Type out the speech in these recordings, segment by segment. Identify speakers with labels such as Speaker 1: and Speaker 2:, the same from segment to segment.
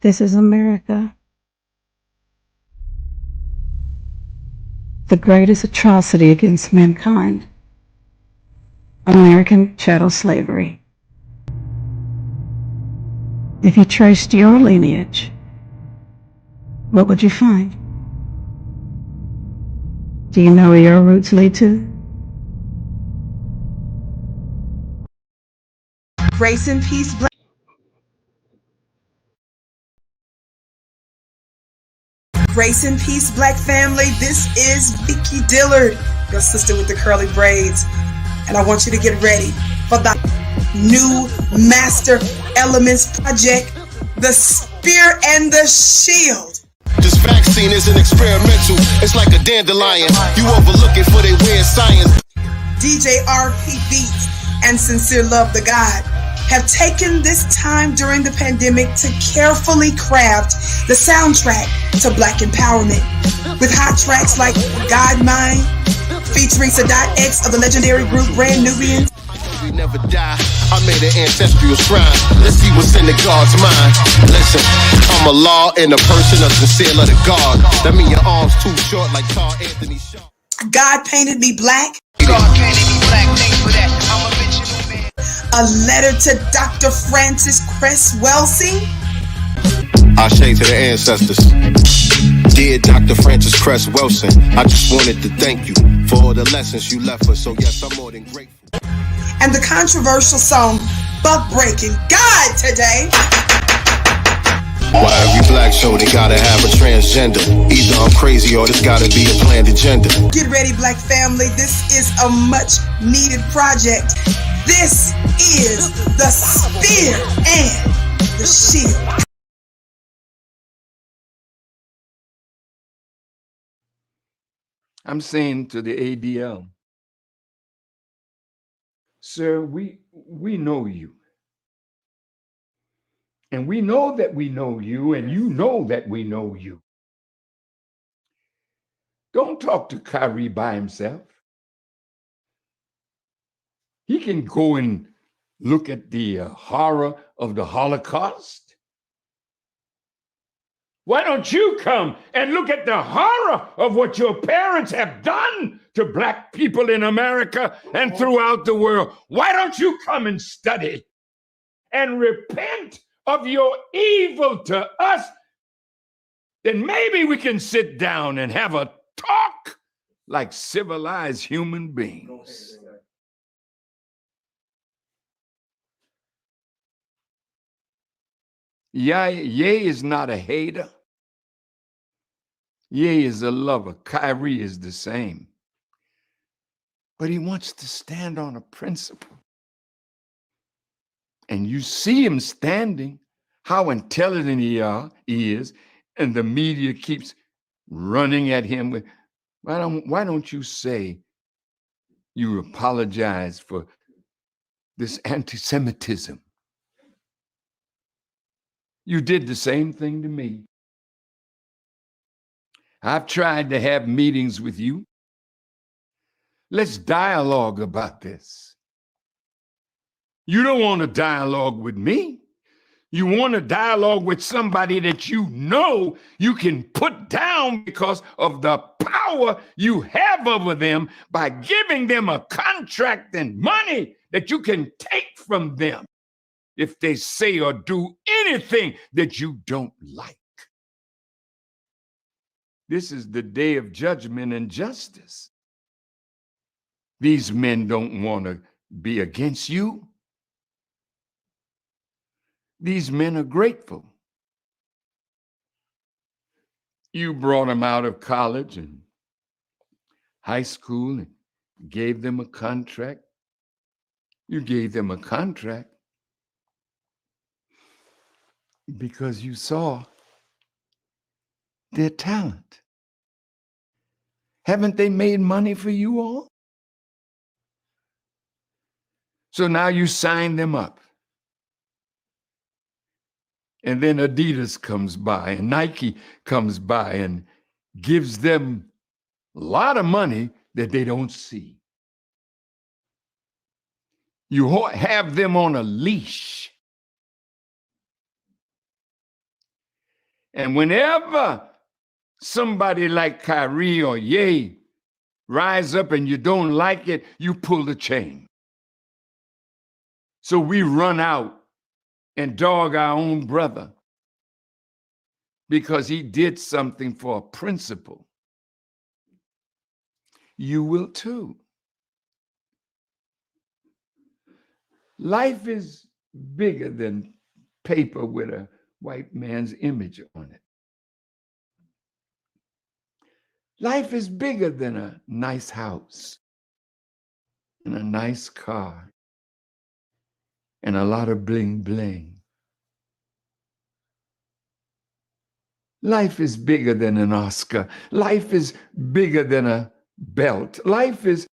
Speaker 1: This is America. The greatest atrocity against mankind. American chattel slavery. If you traced your lineage, what would you find? Do you know where your roots lead to?
Speaker 2: Grace and peace, Grace and peace, Black family. This is Vicky Dillard, your sister with the curly braids. And I want you to get ready for the new Master Elements project, The Spear and the Shield.
Speaker 3: This vaccine isn't experimental. It's like a dandelion. You overlook it for their weird science.
Speaker 2: DJ RP Beats and Sincere Love the God have taken this time during the pandemic to carefully craft the soundtrack to Black empowerment with hot tracks like God Mind, featuring Sadat X of the legendary group Brand Nubians.
Speaker 3: We never die. I made an ancestral shrine. Let's see what's in the God's mind. Listen, I'm a law in the person of sincere love the God. That mean your arms too short like Carl Anthony Shaw.
Speaker 2: God painted me black.
Speaker 4: God painted me black. Thanks for that. I'm a original man.
Speaker 2: A letter to Dr. Francis Cress Welsing.
Speaker 3: I say to the ancestors. Dear Dr. Francis Cress Wilson, I just wanted to thank you for all the lessons you left us. So yes, I'm more than grateful.
Speaker 2: And the controversial song Buck Breaking God today.
Speaker 3: Why every black show they gotta have a transgender? Either I'm crazy or there's gotta be a planned agenda.
Speaker 2: Get ready, Black family. This is a much needed project. This is The Spear and the Shield.
Speaker 5: I'm saying to the ADL, sir, we know you. And we know that we know you, and you know that we know you. Don't talk to Kyrie by himself. He can go and look at the horror of the Holocaust. Why don't you come and look at the horror of what your parents have done to Black people in America and throughout the world? Why don't you come and study and repent of your evil to us? Then maybe we can sit down and have a talk like civilized human beings. Ye is not a hater. Ye is a lover. Kyrie is the same. But he wants to stand on a principle. And you see him standing, how intelligent he is, and the media keeps running at him with, why don't you say you apologize for this anti-Semitism? You did the same thing to me. I've tried to have meetings with you. Let's dialogue about this. You don't want to dialogue with me. You want to dialogue with somebody that you know you can put down because of the power you have over them by giving them a contract and money that you can take from them if they say or do anything that you don't like. This is the day of judgment and justice. These men don't want to be against you. These men are grateful. You brought them out of college and high school and gave them a contract. You gave them a contract because you saw their talent. Haven't they made money for you all? So now you sign them up. And then Adidas comes by and Nike comes by and gives them a lot of money that they don't see. You have them on a leash. And whenever somebody like Kyrie or Ye rise up and you don't like it, you pull the chain. So we run out and dog our own brother because he did something for a principle. You will too. Life is bigger than paper with a white man's image on it. Life is bigger than a nice house and a nice car and a lot of bling bling. Life is bigger than an Oscar. Life is bigger than a belt. Life is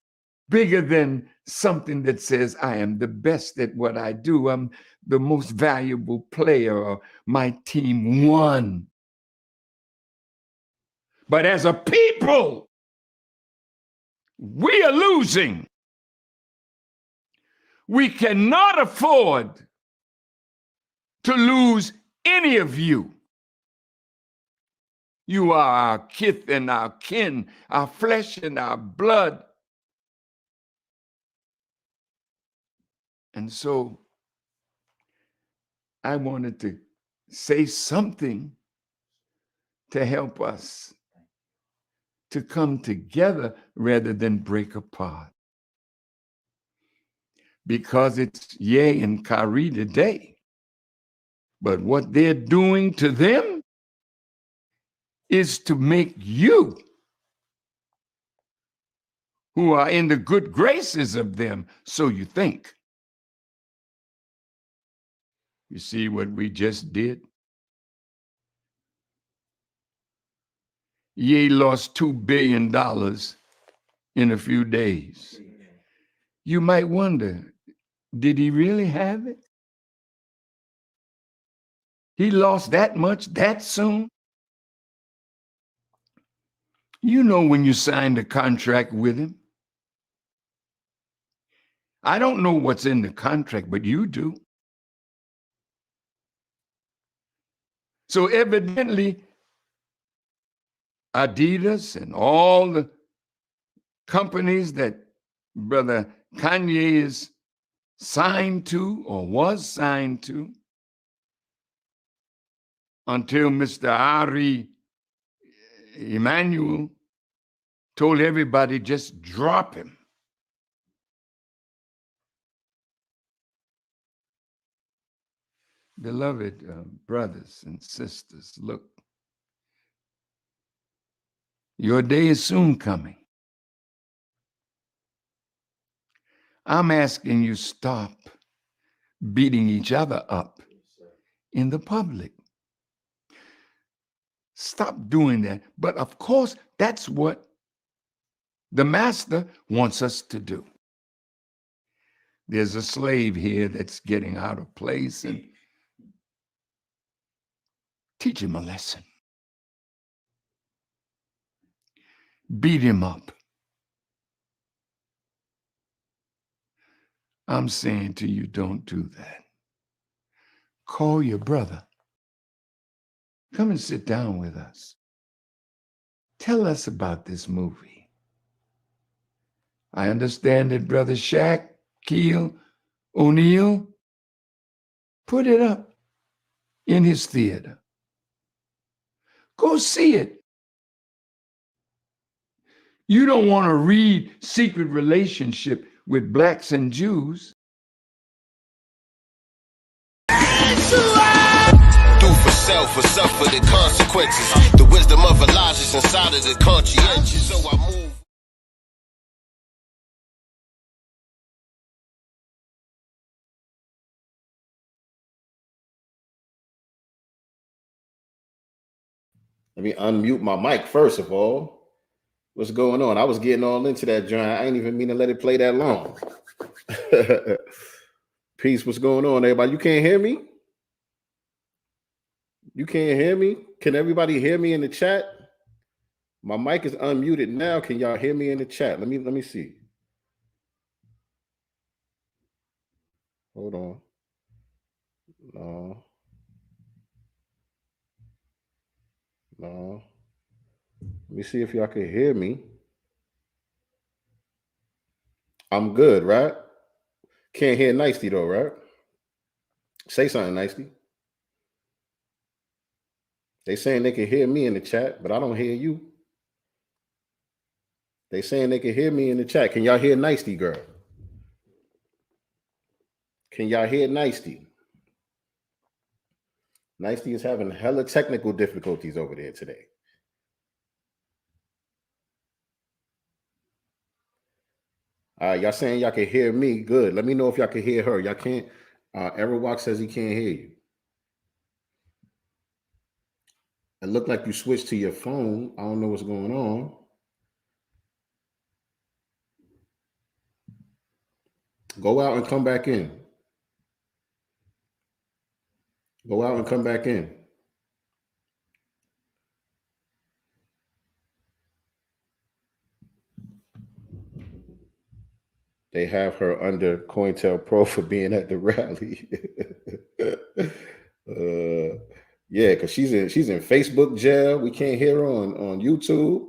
Speaker 5: bigger than something that says, I am the best at what I do. I'm the most valuable player, or my team won. But as a people, we are losing. We cannot afford to lose any of you. You are our kith and our kin, our flesh and our blood. And so I wanted to say something to help us to come together rather than break apart. Because it's Ye and Kyrie today. But what they're doing to them is to make you, who are in the good graces of them, so you think. You see what we just did? Ye lost $2 billion in a few days. You might wonder, did he really have it? He lost that much that soon? You know when you signed a contract with him. I don't know what's in the contract, but you do. So evidently, Adidas and all the companies that Brother Kanye is signed to or was signed to until Mr. Ari Emanuel told everybody just drop him. Beloved brothers and sisters, look, your day is soon coming. I'm asking you stop beating each other up in the public. Stop doing that. But of course, that's what the master wants us to do. There's a slave here that's getting out of place, and teach him a lesson. Beat him up. I'm saying to you, don't do that. Call your brother. Come and sit down with us. Tell us about this movie. I understand that Brother Shaquille O'Neal put it up in his theater. Go see it. You don't want to read Secret Relationship with Blacks and Jews.
Speaker 3: Do for self or suffer the consequences. The wisdom of Elijah's inside of the conscientious. So I move.
Speaker 6: Let me unmute my mic first of all. What's going on? I was getting all into that joint. I ain't even mean to let it play that long. Peace, what's going on, everybody? You can't hear me? You can't hear me? Can everybody hear me in the chat? My mic is unmuted now. Can y'all hear me in the chat? Let me see. Hold on. No. No. Let me see if y'all can hear me. I'm good, right? Can't hear nicely though, right? Say something nicely. They saying they can hear me in the chat, but I don't hear you. They saying they can hear me in the chat. Can y'all hear nicely, girl? Can y'all hear nicely? Nicely is having hella technical difficulties over there today. Y'all saying y'all can hear me? Good. Let me know if y'all can hear her. Y'all can't. Everwalk says he can't hear you. It looked like you switched to your phone. I don't know what's going on. Go out and come back in. Go out and come back in. They have her under COINTELPRO for being at the rally. Yeah, because she's in Facebook jail. We can't hear her on YouTube.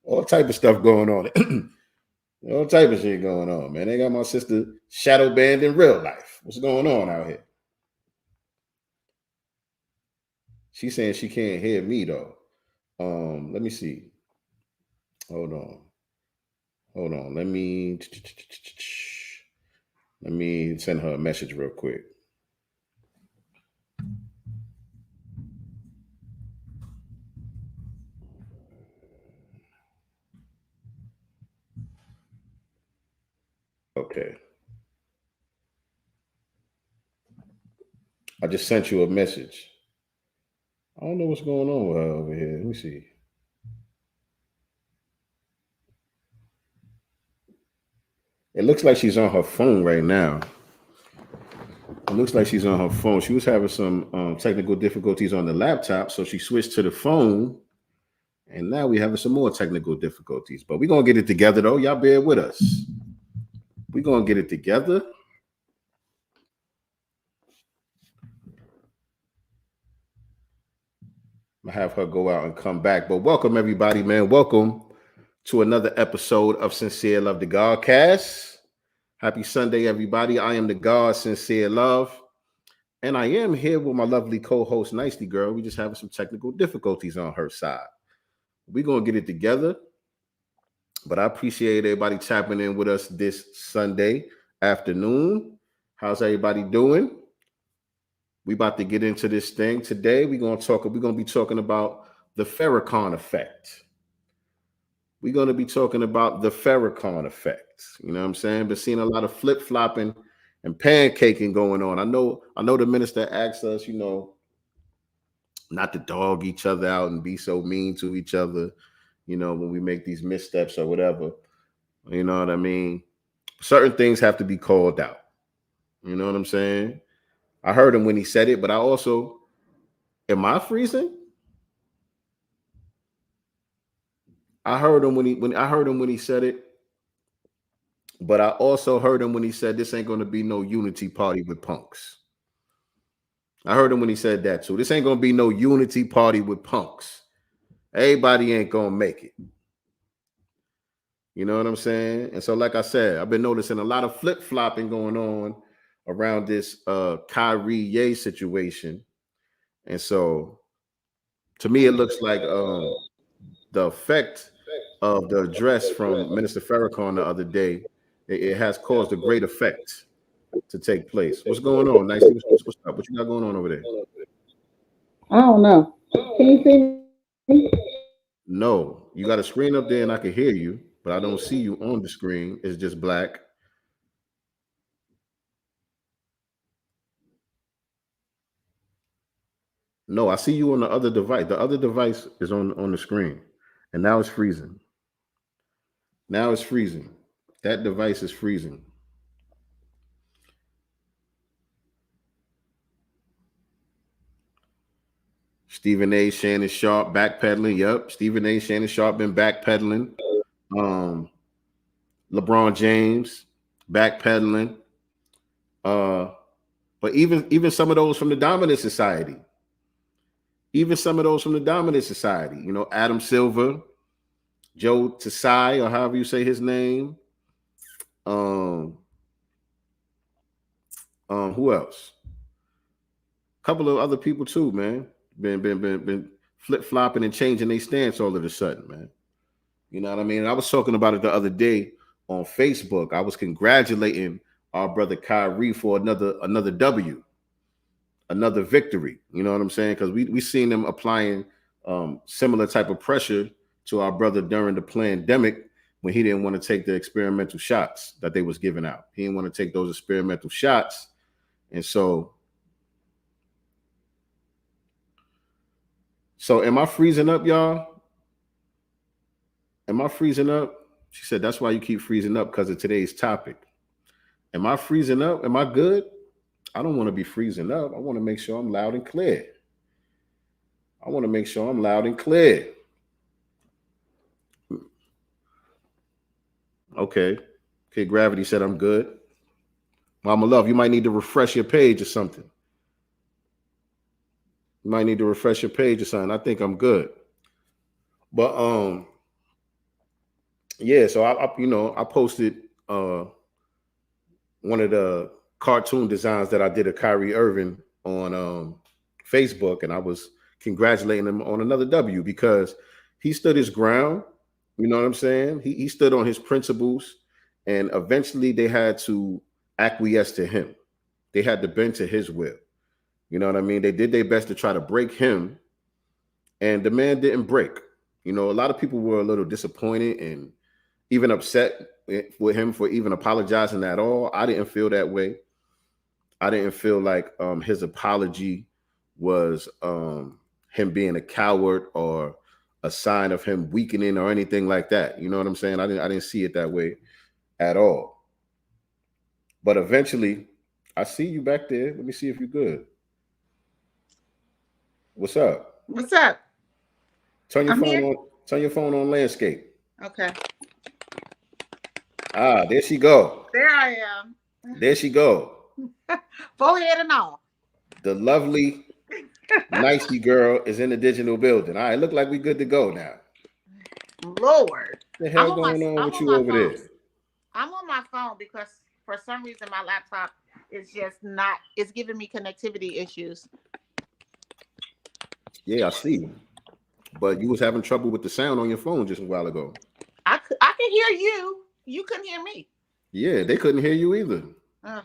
Speaker 6: All type of stuff going on. All type of shit going on, man. They got my sister shadow banned in real life. What's going on out here? She's saying she can't hear me though. Let me see. Hold on. Let me send her a message real quick. Okay. I just sent you a message. I don't know what's going on with her over here. Let me see. It looks like she's on her phone right now. It looks like she's on her phone. She was having some technical difficulties on the laptop, so she switched to the phone. And now we're having some more technical difficulties. But we're going to get it together, though. Y'all bear with us. We're going to get it together. I'm going to have her go out and come back. But welcome, everybody, man. Welcome to another episode of Sincere Love the Godcast. Happy Sunday, everybody. I am the God, Sincere Love. And I am here with my lovely co-host, Nicely Girl. We just having some technical difficulties on her side. We're going to get it together. But I appreciate everybody tapping in with us this Sunday afternoon. How's everybody doing? We about to get into this thing today. We're going to be talking about the Farrakhan effect. We're going to be talking about the Farrakhan effect. You know what I'm saying? But seeing a lot of flip-flopping and pancaking going on. I know the minister asked us, not to dog each other out and be so mean to each other, when we make these missteps or whatever. You know what I mean? Certain things have to be called out. You know what I'm saying? I heard him when he said it, but I also, am I freezing? I heard him when he said it, but I also heard him when he said this ain't going to be no unity party with punks. I heard him when he said that too. This ain't going to be no unity party with punks. Everybody ain't going to make it. You know what I'm saying? And so, like I said, I've been noticing a lot of flip-flopping going on around this Kyrie Ye situation. And so, to me, it looks like the effect of the address from Minister Farrakhan the other day, it has caused a great effect to take place. What's going on? Nice. What's up? What you got going on over there?
Speaker 7: I don't know. Can you see me?
Speaker 6: No, you got a screen up there and I can hear you, but I don't see you on the screen. It's just black. No, I see you on the other device. The other device is on the screen, and now it's freezing. Now it's freezing. That device is freezing. Stephen A. Shannon Sharp backpedaling. Yep, Stephen A. Shannon Sharp been backpedaling. LeBron James backpedaling. But even some of those from the dominant society, Even some of those from the dominant society, you know, Adam Silver, Joe Tsai, or however you say his name. Who else? A couple of other people too, man. Been flip-flopping and changing their stance all of a sudden, man. You know what I mean? I was talking about it the other day on Facebook. I was congratulating our brother Kyrie for another W, another victory. You know what I'm saying? Because we seen them applying similar type of pressure to our brother during the pandemic when he didn't want to take the experimental shots that they was giving out. He didn't want to take those experimental shots. And so am I freezing up, y'all? Am I freezing up? She said, that's why you keep freezing up, because of today's topic. Am I freezing up? Am I good? I don't want to be freezing up. I want to make sure I'm loud and clear. Okay, Gravity said I'm good. Mama Love, you might need to refresh your page or something. I think I'm good. But yeah, so I posted one of the cartoon designs that I did of Kyrie Irving on Facebook, and I was congratulating him on another W because he stood his ground. You know what I'm saying? He stood on his principles, and eventually they had to acquiesce to him. They had to bend to his will. You know what I mean? They did their best to try to break him, and the man didn't break. You know, a lot of people were a little disappointed and even upset with him for even apologizing at all. I didn't feel that way. I didn't feel like his apology was him being a coward or a sign of him weakening or anything like that. You know what I'm saying? I didn't see it that way at all. But eventually, I see you back there. Let me see if you're good. What's up?
Speaker 8: What's up?
Speaker 6: Turn your phone on landscape.
Speaker 8: Okay.
Speaker 6: Ah, there she go.
Speaker 8: There I am.
Speaker 6: There she go.
Speaker 8: Forehead and all.
Speaker 6: The lovely, nicey girl is in the digital building. All right, look like we good to go now.
Speaker 8: Lord.
Speaker 6: What the hell going on with you over there?
Speaker 8: I'm on my phone because for some reason my laptop is just not, it's giving me connectivity issues.
Speaker 6: Yeah, I see. But you was having trouble with the sound on your phone just a while ago.
Speaker 8: I can hear you. You couldn't hear me.
Speaker 6: Yeah, they couldn't hear you either. All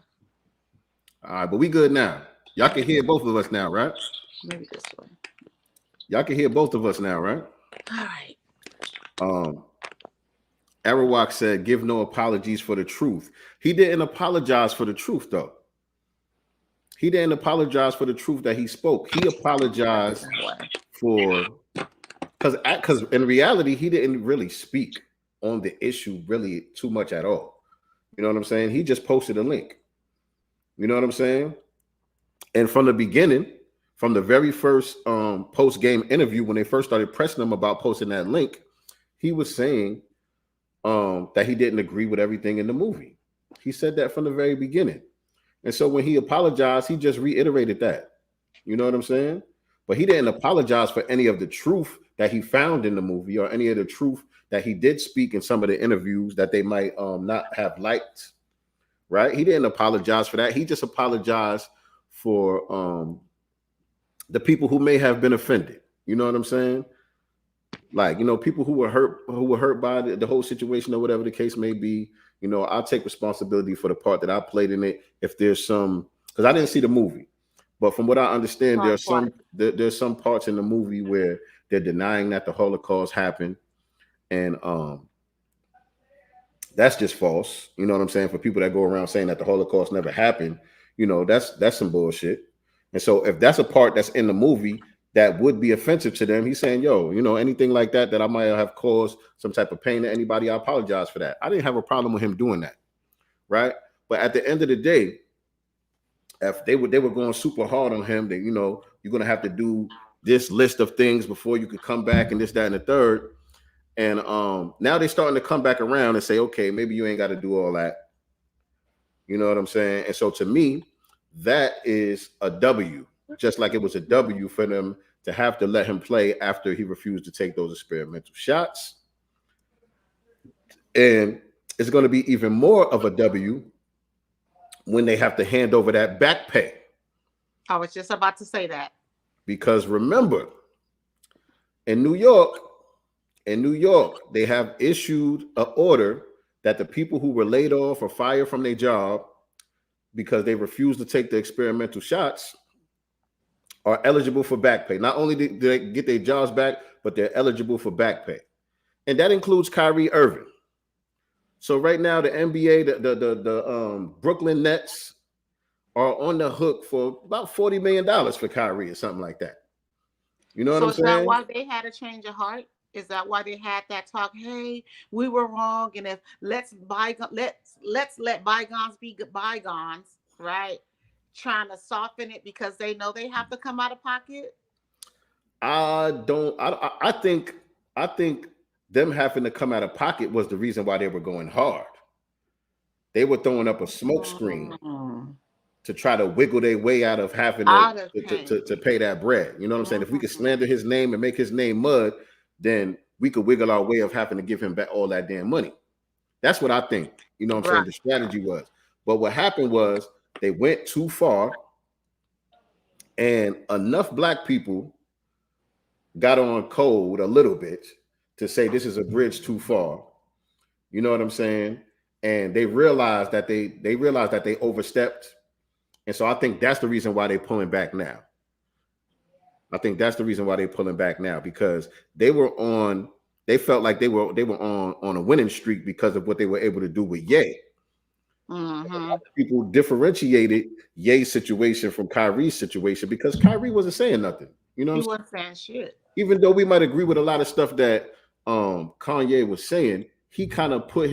Speaker 6: right, but we good now. Y'all can hear both of us now, right?
Speaker 8: Maybe this way.
Speaker 6: Y'all can hear both of us now, right?
Speaker 8: All right.
Speaker 6: Arawak said, give no apologies for the truth. He didn't apologize for the truth, though. He didn't apologize for the truth that he spoke. He apologized for, because in reality, he didn't really speak on the issue really too much at all. You know what I'm saying? He just posted a link. You know what I'm saying? And from the beginning, from the very first post-game interview, when they first started pressing him about posting that link, he was saying that he didn't agree with everything in the movie. He said that from the very beginning. And so when he apologized, he just reiterated that. You know what I'm saying? But he didn't apologize for any of the truth that he found in the movie or any of the truth that he did speak in some of the interviews that they might not have liked, right? He didn't apologize for that. He just apologized for the people who may have been offended. You know what I'm saying? Like, you know, people who were hurt by the whole situation or whatever the case may be. You know, I'll take responsibility for the part that I played in it. If there's some, because I didn't see the movie, but from what I understand, there's some parts in the movie where they're denying that the Holocaust happened. And that's just false. You know what I'm saying? For people that go around saying that the Holocaust never happened, you know, that's some bullshit. And so if that's a part that's in the movie that would be offensive to them, he's saying, yo, you know, anything like that I might have caused some type of pain to anybody, I apologize for that. I didn't have a problem with him doing that, right? But at the end of the day, if they were going super hard on him, that, you know, you're going to have to do this list of things before you could come back and this, that, and the third. And now they're starting to come back around and say, okay, maybe you ain't got to do all that. You know what I'm saying? And so to me, that is a W, just like it was a W for them to have to let him play after he refused to take those experimental shots. And it's going to be even more of a W when they have to hand over that back pay.
Speaker 8: I was just about to say that.
Speaker 6: Because remember, in New York, they have issued an order that the people who were laid off or fired from their job because they refused to take the experimental shots are eligible for back pay. Not only do they get their jobs back, but they're eligible for back pay. And that includes Kyrie Irving. So right now, the NBA, the Brooklyn Nets are on the hook for about $40 million for Kyrie or something like that. You know what I'm saying?
Speaker 8: So is that why they had a change of heart? Is that why they had that talk? Hey, we were wrong, and if let's let bygones be bygones, right? Trying to soften it because they know they have to come out of pocket.
Speaker 6: I think them having to come out of pocket was the reason why they were going hard. They were throwing up a smoke screen to try to wiggle their way out of having to pay that bread. You know what I'm saying? If we could slander his name and make his name mud, then we could wiggle our way of having to give him back all that damn money. That's what I think. You know what I'm saying? The strategy was. But what happened was they went too far, and enough black people got on code a little bit to say this is a bridge too far. You know what I'm saying? And they realized that they overstepped. And so I think that's the reason why they're pulling back now. Because they felt like they were on a winning streak because of what they were able to do with Ye. People differentiated Ye's situation from Kyrie's situation because Kyrie wasn't saying nothing. You know,
Speaker 8: he wasn't saying shit.
Speaker 6: Even though we might agree with a lot of stuff that Kanye was saying, he kind of put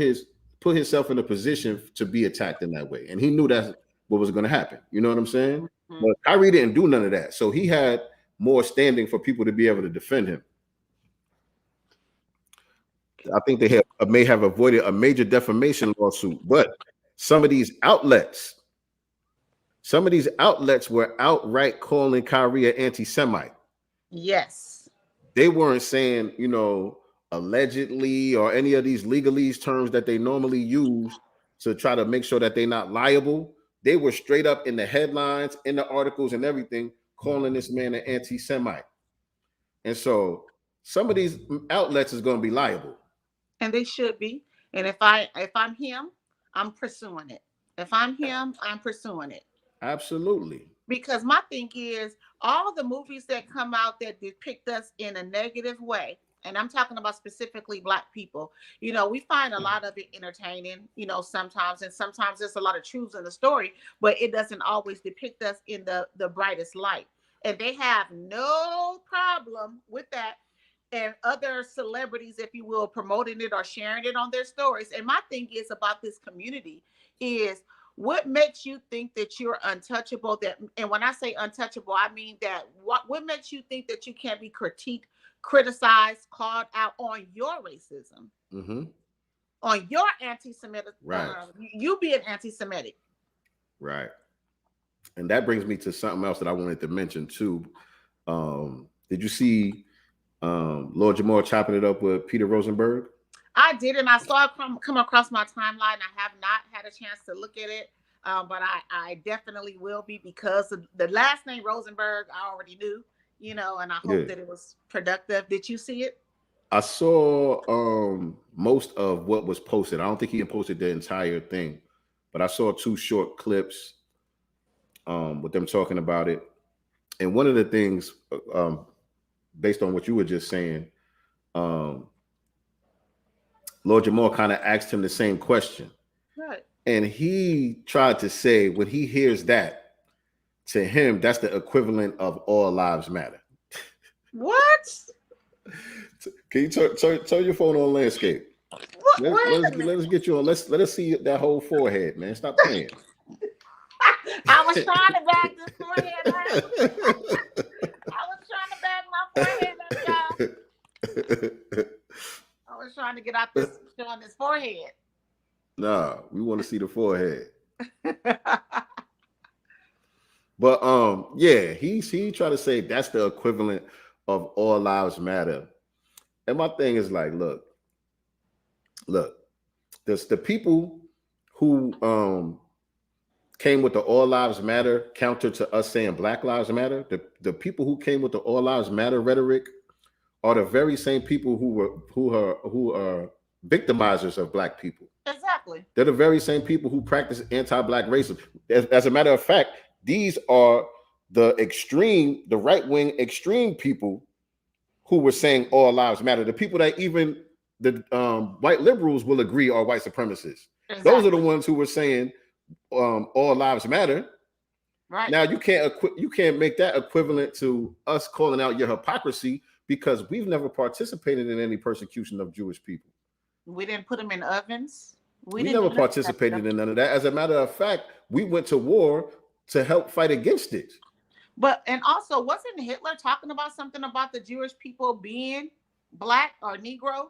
Speaker 6: himself in a position to be attacked in that way, and he knew that's what was going to happen. You know what I'm saying? But Kyrie didn't do none of that, so he had more standing for people to be able to defend him. I think they may have avoided a major defamation lawsuit, but some of these outlets were outright calling Kyrie an anti-Semite.
Speaker 8: Yes.
Speaker 6: They weren't saying, you know, allegedly or any of these legalese terms that they normally use to try to make sure that they're not liable. They were straight up in the headlines, in the articles and everything, calling this man an anti-Semite. And so some of these outlets is going to be liable.
Speaker 8: And they should be. And if I'm him, I'm pursuing it. If I'm him, I'm pursuing it.
Speaker 6: Absolutely.
Speaker 8: Because my thing is, all the movies that come out that depict us in a negative way, and I'm talking about specifically Black people, you know, we find a lot of it entertaining, you know, sometimes, and sometimes there's a lot of truths in the story, but it doesn't always depict us in the brightest light. And they have no problem with that. And other celebrities, if you will, promoting it or sharing it on their stories. And my thing is about this community is, what makes you think that you're untouchable? And when I say untouchable, I mean that what makes you think that you can't be critiqued, criticized, called out on your racism, on your anti-Semitic,
Speaker 6: right?
Speaker 8: You being anti-Semitic,
Speaker 6: right? And that brings me to something else that I wanted to mention too. Did you see Lord Jamar chopping it up with Peter Rosenberg?
Speaker 8: I did, and I saw it come across my timeline. I have not had a chance to look at it, but I definitely will be, because of the last name Rosenberg I already knew, you know, and I hope that it was productive. Did you see it?
Speaker 6: I saw most of what was posted. I don't think he posted the entire thing, but I saw 2 short clips with them talking about it. And one of the things, based on what you were just saying, Lord Jamar kind of asked him the same question.
Speaker 8: Right.
Speaker 6: And he tried to say, when he hears that, to him, that's the equivalent of all lives matter.
Speaker 8: What?
Speaker 6: Can you turn your phone on landscape? Let us get you on. Let us see that whole forehead, man. Stop playing.
Speaker 8: I was trying to bag this forehead up. I was trying to bag my forehead up, y'all. I was trying to get out this showing this forehead.
Speaker 6: Nah, we want to see the forehead. But yeah, he tried to say that's the equivalent of all lives matter. And my thing is like, look, the people who came with the all lives matter counter to us saying Black Lives Matter, the people who came with the all lives matter rhetoric are the very same people who are victimizers of Black people.
Speaker 8: Exactly.
Speaker 6: They're the very same people who practice anti-Black racism. As a matter of fact, these are the right-wing extreme people who were saying all lives matter. The people that even the white liberals will agree are white supremacists. Exactly. Those are the ones who were saying all lives matter.
Speaker 8: Right.
Speaker 6: Now you can't make that equivalent to us calling out your hypocrisy because we've never participated in any persecution of Jewish people.
Speaker 8: We didn't put them in ovens.
Speaker 6: We never participated in none of that. As a matter of fact, we went to war to help fight against it.
Speaker 8: But, and also, wasn't Hitler talking about something about the Jewish people being Black or Negro?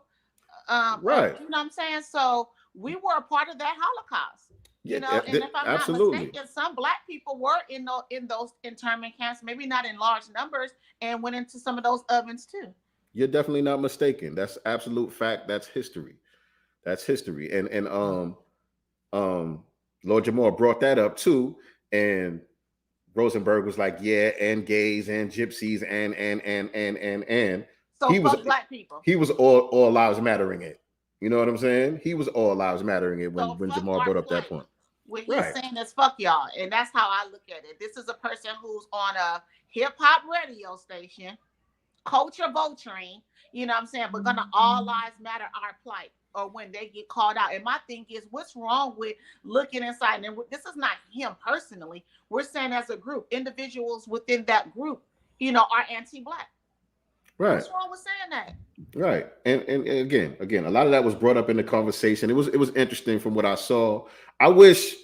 Speaker 6: Right.
Speaker 8: You know what I'm saying? So we were a part of that Holocaust. You know, and if I'm
Speaker 6: absolutely.
Speaker 8: not mistaken, some Black people were in those internment camps, maybe not in large numbers, and went into some of those ovens too. You're
Speaker 6: definitely not mistaken. That's absolute fact. That's history. That's history. And Lord Jamar brought that up too. And Rosenberg was like, yeah, and gays and gypsies and.
Speaker 8: So he was Black people.
Speaker 6: He was all lives mattering it. You know what I'm saying? He was all lives mattering it when Jamar brought up that point.
Speaker 8: What he's saying is fuck y'all. And that's how I look at it. This is a person who's on a hip hop radio station, culture vulturing, you know what I'm saying, but gonna all lives matter our plight or when they get called out. And my thing is, what's wrong with looking inside? And this is not him personally. We're saying as a group, individuals within that group, you know, are anti-Black.
Speaker 6: Right.
Speaker 8: What's wrong with saying that?
Speaker 6: Right. And again, a lot of that was brought up in the conversation. It was interesting from what I saw. I wish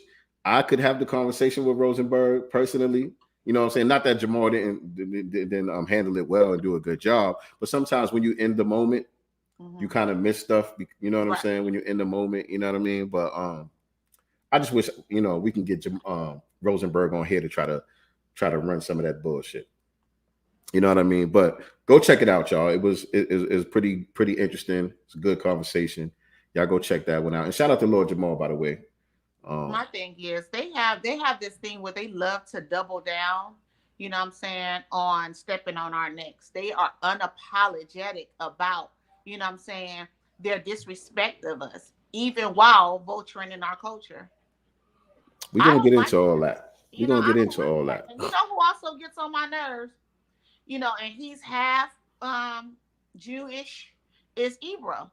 Speaker 6: I could have the conversation with Rosenberg personally. You know what I'm saying? Not that Jamar didn't handle it well and do a good job, but sometimes when you in the moment, you kind of miss stuff. You know what I'm saying? When you're in the moment, you know what I mean? But I just wish, you know, we can get Rosenberg on here to try to run some of that bullshit. You know what I mean? But go check it out, y'all. It was pretty interesting. It's a good conversation. Y'all go check that one out. And shout out to Lord Jamal, by the way.
Speaker 8: My thing is they have this thing where they love to double down, you know what I'm saying, on stepping on our necks. They are unapologetic about, you know what I'm saying, their disrespect of us, even while vulturing in our culture.
Speaker 6: We're going to get into all that. We're going to get into all that.
Speaker 8: You know who also gets on my nerves? You know, and he's half Jewish, is Ebro.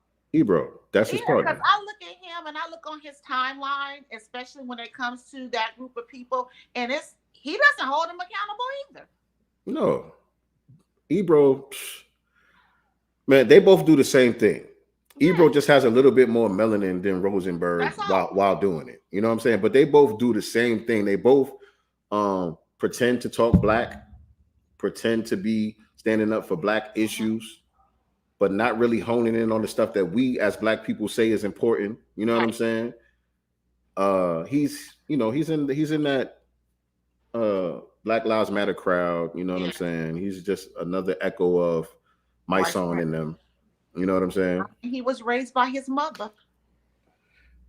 Speaker 6: That's his partner.
Speaker 8: Because I look at him and I look on his timeline, especially when it comes to that group of people, and he doesn't hold them accountable either.
Speaker 6: No. Ebro, man, they both do the same thing. Yeah. Ebro just has a little bit more melanin than Rosenberg while doing it. You know what I'm saying? But they both do the same thing. They both pretend to talk Black, pretend to be standing up for Black issues, but not really honing in on the stuff that we as Black people say is important. You know what I'm saying? He's in that Black Lives Matter crowd. You know what I'm saying? He's just another echo of my song in them. You know what I'm saying?
Speaker 8: He was raised by his mother.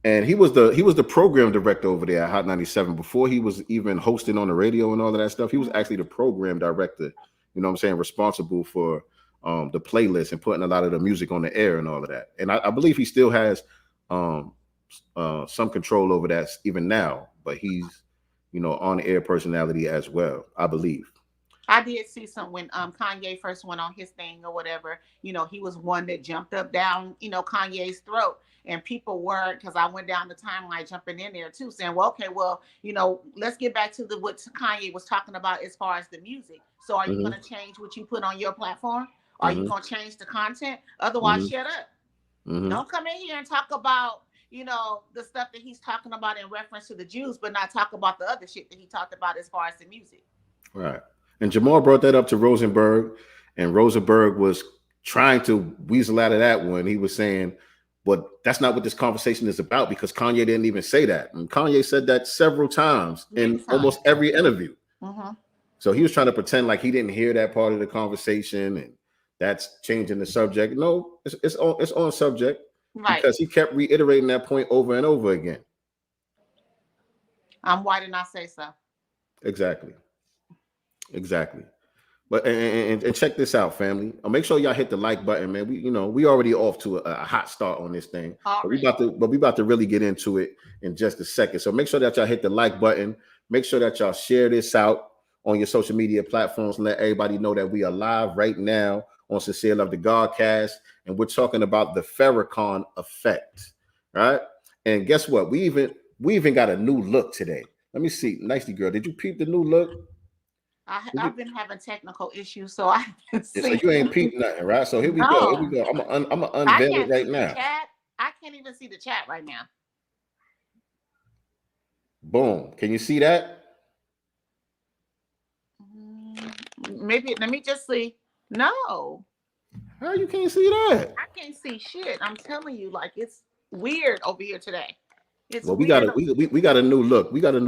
Speaker 6: And he was the program director over there at Hot 97 before he was even hosting on the radio and all of that stuff. He was actually the program director, you know what I'm saying, responsible for the playlist and putting a lot of the music on the air and all of that. And I believe he still has some control over that even now, but he's, you know, on air personality as well, I believe.
Speaker 8: I did see some when Kanye first went on his thing or whatever, you know, he was one that jumped up down, you know, Kanye's throat. And people were, because I went down the timeline jumping in there too, saying, well, okay, well, you know, let's get back to what Kanye was talking about as far as the music. So are you going to change what you put on your platform? Are you going to change the content? Otherwise, shut up. Don't come in here and talk about, you know, the stuff that he's talking about in reference to the Jews, but not talk about the other shit that he talked about as far as the music.
Speaker 6: Right. And Jamal brought that up to Rosenberg, and Rosenberg was trying to weasel out of that one. He was saying, but that's not what this conversation is about, because Kanye didn't even say that. And Kanye said that several times in almost every interview.
Speaker 8: Mm-hmm.
Speaker 6: So he was trying to pretend like he didn't hear that part of the conversation, and that's changing the subject. No, it's on subject,
Speaker 8: Right.
Speaker 6: because he kept reiterating that point over and over again.
Speaker 8: Why didn't I say so?
Speaker 6: Exactly. But and check this out, family. Make sure y'all hit the like button, man. We already off to a hot start on this thing. But we about to really get into it in just a second. So make sure that y'all hit the like button. Make sure that y'all share this out on your social media platforms and let everybody know that we are live right now on Sincere Love the Godcast, and we're talking about the Farrakhan effect, right? And guess what? We even got a new look today. Let me see, Nicely Girl. Did you peep the new look?
Speaker 8: I've been having technical issues, so I haven't seen.
Speaker 6: So you ain't peeped nothing, right? So here we go. I'm gonna unveil it right now.
Speaker 8: I can't even see the chat right now.
Speaker 6: Boom. Can you see that?
Speaker 8: Maybe let me just see. No.
Speaker 6: How you can't see that?
Speaker 8: I can't see shit. I'm telling you, like, it's weird over here today.
Speaker 6: We got a new look. We got a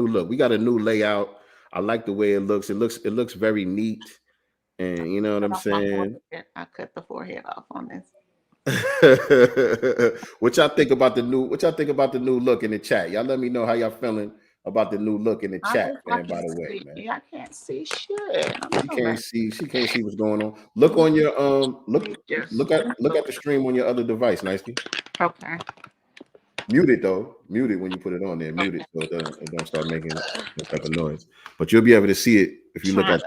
Speaker 6: new layout. I like the way it looks. It looks very neat. And you know what I'm saying?
Speaker 8: I cut the forehead off on this.
Speaker 6: What y'all think about the new look in the chat? Y'all let me know how y'all feeling about the new look in the chat, man. By the way, man.
Speaker 8: Yeah, I can't see shit.
Speaker 6: She can't see what's going on. Look on your look at the stream on your other device, Nicely.
Speaker 8: Okay.
Speaker 6: Mute it though. Mute it when you put it on there. Mute it so it don't start making that type of noise. But you'll be able to see it if you look at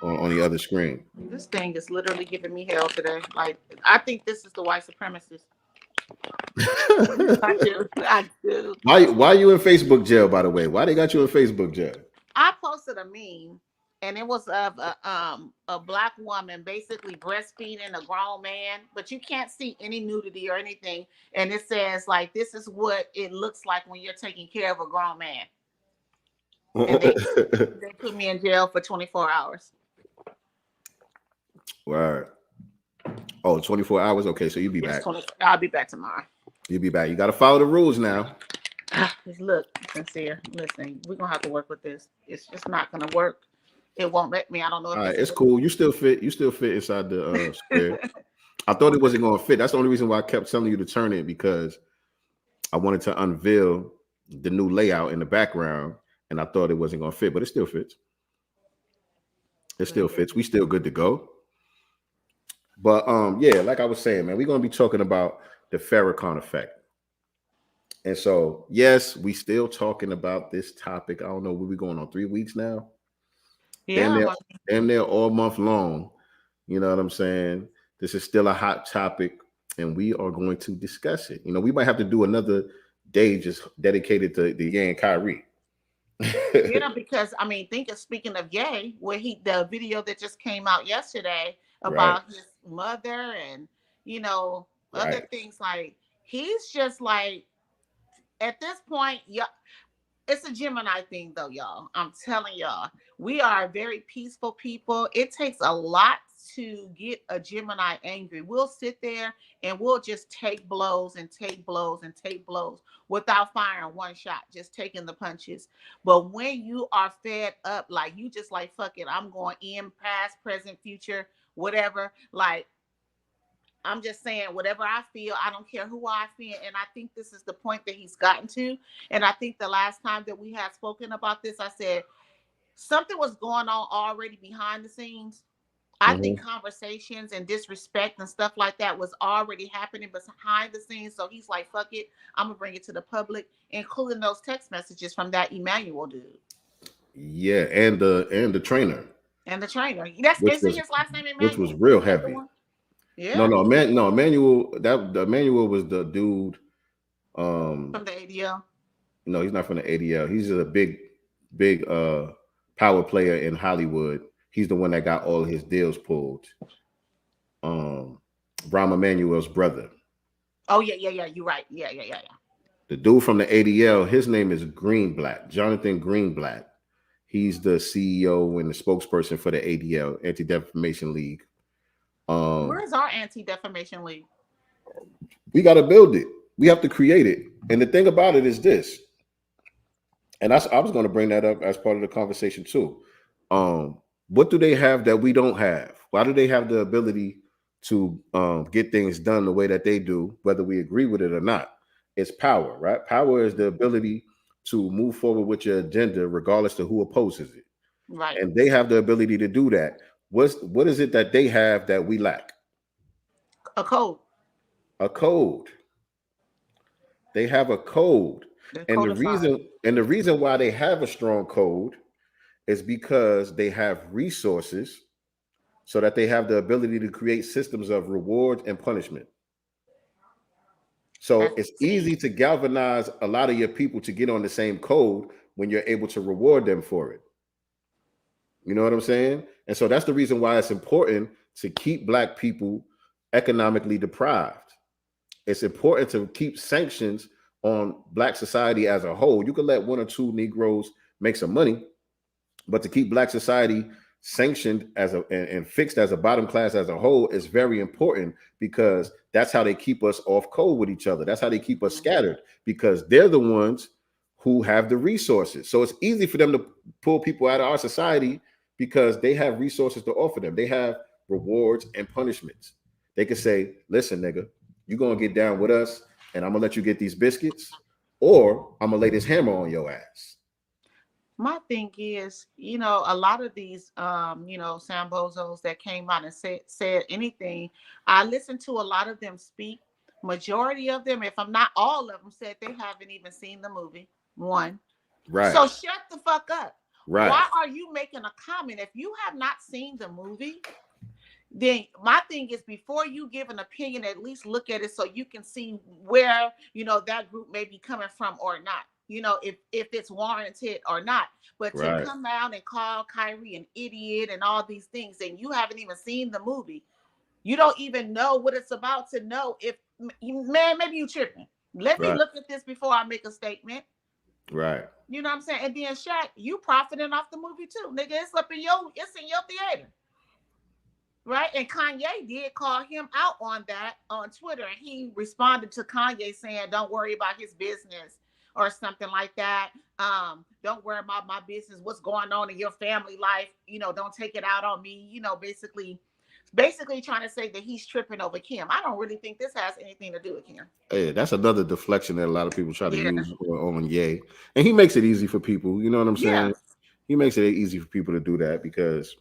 Speaker 6: on the other screen.
Speaker 8: This thing is literally giving me hell today. Like, I think this is the white supremacist. I do.
Speaker 6: Why you in Facebook jail, by the way? Why they got you in Facebook jail?
Speaker 8: I posted a meme, and it was of a black woman basically breastfeeding a grown man, but you can't see any nudity or anything. And it says, like, this is what it looks like when you're taking care of a grown man. And they put me in jail for 24 hours.
Speaker 6: Right. Oh, 24 hours? Okay, so you'll be back.
Speaker 8: I'll be back tomorrow.
Speaker 6: You'll be back. You got to follow the rules now.
Speaker 8: Look, Sincere, listen, we're going to have to work with this. It's just not going to work. It won't let me. I don't know. All
Speaker 6: right, it's cool. You still fit inside the square. I thought it wasn't going to fit. That's the only reason why I kept telling you to turn it, because I wanted to unveil the new layout in the background, and I thought it wasn't going to fit, but it still fits. It still fits. We still good to go. But yeah, like I was saying, man, we're going to be talking about the Farrakhan effect. And so, yes, we still talking about this topic. I don't know, we're going on 3 weeks now.
Speaker 8: Yeah,
Speaker 6: damn near all month long. You know what I'm saying? This is still a hot topic, and we are going to discuss it. You know, we might have to do another day just dedicated to the Ye and Kyrie.
Speaker 8: Yeah, because I mean, speaking of Ye, where the video that just came out yesterday about his mother and other things, like, he's just like, at this point, yeah. It's a Gemini thing, though, y'all. I'm telling y'all, we are very peaceful people. It takes a lot to get a Gemini angry. We'll sit there and we'll just take blows and take blows and take blows without firing one shot, just taking the punches. But when you are fed up, like, you just like, fuck it, I'm going in, past, present, future, whatever. Like, I'm just saying, whatever I feel, I don't care who I feel. And I think this is the point that he's gotten to. And I think the last time that we had spoken about this, I said something was going on already behind the scenes. I think conversations and disrespect and stuff like that was already happening behind the scenes. So he's like, fuck it, I'm going to bring it to the public, including those text messages from that Emmanuel dude.
Speaker 6: Yeah, and the trainer.
Speaker 8: And the trainer. Isn't his last name Emmanuel?
Speaker 6: Which was real heavy.
Speaker 8: Yeah.
Speaker 6: No, Emmanuel. The Emmanuel was the dude
Speaker 8: from the ADL.
Speaker 6: No, he's not from the ADL. He's a big power player in Hollywood. He's the one that got all his deals pulled. Rahm Emanuel's brother.
Speaker 8: Oh yeah. You're right. Yeah.
Speaker 6: The dude from the ADL, his name is Greenblatt, Jonathan Greenblatt. He's the CEO and the spokesperson for the ADL, Anti-Defamation League.
Speaker 8: Where's our Anti-Defamation League?
Speaker 6: We got to build it. We have to create it. And the thing about it is this, and I was going to bring that up as part of the conversation too. What do they have that we don't have? Why do they have the ability to get things done the way that they do, whether we agree with it or not? It's power, right? Power is the ability to move forward with your agenda regardless of who opposes it.
Speaker 8: Right.
Speaker 6: And they have the ability to do that. What is it that they have that we lack?
Speaker 8: A code.
Speaker 6: A code. They have a code. And the reason why they have a strong code is because they have resources so that they have the ability to create systems of reward and punishment. So it's easy to galvanize a lot of your people to get on the same code when you're able to reward them for it. You know what I'm saying? And so that's the reason why it's important to keep Black people economically deprived. It's important to keep sanctions on Black society as a whole. You can let one or two Negroes make some money, but to keep Black society sanctioned as and fixed as a bottom class as a whole is very important, because that's how they keep us off code with each other. That's how they keep us scattered, because they're the ones who have the resources. So it's easy for them to pull people out of our society because they have resources to offer them. They have rewards and punishments. They can say, listen, nigga, you're going to get down with us and I'm going to let you get these biscuits, or I'm going to lay this hammer on your ass.
Speaker 8: My thing is, you know, a lot of these, you know, Sambozos that came out and said anything, I listened to a lot of them speak. Majority of them, if I'm not all of them, said they haven't even seen the movie. One.
Speaker 6: Right.
Speaker 8: So shut the fuck up.
Speaker 6: Right.
Speaker 8: Why are you making a comment? If you have not seen the movie, then my thing is, before you give an opinion, at least look at it so you can see where, you know, that group may be coming from or not. You know, if it's warranted or not. But to come out and call Kyrie an idiot and all these things, and you haven't even seen the movie, you don't even know what it's about to know if, man, maybe you tripping. Let me look at this before I make a statement.
Speaker 6: Right.
Speaker 8: You know what I'm saying? And then Shaq, you profiting off the movie too, nigga. It's in your theater. Right? And Kanye did call him out on that on Twitter. And he responded to Kanye saying, don't worry about his business or something like that. Don't worry about my business. What's going on in your family life? You know, don't take it out on me. You know, basically trying to say that he's tripping over Kim. I don't really think this has anything to do with Kim.
Speaker 6: Hey, that's another deflection that a lot of people try to use on Ye. And he makes it easy for people. You know what I'm saying? Yeah. He makes it easy for people to do that because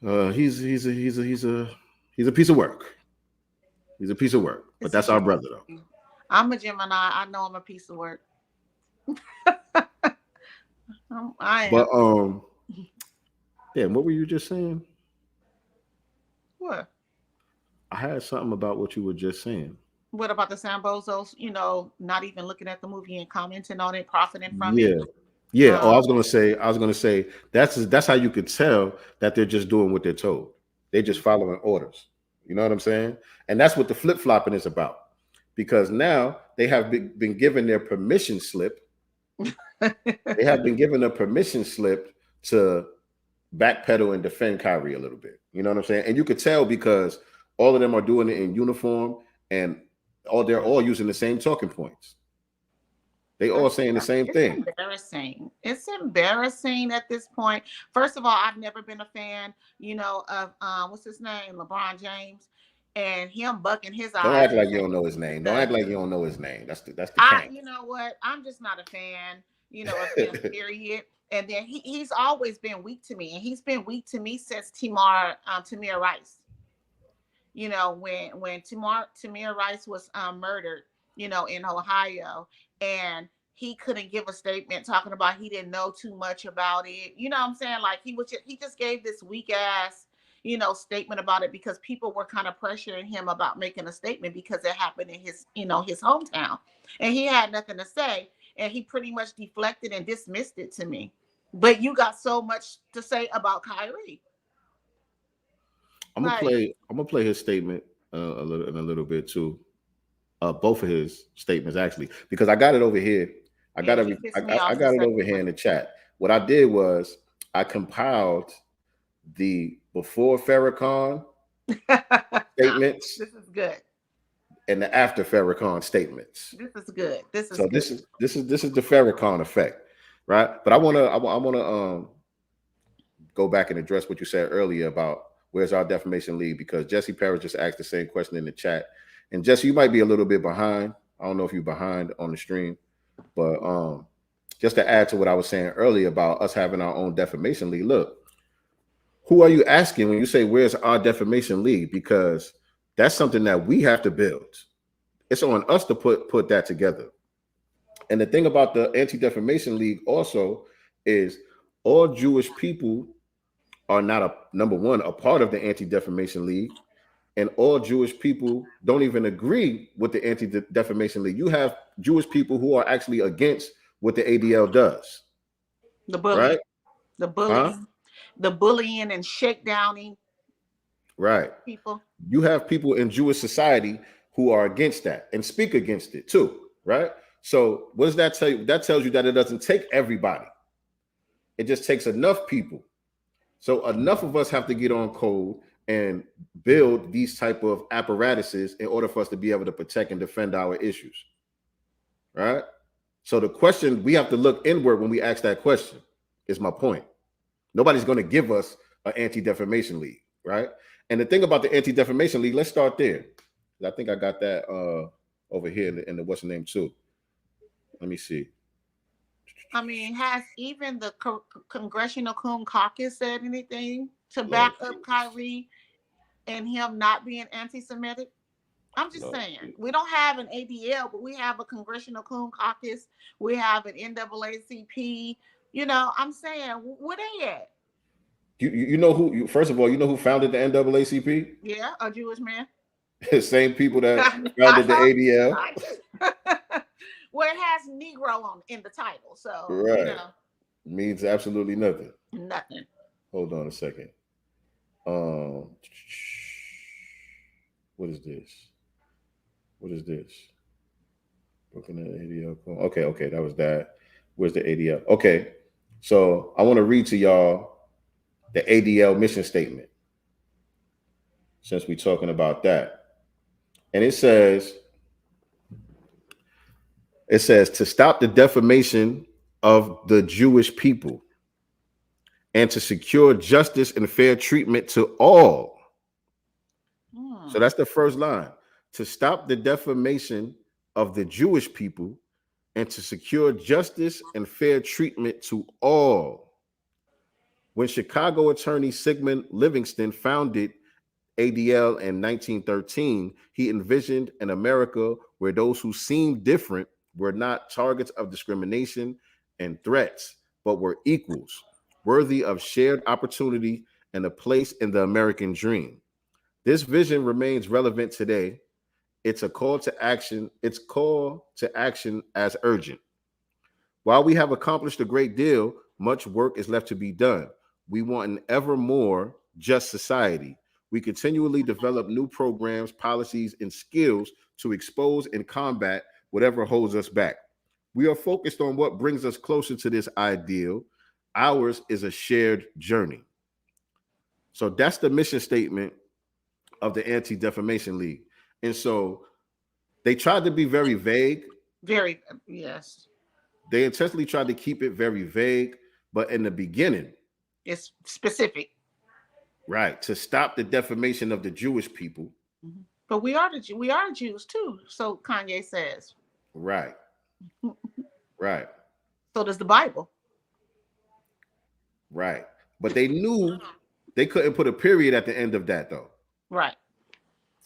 Speaker 6: he's a piece of work. He's a piece of work. But that's our brother, though.
Speaker 8: I'm a Gemini. I know I'm a piece of work. I am.
Speaker 6: But yeah, what were you just saying?
Speaker 8: What?
Speaker 6: I had something about what you were just saying.
Speaker 8: What about the Sambozos, you know, not even looking at the movie and commenting on it, profiting from it?
Speaker 6: Yeah. I was gonna say that's how you could tell that they're just doing what they're told. They're just following orders. You know what I'm saying? And that's what the flip-flopping is about. Because now they have been given their permission slip. They have been given a permission slip to backpedal and defend Kyrie a little bit. You know what I'm saying? And you could tell because all of them are doing it in uniform and they're all using the same talking points. They all saying the same thing.
Speaker 8: Embarrassing. It's embarrassing at this point. First of all, I've never been a fan, you know, of what's his name, LeBron James, and him bucking his eyes.
Speaker 6: Don't act like you don't know his name. Don't act like you don't know his name. That's the thing.
Speaker 8: You know what? I'm just not a fan, you know, of him, period. And then he's always been weak to me, and he's been weak to me since Tamir Rice. You know, when Tamir Rice was murdered, you know, in Ohio, and he couldn't give a statement talking about he didn't know too much about it. You know what I'm saying? Like he just gave this weak ass, you know, statement about it because people were kind of pressuring him about making a statement because it happened in his, you know, his hometown, and he had nothing to say, and he pretty much deflected and dismissed it to me. But you got so much to say about Kyrie.
Speaker 6: I'm gonna play his statement a little bit too. Both of his statements actually, because I got it over here. I got it over here in the chat. What I did was I compiled the before Farrakhan statements.
Speaker 8: This is good.
Speaker 6: And the after Farrakhan statements.
Speaker 8: This is good. This is
Speaker 6: the Farrakhan effect, right? But I wanna go back and address what you said earlier about where's our defamation league, because Jesse Parrish just asked the same question in the chat. And Jesse, you might be a little bit behind. I don't know if you're behind on the stream, but just to add to what I was saying earlier about us having our own defamation league, look, who are you asking when you say where's our defamation league? Because that's something that we have to build. It's on us to put that together. And the thing about the Anti-Defamation League also is all Jewish people are not number one, a part of the Anti-Defamation League, and all Jewish people don't even agree with the Anti-Defamation League. You have Jewish people who are actually against what the ADL does.
Speaker 8: The bullying,
Speaker 6: right?
Speaker 8: the bullying, the bullying and shakedowning.
Speaker 6: Right.
Speaker 8: People.
Speaker 6: You have people in Jewish society who are against that and speak against it too, right? So what does that tell you? That tells you that it doesn't take everybody. It just takes enough people. So enough of us have to get on code and build these type of apparatuses in order for us to be able to protect and defend our issues, right? So the question, we have to look inward when we ask that question, is my point. Nobody's going to give us an Anti-Defamation League, right? And the thing about the Anti-Defamation League, let's start there. I think I got that over here in the what's the name too. Let me see.
Speaker 8: I mean, has even the Congressional Coon Caucus said anything to back up Kyrie and him not being anti-Semitic? I'm just saying, we don't have an ADL, but we have a Congressional Coon Caucus. We have an NAACP. You know, I'm saying, where they at?
Speaker 6: You know who? First of all, you know who founded the NAACP?
Speaker 8: Yeah, a Jewish man.
Speaker 6: Same people that founded the ADL.
Speaker 8: Well, it has Negro in the title, so
Speaker 6: right.
Speaker 8: You know.
Speaker 6: Means absolutely nothing.
Speaker 8: Nothing.
Speaker 6: Hold on a second. What is this? What is this? Looking at ADL. Okay, that was that. Where's the ADL? Okay, so I want to read to y'all the ADL mission statement, since we're talking about that. And it says to stop the defamation of the Jewish people and to secure justice and fair treatment to all. So that's the first line. To stop the defamation of the Jewish people and to secure justice and fair treatment to all. When Chicago attorney Sigmund Livingston founded ADL in 1913, he envisioned an America where those who seemed different were not targets of discrimination and threats, but were equals, worthy of shared opportunity and a place in the American dream. This vision remains relevant today. It's a call to action. It's call to action as urgent. While we have accomplished a great deal, much work is left to be done. We want an ever more just society. We continually develop new programs, policies, and skills to expose and combat whatever holds us back. We are focused on what brings us closer to this ideal. Ours is a shared journey. So that's the mission statement of the Anti-Defamation League. And so they tried to be very vague.
Speaker 8: Very, yes.
Speaker 6: They intentionally tried to keep it very vague, but in the beginning,
Speaker 8: it's specific.
Speaker 6: Right, to stop the defamation of the Jewish people.
Speaker 8: But we are Jews too, so Kanye says.
Speaker 6: Right. Right.
Speaker 8: So does the Bible.
Speaker 6: Right. But they knew they couldn't put a period at the end of that though.
Speaker 8: Right.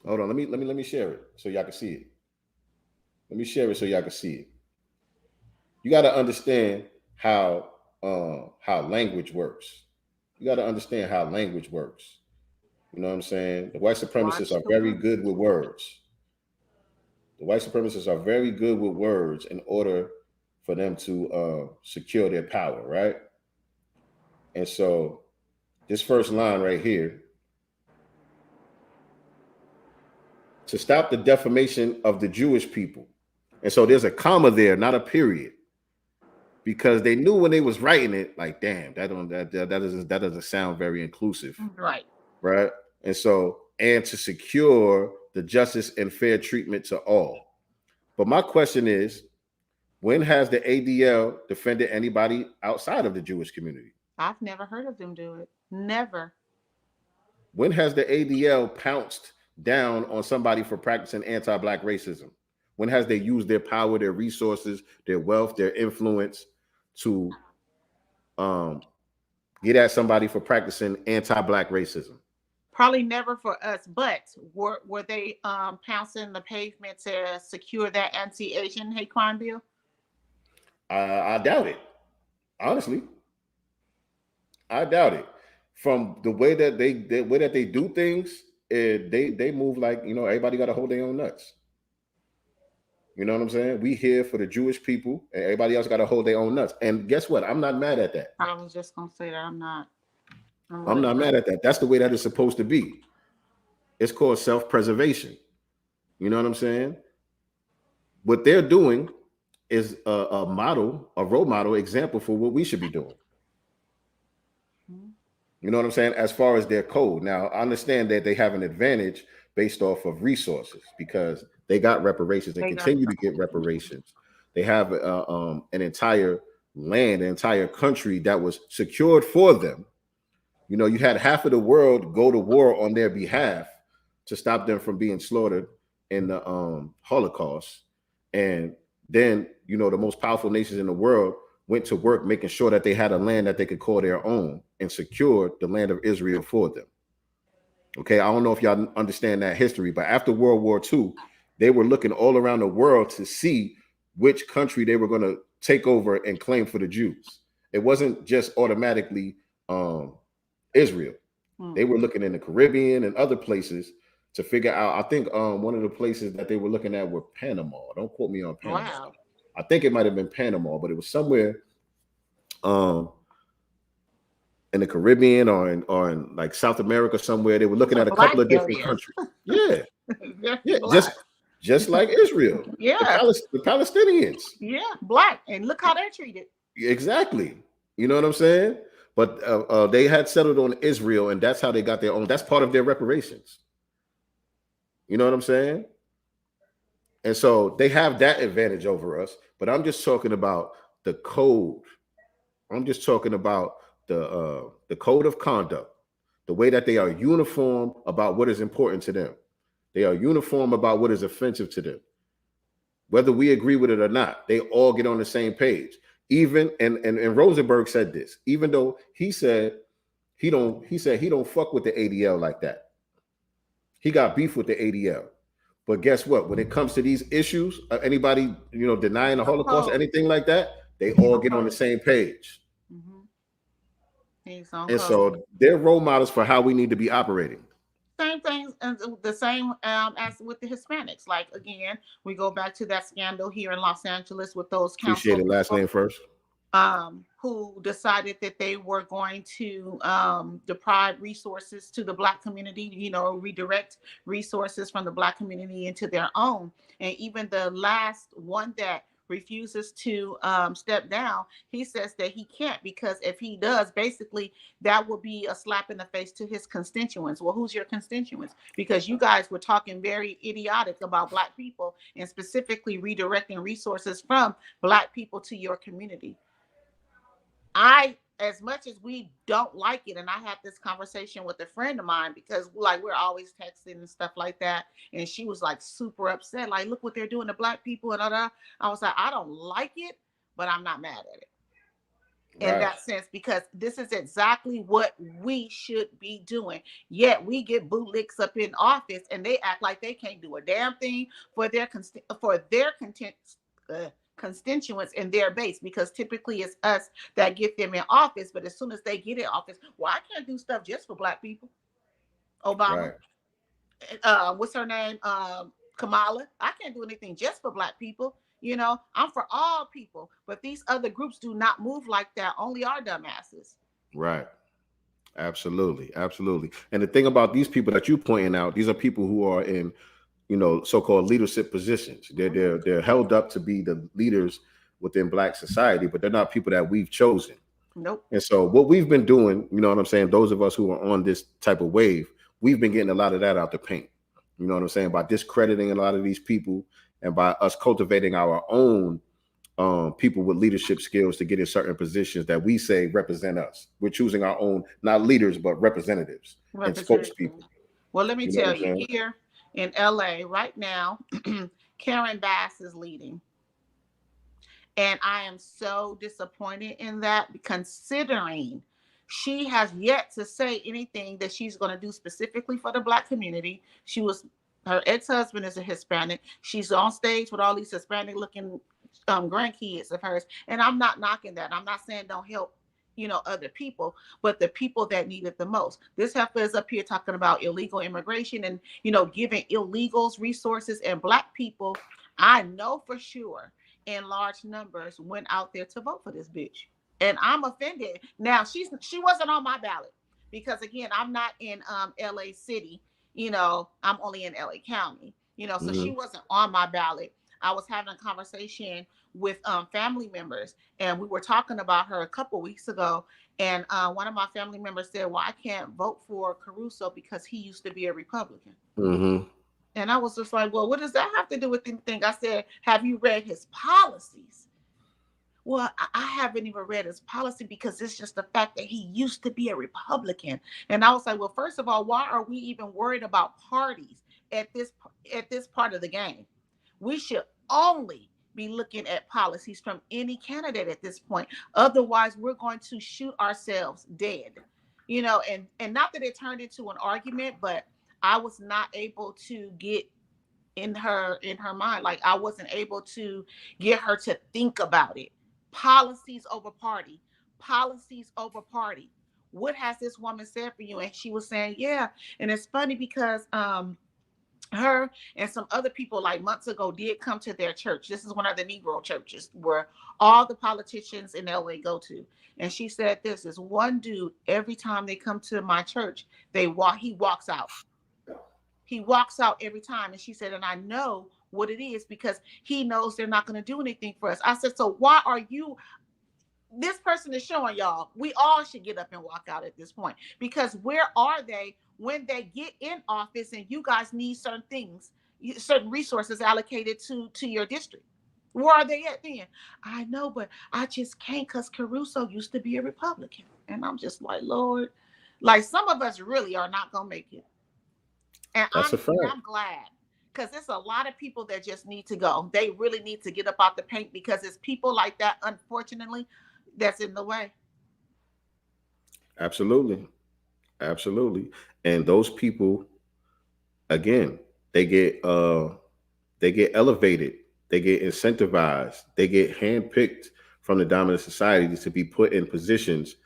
Speaker 6: Hold on, let me share it so y'all can see it. Let me share it so y'all can see it. You got to understand how language works. You got to understand how language works. You know what I'm saying? The white supremacists are very good with words. The white supremacists are very good with words in order for them to secure their power, right? And so this first line right here, to stop the defamation of the Jewish people. And so there's a comma there, not a period. Because they knew when they was writing it, like, damn, that doesn't sound very inclusive.
Speaker 8: Right.
Speaker 6: Right. And so, and to secure the justice and fair treatment to all. But my question is, when has the ADL defended anybody outside of the Jewish community?
Speaker 8: I've never heard of them do it. Never.
Speaker 6: When has the ADL pounced down on somebody for practicing anti-Black racism? When has they used their power, their resources, their wealth, their influence to get at somebody for practicing anti-Black racism?
Speaker 8: Probably never for us, but were they pouncing the pavement to secure that anti-Asian hate crime bill?
Speaker 6: I doubt it. Honestly, I doubt it. From the way that they do things, they move like, you know, everybody got to hold their own nuts. You know what I'm saying? We here for the Jewish people, and everybody else got to hold their own nuts. And guess what? I'm not mad at that.
Speaker 8: I was just gonna say that I'm not
Speaker 6: mad at that. That's the way that it's supposed to be. It's called self-preservation. You know what I'm saying? What they're doing is a model, a role model example for what we should be doing. You know what I'm saying? As far as their code. Now, I understand that they have an advantage based off of resources because they got reparations and continue to get reparations. They have an entire land, an entire country that was secured for them. You know, you had half of the world go to war on their behalf to stop them from being slaughtered in the Holocaust. And then, you know, the most powerful nations in the world went to work making sure that they had a land that they could call their own and secured the land of Israel for them. Okay, I don't know if y'all understand that history, but after World War II, they were looking all around the world to see which country they were going to take over and claim for the Jews. It wasn't just automatically Israel. They were looking in the Caribbean and other places to figure out. I think one of the places that they were looking at were Panama. Don't quote me on Panama. Wow. I think it might have been Panama, but it was somewhere in the Caribbean or in like South America somewhere. They were looking at a couple of different countries. Yeah. Yeah, just like Israel.
Speaker 8: Yeah.
Speaker 6: The Palestinians.
Speaker 8: Yeah, Black. And look how they're treated.
Speaker 6: Exactly. You know what I'm saying? But they had settled on Israel, and that's how they got their own. That's part of their reparations. You know what I'm saying? And so they have that advantage over us. But I'm just talking about the code. I'm just talking about the code of conduct, the way that they are uniform about what is important to them. They are uniform about what is offensive to them. Whether we agree with it or not, they all get on the same page. Even and Rosenberg said this, even though he said he don't fuck with the ADL like that. He got beef with the ADL. But guess what? When it comes to these issues, anybody, you know, denying the Holocaust or anything like that, they all get on the same page. And so they're role models for how we need to be operating.
Speaker 8: Same things, and the same as with the Hispanics. Like, again, we go back to that scandal here in Los Angeles with those
Speaker 6: Appreciate it. Last name first.
Speaker 8: Who decided that they were going to deprive resources to the Black community, you know, redirect resources from the Black community into their own. And even the last one that refuses to step down, he says that he can't, because if he does, basically that will be a slap in the face to his constituents. Well, who's your constituents? Because you guys were talking very idiotic about Black people and specifically redirecting resources from Black people to your community. As much as we don't like it, and I had this conversation with a friend of mine, because like we're always texting and stuff like that, and she was like super upset, like, look what they're doing to Black people and I was like, I don't like it, but I'm not mad at it in that sense, because this is exactly what we should be doing. Yet we get bootlicks up in office and they act like they can't do a damn thing for their constituents in their base, because typically it's us that get them in office. But as soon as they get in office, well, I can't do stuff just for Black people. Obama, what's her name? Kamala, I can't do anything just for Black people. You know, I'm for all people, but these other groups do not move like that. Only our dumbasses.
Speaker 6: Right. Absolutely. Absolutely. And the thing about these people that you're pointing out, these are people who are in, you know, so-called leadership positions. They're held up to be the leaders within Black society, but they're not people that we've chosen.
Speaker 8: Nope.
Speaker 6: And so what we've been doing, you know what I'm saying, those of us who are on this type of wave, we've been getting a lot of that out the paint. You know what I'm saying? By discrediting a lot of these people and by us cultivating our own people with leadership skills to get in certain positions that we say represent us. We're choosing our own, not leaders, but representatives and spokespeople.
Speaker 8: Well, let me tell you, here in LA right now, Karen Bass is leading. And I am so disappointed in that, considering she has yet to say anything that she's going to do specifically for the Black community. Her ex-husband is a Hispanic. She's on stage with all these Hispanic looking grandkids of hers. And I'm not knocking that. I'm not saying don't help, other people, but the people that need it the most. This heifer is up here talking about illegal immigration and, giving illegals resources, and Black people, I know for sure, in large numbers went out there to vote for this bitch. And I'm offended. Now, she wasn't on my ballot because, again, I'm not in LA City. I'm only in LA County. So she wasn't on my ballot. I was having a conversation with family members, and we were talking about her a couple weeks ago. And one of my family members said, well, I can't vote for Caruso because he used to be a Republican.
Speaker 6: Mm-hmm.
Speaker 8: And I was just like, well, what does that have to do with anything? I said, have you read his policies? Well, I haven't even read his policy because it's just the fact that he used to be a Republican. And I was like, well, first of all, why are we even worried about parties at this part of the game? We should only be looking at policies from any candidate at this point. Otherwise, we're going to shoot ourselves dead. And not that it turned into an argument, but I was not able to get in her mind. Like, I wasn't able to get her to think about it. Policies over party. Policies over party. What has this woman said for you? And she was saying, yeah. And it's funny because her and some other people like months ago did come to their church. This is one of the Negro churches where all the politicians in LA go to. And she said this is one dude, every time they come to my church, he walks out. He walks out every time. And she said, and I know what it is because he knows they're not going to do anything for us. I said, so why are you? This person is showing y'all we all should get up and walk out at this point, because where are they when they get in office and you guys need certain things, certain resources allocated to your district? Where are they at then? I know, but I just can't because Caruso used to be a Republican. And I'm just like, Lord, like some of us really are not going to make it. And I'm glad, because there's a lot of people that just need to go. They really need to get up out the paint because it's people like that, unfortunately, that's in the way.
Speaker 6: Absolutely. Absolutely. And those people, again, they get elevated, they get incentivized, they get handpicked from the dominant society to be put in positions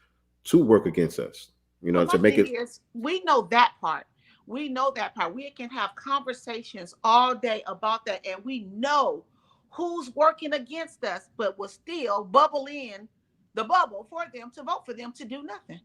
Speaker 6: to work against us. To make it.
Speaker 8: We know that part. We know that part. We can have conversations all day about that, and we know who's working against us, but will still bubble in the bubble for them to vote for them to do nothing.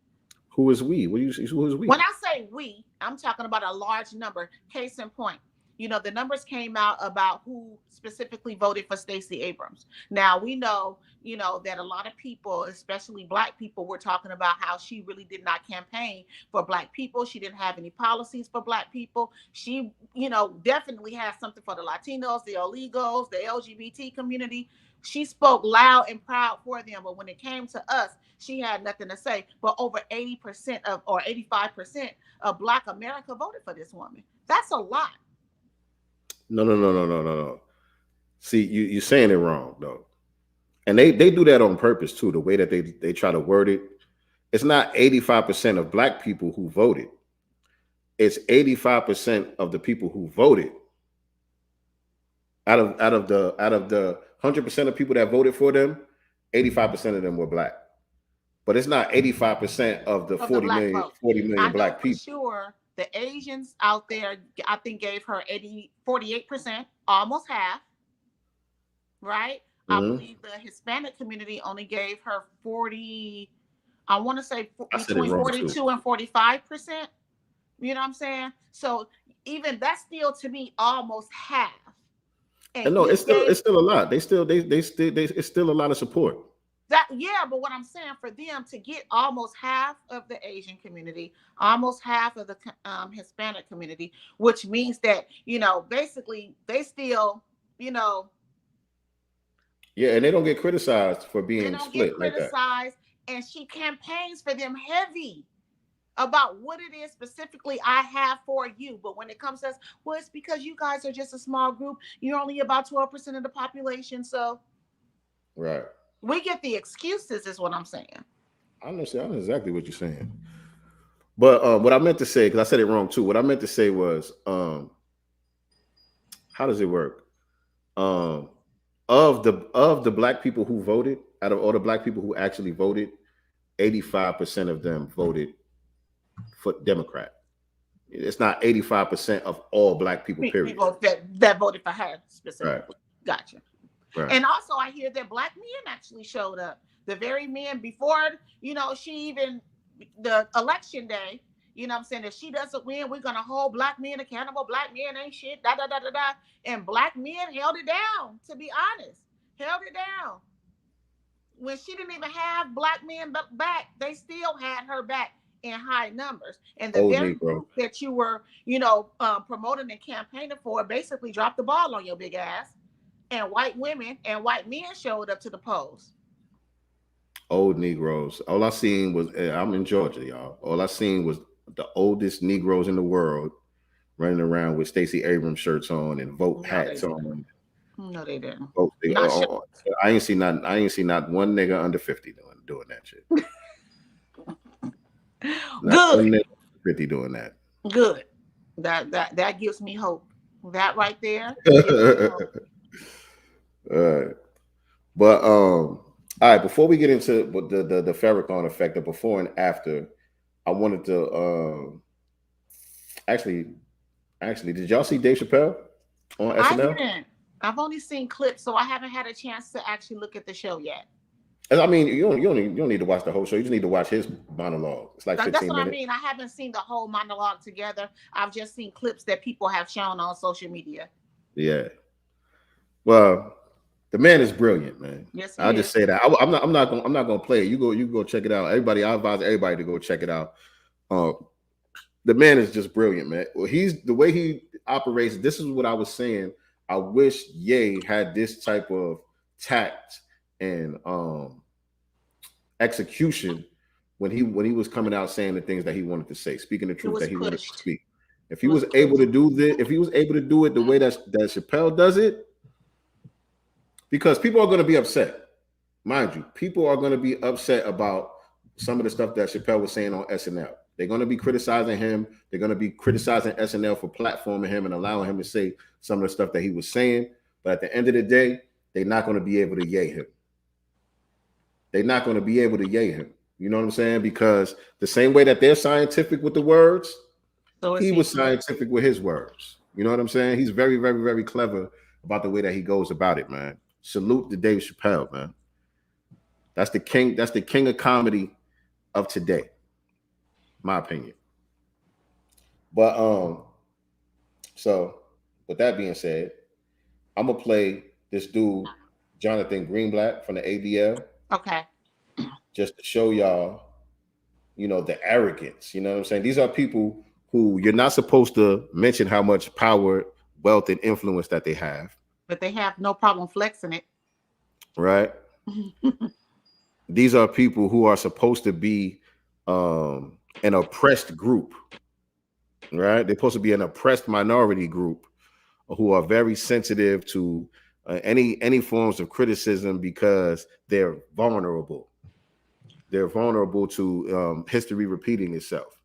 Speaker 6: Who is we? Who is we?
Speaker 8: When I say we, I'm talking about a large number. Case in point, the numbers came out about who specifically voted for Stacey Abrams. Now we know, that a lot of people, especially Black people, were talking about how she really did not campaign for Black people. She didn't have any policies for Black people. She, definitely has something for the Latinos, the illegals, the LGBT community. She spoke loud and proud for them. But when it came to us, she had nothing to say. But over 80% or 85% of Black America voted for this woman. That's a lot.
Speaker 6: No. See, you're saying it wrong, though. And they do that on purpose, too, the way that they try to word it. It's not 85% of Black people who voted. It's 85% of the people who voted. Out of the 100% of people that voted for them, 85% of them were Black. But it's not 85% of the 40 million Black people.
Speaker 8: Sure. The Asians out there, I think, gave her 48%, almost half, right? I believe the Hispanic community only gave her 40, I want to say between 42 and 45%. You know what I'm saying? So even that's still, to me, almost half.
Speaker 6: And no, it's still a lot. They it's still a lot of support.
Speaker 8: But what I'm saying, for them to get almost half of the Asian community, almost half of the Hispanic community, which means that, basically they still,
Speaker 6: Yeah, and they don't get criticized for
Speaker 8: They
Speaker 6: being
Speaker 8: don't
Speaker 6: split
Speaker 8: get
Speaker 6: like that.
Speaker 8: criticized, and she campaigns for them heavy about what it is specifically I have for you. But when it comes to us, well, it's because you guys are just a small group. You're only about 12% of the population, so
Speaker 6: Right.
Speaker 8: we get the excuses, is what I'm saying.
Speaker 6: I understand exactly what you're saying. But what I meant to say, because I said it wrong too. What I meant to say was, how does it work? Of the black people who voted, out of all the black people who actually voted, 85% of them voted for Democrat. It's not 85% of all black people, period.
Speaker 8: People that voted for her specifically.
Speaker 6: Right.
Speaker 8: Gotcha.
Speaker 6: Right.
Speaker 8: And also, I hear that black men actually showed up. The very men before, she even, the election day, I'm saying, if she doesn't win, we're going to hold black men accountable. Black men ain't shit, da, da, da, da, da. And black men held it down, to be honest. Held it down. When she didn't even have black men back, they still had her back in high numbers. And the very group that you were, promoting and campaigning for basically dropped the ball on your big ass. And white women and white men showed up to the polls.
Speaker 6: Old Negroes. All I seen was, I'm in Georgia, y'all. All I seen was the oldest Negroes in the world running around with Stacey Abrams shirts on and vote hats on.
Speaker 8: No, they didn't.
Speaker 6: I ain't seen not one nigga under 50 doing that shit. Not
Speaker 8: Good.
Speaker 6: 50 doing that.
Speaker 8: Good. That gives me hope. That right there.
Speaker 6: All right. But all right, before we get into the Farrakhan effect, the before and after, I wanted to actually, did y'all see Dave Chappelle on SNL?
Speaker 8: I didn't. I've only seen clips, so I haven't had a chance to actually look at the show yet.
Speaker 6: I mean, you don't need to watch the whole show. You just need to watch his monologue. It's like 15 minutes.
Speaker 8: That's what I mean. I haven't seen the whole monologue together. I've just seen clips that people have shown on social media.
Speaker 6: Yeah. Well, the man is brilliant, man.
Speaker 8: Yes,
Speaker 6: I'll just say that. I'm not gonna play it. You go check it out. Everybody, I advise everybody to go check it out. The man is just brilliant, man. Well, the way he operates. This is what I was saying. I wish Ye had this type of tact and execution when he was coming out saying the things that he wanted to say, speaking the truth that he wanted to speak. If he was able to do this, if he was able to do it the way that Chappelle does it, because people are going to be upset, mind you, people are going to be upset about some of the stuff that Chappelle was saying on SNL. They're going to be criticizing him. They're going to be criticizing SNL for platforming him and allowing him to say some of the stuff that he was saying. But at the end of the day, they're not going to be able to yay him. They're not going to be able to yay him. You know what I'm saying? Because the same way that they're scientific with the words, he was scientific with his words. You know what I'm saying? He's very, very, very clever about the way that he goes about it, man. Salute to Dave Chappelle, man. That's the king. That's the king of comedy of today, my opinion. But so with that being said, I'm gonna play this dude, Jonathan Greenblatt from the ADL.
Speaker 8: Okay.
Speaker 6: Just to show y'all, the arrogance. You know what I'm saying? These are people who you're not supposed to mention how much power, wealth, and influence that they have.
Speaker 8: But they have no problem flexing it.
Speaker 6: Right? These are people who are supposed to be an oppressed group. Right? They're supposed to be an oppressed minority group who are very sensitive to any forms of criticism because they're vulnerable. They're vulnerable to history repeating itself.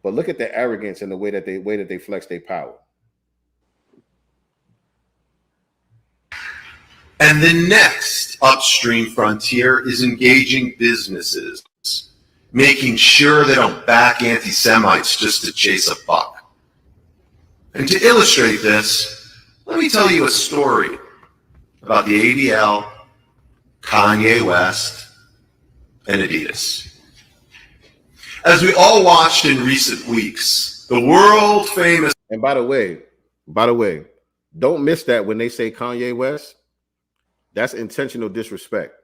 Speaker 6: But look at the arrogance and the way that they flex their power.
Speaker 9: And the next upstream frontier is engaging businesses, making sure they don't back anti-Semites just to chase a buck. And to illustrate this, let me tell you a story about the ADL, Kanye West, and Adidas. As we all watched in recent weeks, the world famous...
Speaker 6: And by the way, don't miss that when they say Kanye West. That's intentional disrespect.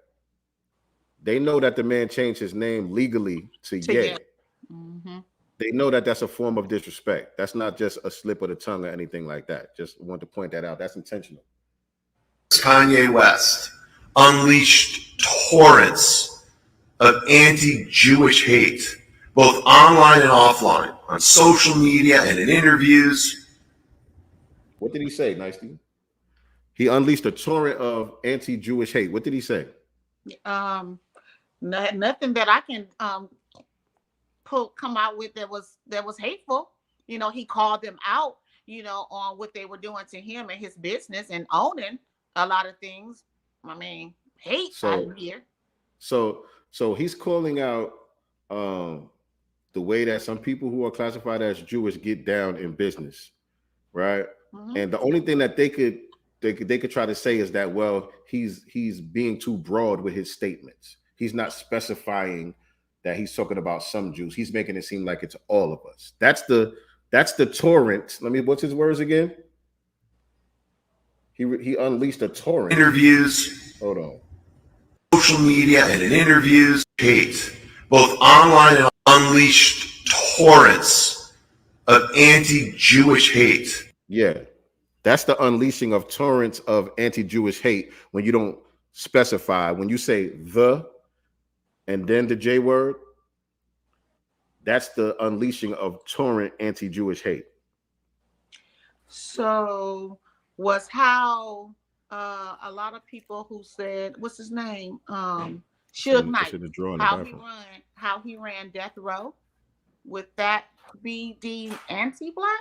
Speaker 6: They know that the man changed his name legally to Ye.
Speaker 8: Mm-hmm.
Speaker 6: They know that that's a form of disrespect. That's not just a slip of the tongue or anything like that. Just want to point that out. That's intentional.
Speaker 9: Kanye West unleashed torrents of anti-Jewish hate, both online and offline, on social media and in interviews.
Speaker 6: What did he say, Nicely? He unleashed a torrent of anti-Jewish hate. What did he say?
Speaker 8: Nothing that I can come out with that was hateful. You know, he called them out, you know, on what they were doing to him and his business and owning a lot of things. I mean, hate out of here.
Speaker 6: So he's calling out the way that some people who are classified as Jewish get down in business, right? Mm-hmm. And the only thing that they could try to say is that, well, he's being too broad with his statements. He's not specifying that he's talking about some Jews. He's making it seem like it's all of us. That's the torrent. What's his words again? He unleashed a torrent.
Speaker 9: Interviews.
Speaker 6: Hold on.
Speaker 9: Social media and in interviews, hate, both online and unleashed torrents of anti-Jewish hate.
Speaker 6: Yeah, that's the unleashing of torrents of anti-Jewish hate when you don't specify. When you say the and then the J word, that's the unleashing of torrent anti-Jewish hate.
Speaker 8: So was how a lot of people who said, what's his name? Suge Knight, how he ran death row, would that be deemed anti-black?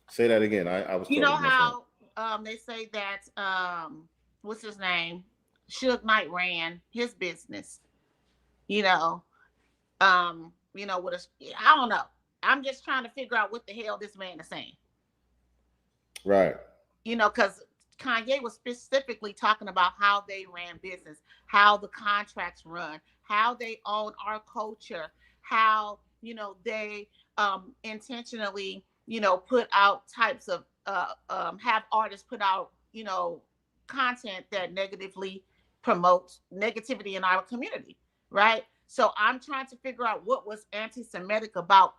Speaker 6: Say that again. I was.
Speaker 8: You know how they say that what's his name? Suge Knight ran his business. You know, with I don't know. I'm just trying to figure out what the hell this man is saying.
Speaker 6: Right.
Speaker 8: You know, because Kanye was specifically talking about how they ran business, how the contracts run, how they own our culture, how, you know, they intentionally, you know, put out types of have artists put out, you know, content that negatively promotes negativity in our community, right? So I'm trying to figure out what was anti-Semitic about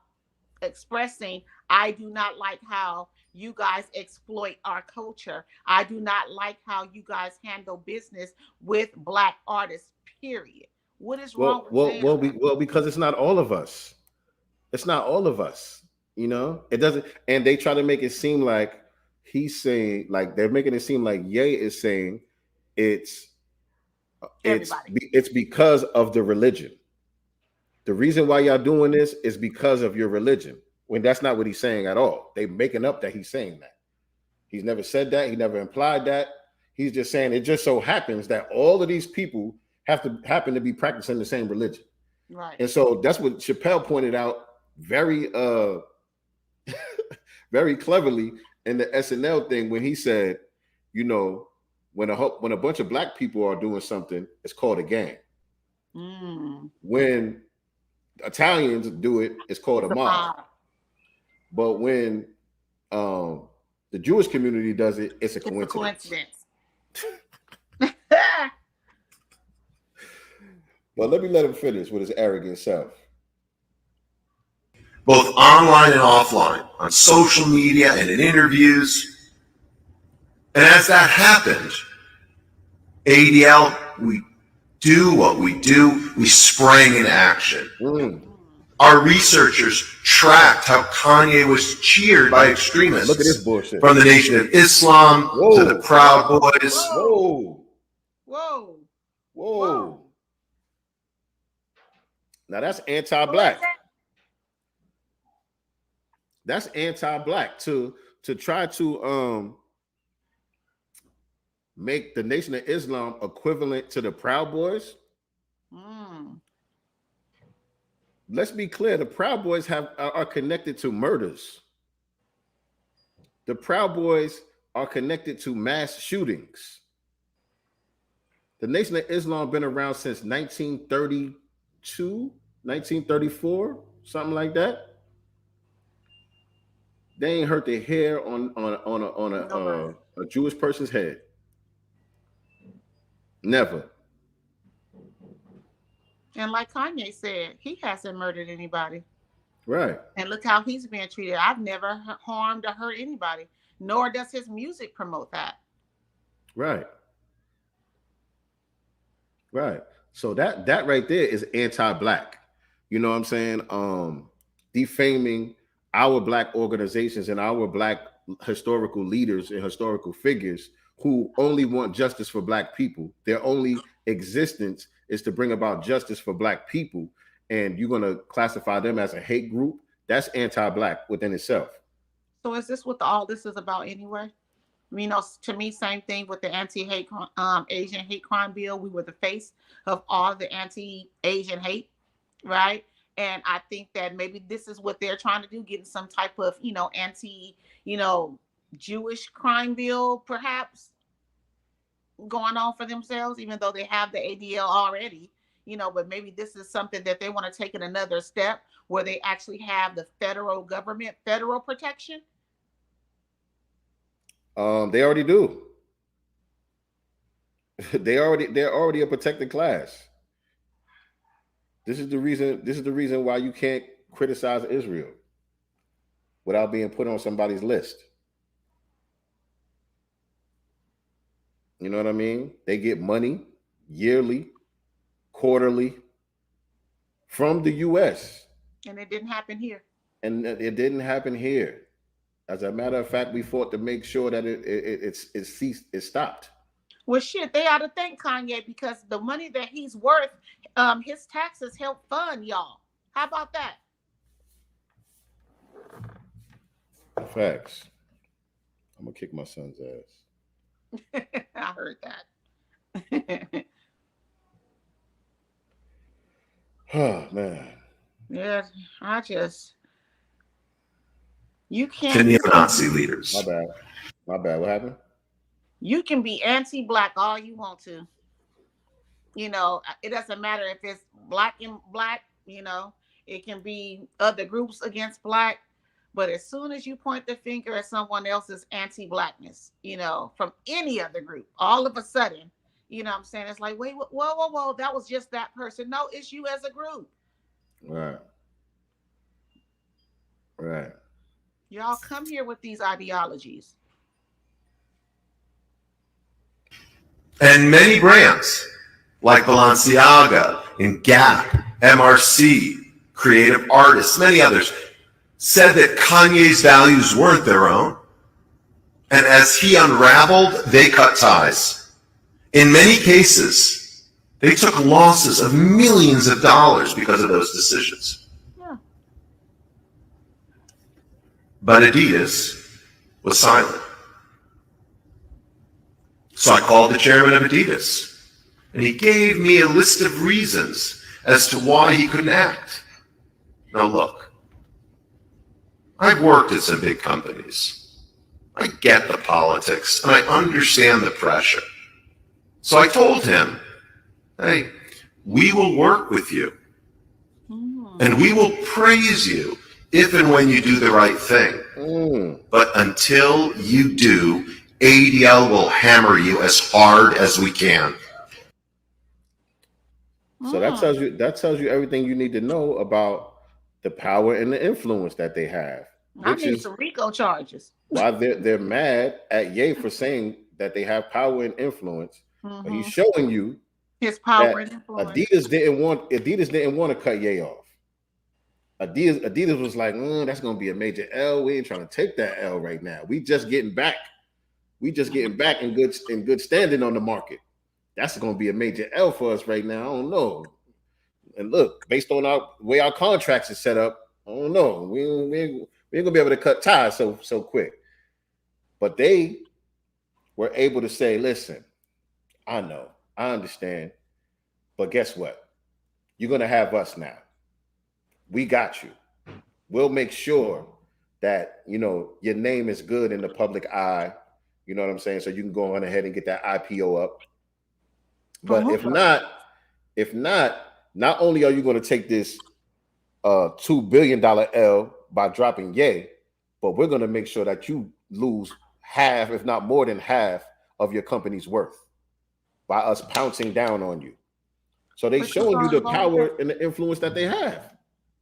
Speaker 8: expressing, I do not like how you guys exploit our culture. I do not like how you guys handle business with Black artists, period. What is wrong with that?
Speaker 6: Well, because it's not all of us. It's not all of us. You know, it doesn't. And they try to make it seem like he's saying, like they're making it seem like Ye is saying it's because of the religion. The reason why y'all doing this is because of your religion. When that's not what he's saying at all. They making up that he's saying that. He's never said that. He never implied that. He's just saying it just so happens that all of these people happen to be practicing the same religion.
Speaker 8: Right.
Speaker 6: And so that's what Chappelle pointed out very very cleverly in the SNL thing when he said, you know, when a bunch of Black people are doing something, it's called a gang. When Italians do it, it's called a mob. But when the Jewish community does it, it's a coincidence. But let me let him finish with his arrogant self.
Speaker 9: Both online and offline, on social media and in interviews. And as that happened, ADL, we do what we do. We sprang into action. Our researchers tracked how Kanye was cheered by extremists.
Speaker 6: Look at this bullshit.
Speaker 9: From the Nation of Islam to the Proud Boys.
Speaker 6: Whoa. Now that's anti-Black. That's anti-Black to try to make the Nation of Islam equivalent to the Proud Boys. Let's be clear, the Proud Boys are connected to murders. The Proud Boys are connected to mass shootings. The Nation of Islam been around since 1932, 1934, something like that. They ain't hurt their hair on a Jewish person's head. Never.
Speaker 8: And like Kanye said, he hasn't murdered anybody.
Speaker 6: Right.
Speaker 8: And look how he's being treated. I've never harmed or hurt anybody, nor does his music promote that.
Speaker 6: Right. Right. So that right there is anti-black. You know what I'm saying? Defaming our black organizations and our black historical leaders and historical figures who only want justice for black people. Their only existence is to bring about justice for black people. And you're going to classify them as a hate group. That's anti-black within itself.
Speaker 8: So is this what all this is about anyway? You know, to me, same thing with the anti-hate Asian hate crime bill. We were the face of all the anti-Asian hate, right? And I think that maybe this is what they're trying to do, getting some type of, Jewish crime bill, perhaps, going on for themselves, even though they have the ADL already, but maybe this is something that they want to take in another step where they actually have the federal government, federal protection.
Speaker 6: They already do. They're already a protected class. This is the reason why you can't criticize Israel without being put on somebody's list. You know what I mean? They get money yearly, quarterly from the US.
Speaker 8: And it didn't happen here.
Speaker 6: And it didn't happen here. As a matter of fact, we fought to make sure that it ceased, it stopped.
Speaker 8: Well, shit, they ought to thank Kanye because the money that he's worth, his taxes help fund y'all. How about that?
Speaker 6: Facts. I'm gonna kick my son's ass.
Speaker 8: I heard that.
Speaker 6: Oh man.
Speaker 8: Yeah, you can't.
Speaker 9: To neo-Nazi leaders.
Speaker 6: My bad. What happened?
Speaker 8: You can be anti-black all you want to. It doesn't matter if it's black and black, it can be other groups against black. But as soon as you point the finger at someone else's anti-blackness, from any other group, all of a sudden, what I'm saying? It's like, wait, whoa, that was just that person. No, it's you as a group.
Speaker 6: Right.
Speaker 8: Y'all come here with these ideologies.
Speaker 9: And many brands like Balenciaga and Gap, MRC, creative artists, many others, said that Kanye's values weren't their own. And as he unraveled, they cut ties. In many cases, they took losses of millions of dollars because of those decisions.
Speaker 8: Yeah.
Speaker 9: But Adidas was silent. So I called the chairman of Adidas, and he gave me a list of reasons as to why he couldn't act. Now look, I've worked at some big companies. I get the politics, and I understand the pressure. So I told him, hey, we will work with you, and we will praise you if and when you do the right thing. But until you do, ADL will hammer you as hard as we can.
Speaker 6: So that tells you everything you need to know about the power and the influence that they have.
Speaker 8: I need some RICO charges.
Speaker 6: Why they're mad at Ye for saying that they have power and influence. But he's showing you
Speaker 8: his power and influence.
Speaker 6: Adidas didn't want to cut Ye off. Adidas was like, that's gonna be a major L. We ain't trying to take that L right now. We just getting back. In good standing on the market. That's going to be a major L for us right now. I don't know. And look, based on our way our contracts are set up, I don't know. We ain't going to be able to cut ties so quick. But they were able to say, listen, I know, I understand, but guess what? You're going to have us now. We got you. We'll make sure that, your name is good in the public eye. You know what I'm saying? So you can go on ahead and get that IPO up. But if not only are you going to take this $2 billion L by dropping Ye, but we're going to make sure that you lose half, if not more than half, of your company's worth by us pouncing down on you. So they showing you the power and the influence that they have.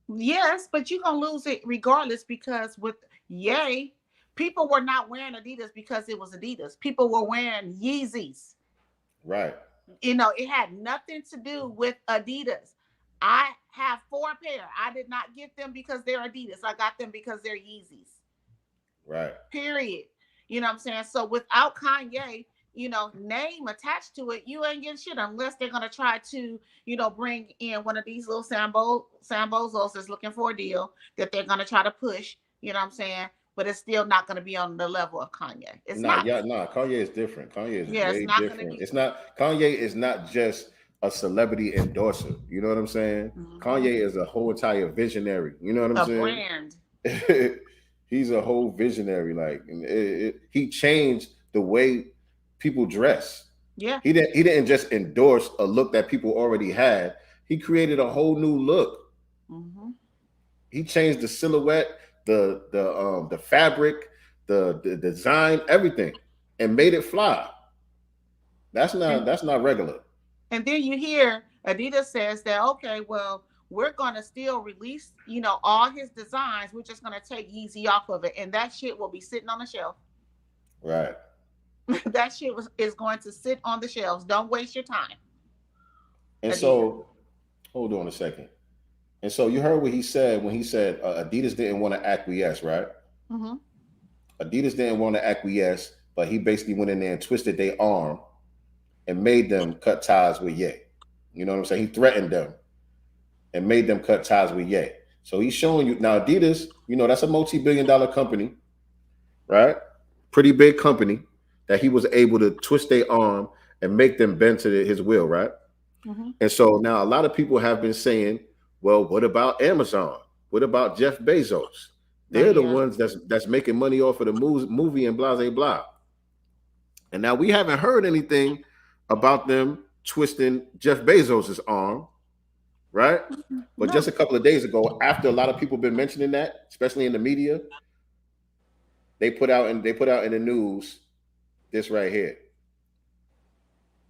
Speaker 8: Yes, but you're going to lose it regardless because with Ye, people were not wearing Adidas because it was Adidas. People were wearing Yeezys.
Speaker 6: Right.
Speaker 8: You know, it had nothing to do with Adidas. I have 4 pair. I did not get them because they're Adidas. I got them because they're Yeezys.
Speaker 6: Right.
Speaker 8: Period. You know what I'm saying? So without Kanye, you know, name attached to it, you ain't getting shit unless they're gonna try to, you know, bring in one of these little Sambozos that's looking for a deal that they're gonna try to push. You know what I'm saying? But it's still not gonna be on the level of Kanye. It's not.
Speaker 6: Yeah, Kanye is different. Kanye is way
Speaker 8: it's not
Speaker 6: different.
Speaker 8: gonna be.
Speaker 6: It's not. Kanye is not just a celebrity endorser. You know what I'm saying?
Speaker 8: Mm-hmm.
Speaker 6: Kanye is a whole entire visionary. You know what I'm saying?
Speaker 8: Brand.
Speaker 6: He's a whole visionary. Like he changed the way people dress.
Speaker 8: Yeah.
Speaker 6: He didn't just endorse a look that people already had. He created a whole new look.
Speaker 8: Mm-hmm.
Speaker 6: He changed the silhouette, the fabric, the design, everything, and made it fly. That's not regular.
Speaker 8: And then you hear Adidas says that, okay, well, we're gonna still release, you know, all his designs. We're just gonna take Yeezy off of it, and that shit will be sitting on the shelf.
Speaker 6: Right.
Speaker 8: That shit is going to sit on the shelves. Don't waste your time.
Speaker 6: And
Speaker 8: Adidas.
Speaker 6: So, hold on a second. And so you heard what he said when he said Adidas didn't want to acquiesce, right?
Speaker 8: Mm-hmm.
Speaker 6: Adidas didn't want to acquiesce, but he basically went in there and twisted their arm and made them cut ties with Ye. You know what I'm saying? He threatened them and made them cut ties with Ye. So he's showing you now. Adidas, you know, that's a multi-billion-dollar company, right? Pretty big company that he was able to twist their arm and make them bend to his will, right?
Speaker 8: Mm-hmm.
Speaker 6: And so now a lot of people have been saying, well, what about Amazon? What about Jeff Bezos? They're the ones that's making money off of the movie and blah, blah, blah. And now we haven't heard anything about them twisting Jeff Bezos' arm, right? But just a couple of days ago, after a lot of people have been mentioning that, especially in the media, they put out in the news this right here.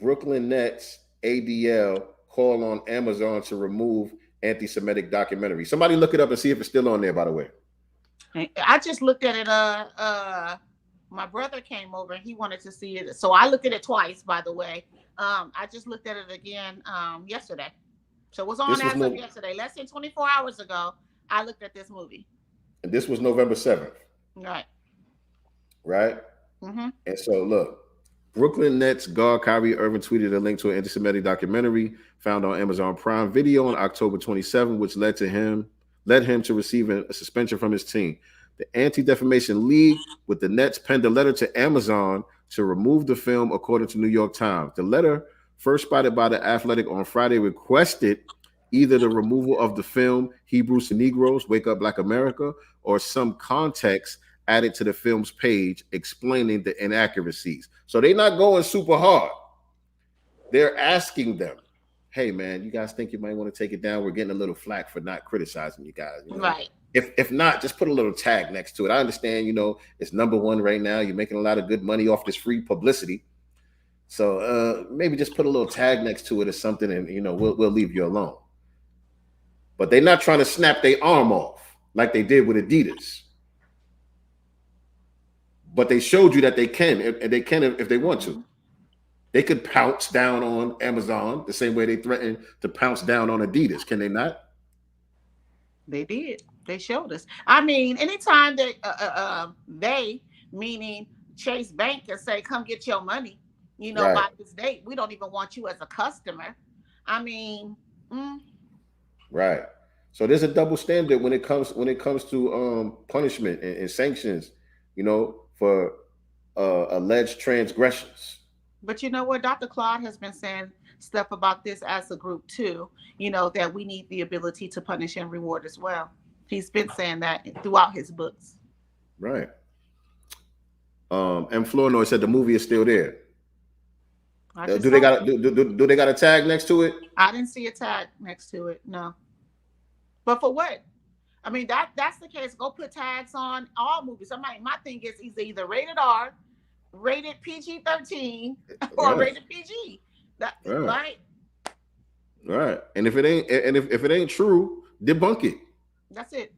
Speaker 6: Brooklyn Nets ADL call on Amazon to remove anti-Semitic documentary. Somebody look it up and see if it's still on there, by the way.
Speaker 8: I just looked at it. My brother came over and he wanted to see it. So I looked at it twice, by the way. I just looked at it again yesterday. So it was on as of yesterday. Less than 24 hours ago, I looked at this movie.
Speaker 6: And this was November 7th.
Speaker 8: Right.
Speaker 6: Right?
Speaker 8: Mm-hmm.
Speaker 6: And so look, Brooklyn Nets guard Kyrie Irving tweeted a link to an anti-Semitic documentary found on Amazon Prime Video on October 27, which led him to receive a suspension from his team. The Anti-Defamation League with the Nets penned a letter to Amazon to remove the film, according to New York Times. The letter, first spotted by The Athletic on Friday, requested either the removal of the film Hebrews to Negroes, Wake Up Black America, or some context added to the film's page explaining the inaccuracies. So they're not going super hard. They're asking them, hey, man, you guys think you might want to take it down? We're getting a little flack for not criticizing you guys. You know?
Speaker 8: Right.
Speaker 6: If not, just put a little tag next to it. I understand, you know, it's number one right now. You're making a lot of good money off this free publicity. So maybe just put a little tag next to it or something, and, you know, we'll leave you alone. But they're not trying to snap their arm off like they did with Adidas. But they showed you that they can, and they can if they want to. They could pounce down on Amazon the same way they threatened to pounce down on Adidas. Can they not?
Speaker 8: They did. They showed us. I mean, anytime they, meaning Chase Bank, can say, come get your money, you know, by this date, we don't even want you as a customer. I mean,
Speaker 6: right. So there's a double standard when it comes to punishment and sanctions, you know, for alleged transgressions.
Speaker 8: But you know what? Dr. Claude has been saying stuff about this as a group too, you know, that we need the ability to punish and reward as well. He's been saying that throughout his books.
Speaker 6: Right. And Flournoy said the movie is still there. Do they got a tag next to it?
Speaker 8: I didn't see a tag next to it, no. But for what? I mean, that's the case. Go put tags on all movies. My thing is either rated R, rated PG-13, or rated PG. Right.
Speaker 6: Right. And if it ain't true, debunk it.
Speaker 8: That's it.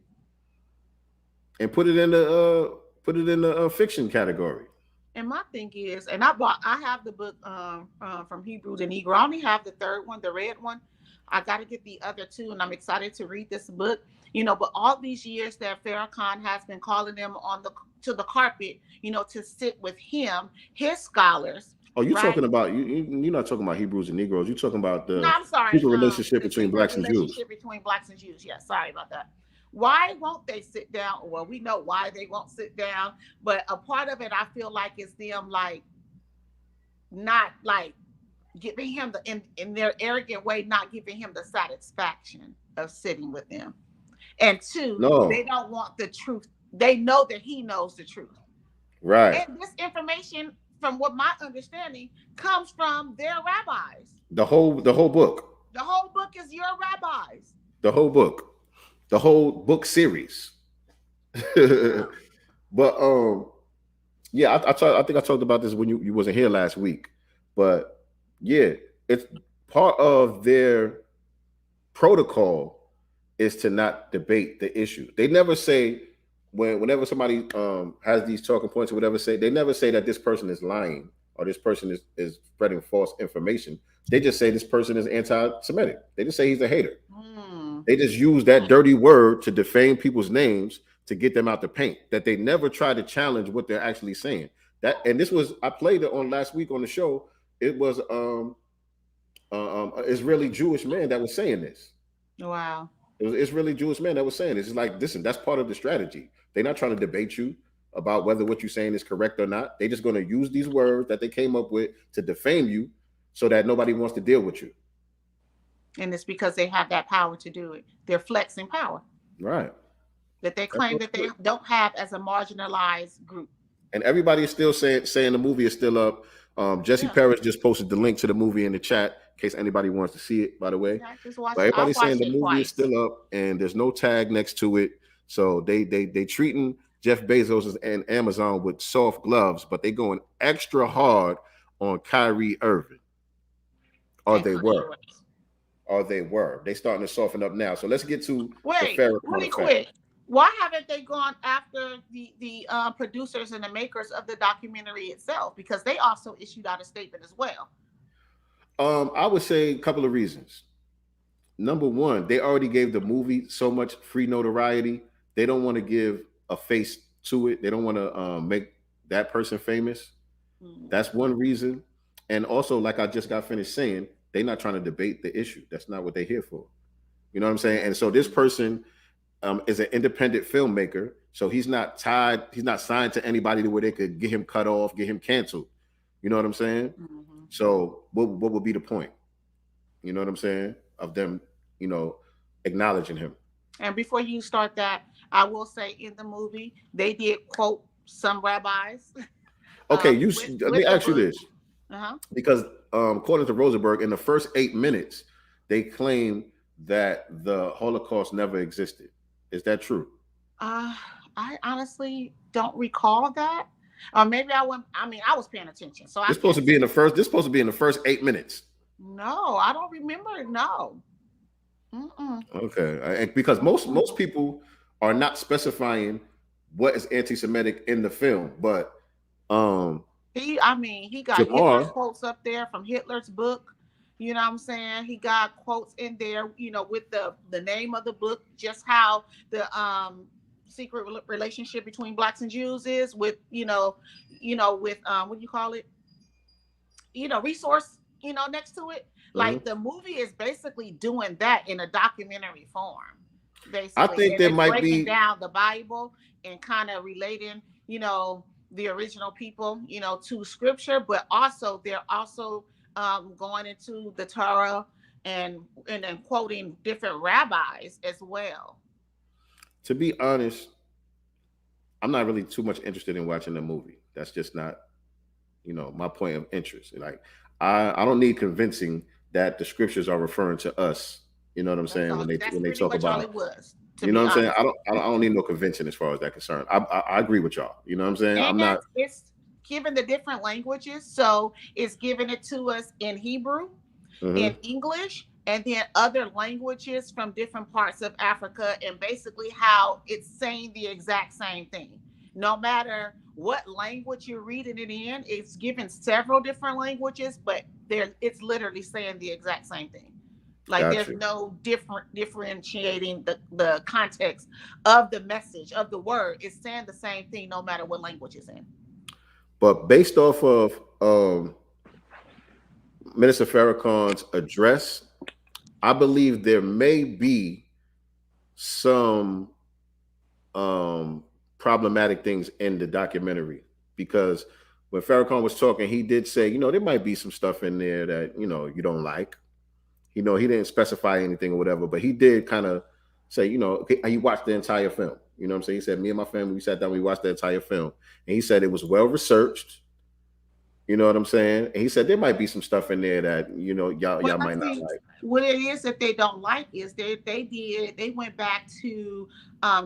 Speaker 6: And put it in the fiction category.
Speaker 8: And my thing is, and I have the book from Hebrew to Negro. I only have the third one, the red one. I got to get the other two, and I'm excited to read this book. But all these years that Farrakhan has been calling them to the carpet, to sit with him, his scholars.
Speaker 6: Oh, you're
Speaker 8: right?
Speaker 6: talking about you're not talking about Hebrews and Negroes. You're talking about the
Speaker 8: I'm sorry,
Speaker 6: secret relationship between blacks and Jews.
Speaker 8: Relationship between blacks and Jews. Yes, sorry about that. Why won't they sit down? Well, we know why they won't sit down, but a part of it, I feel like, is them not giving him in their arrogant way, not giving him the satisfaction of sitting with them. And two, they don't want the truth. They know that he knows the truth.
Speaker 6: Right.
Speaker 8: And this information, from what my understanding, comes from their rabbis.
Speaker 6: The whole book.
Speaker 8: The whole book is your rabbis.
Speaker 6: The whole book. The whole book series. But yeah, I think I talked about this when you wasn't here last week. But yeah, it's part of their protocol is to not debate the issue. They never say whenever somebody has these talking points or whatever, they never say that this person is lying or this person is spreading false information. They just say this person is anti-Semitic. They just say he's a hater. They just use that dirty word to defame people's names to get them out the paint. That they never try to challenge what they're actually saying. I played it on last week on the show. It was an Israeli Jewish man that was saying this.
Speaker 8: Wow.
Speaker 6: It was an Israeli Jewish man that was saying this. It's like, listen, that's part of the strategy. They're not trying to debate you about whether what you're saying is correct or not. They're just going to use these words that they came up with to defame you so that nobody wants to deal with you. And
Speaker 8: it's because they have that power to do it. They're flexing power.
Speaker 6: Right.
Speaker 8: That they claim that they don't have as a marginalized group.
Speaker 6: And everybody is still saying the movie is still up. Jesse Parrish just posted the link to the movie in the chat in case anybody wants to see it, by the way. But everybody's saying the movie is still up and there's no tag next to it. So they treating Jeff Bezos and Amazon with soft gloves, but they going extra hard on Kyrie Irving. Or they were. They starting to soften up now. So let's get to
Speaker 8: the Farrakhan really quick. Why haven't they gone after the producers and the makers of the documentary itself? Because they also issued out a statement as well.
Speaker 6: I would say a couple of reasons. Number one, they already gave the movie so much free notoriety. They don't want to give a face to it. They don't want to make that person famous. That's one reason. And also, like I just got finished saying, they're not trying to debate the issue. That's not what they're here for. You know what I'm saying? And so this person is an independent filmmaker. So he's not tied. He's not signed to anybody to where they could get him cut off, get him canceled. You know what I'm saying? So what would be the point? You know what I'm saying? Of them, acknowledging him.
Speaker 8: And before you start that, I will say in the movie, they did quote some rabbis.
Speaker 6: Okay, let me ask you this. Because according to Rosenberg, in the first 8 minutes, they claim that the Holocaust never existed. Is that true?
Speaker 8: I honestly don't recall that. Or maybe I was paying attention. So
Speaker 6: This supposed to be in the first 8 minutes.
Speaker 8: No, I don't remember it. No.
Speaker 6: Okay, because most people are not specifying what is anti-Semitic in the film, but
Speaker 8: he got Hitler's quotes up there from Hitler's book. You know what I'm saying? He got quotes in there, with the name of the book, just how the secret relationship between blacks and Jews is with, with what do you call it? Resource, next to it. Like the movie is basically doing that in a documentary form. Basically.
Speaker 6: I think there might be
Speaker 8: down the Bible and kind of relating, the original people, to scripture, but also they're also going into the Torah and then quoting different rabbis as well.
Speaker 6: To be honest, I'm not really too much interested in watching the movie. That's just not, my point of interest. Like, I don't need convincing that the scriptures are referring to us. You know what I'm saying? When they talk about, what I'm saying? I don't need no convincing as far as that concerned. I agree with y'all. You know what I'm saying?
Speaker 8: And it's given the different languages, so it's giving it to us in Hebrew, in English, and then other languages from different parts of Africa, and basically how it's saying the exact same thing. No matter what language you're reading it in. It's given several different languages, but it's literally saying the exact same thing. Like there's
Speaker 6: Gotcha.
Speaker 8: no differentiating the context of the message of the word. It's saying the same thing no matter what language it's in.
Speaker 6: But based off of Minister Farrakhan's address, I believe there may be some problematic things in the documentary, because when Farrakhan was talking, he did say, you know, there might be some stuff in there that, you know, you don't like. You know, he didn't specify anything or whatever, but he did kind of say, you know, okay, he watched the entire film. You know what I'm saying? He said, me and my family, we sat down, we watched the entire film. And he said it was well researched. You know what I'm saying? And he said there might be some stuff in there that, you know, y'all might not like.
Speaker 8: What it is that they don't like is they went back to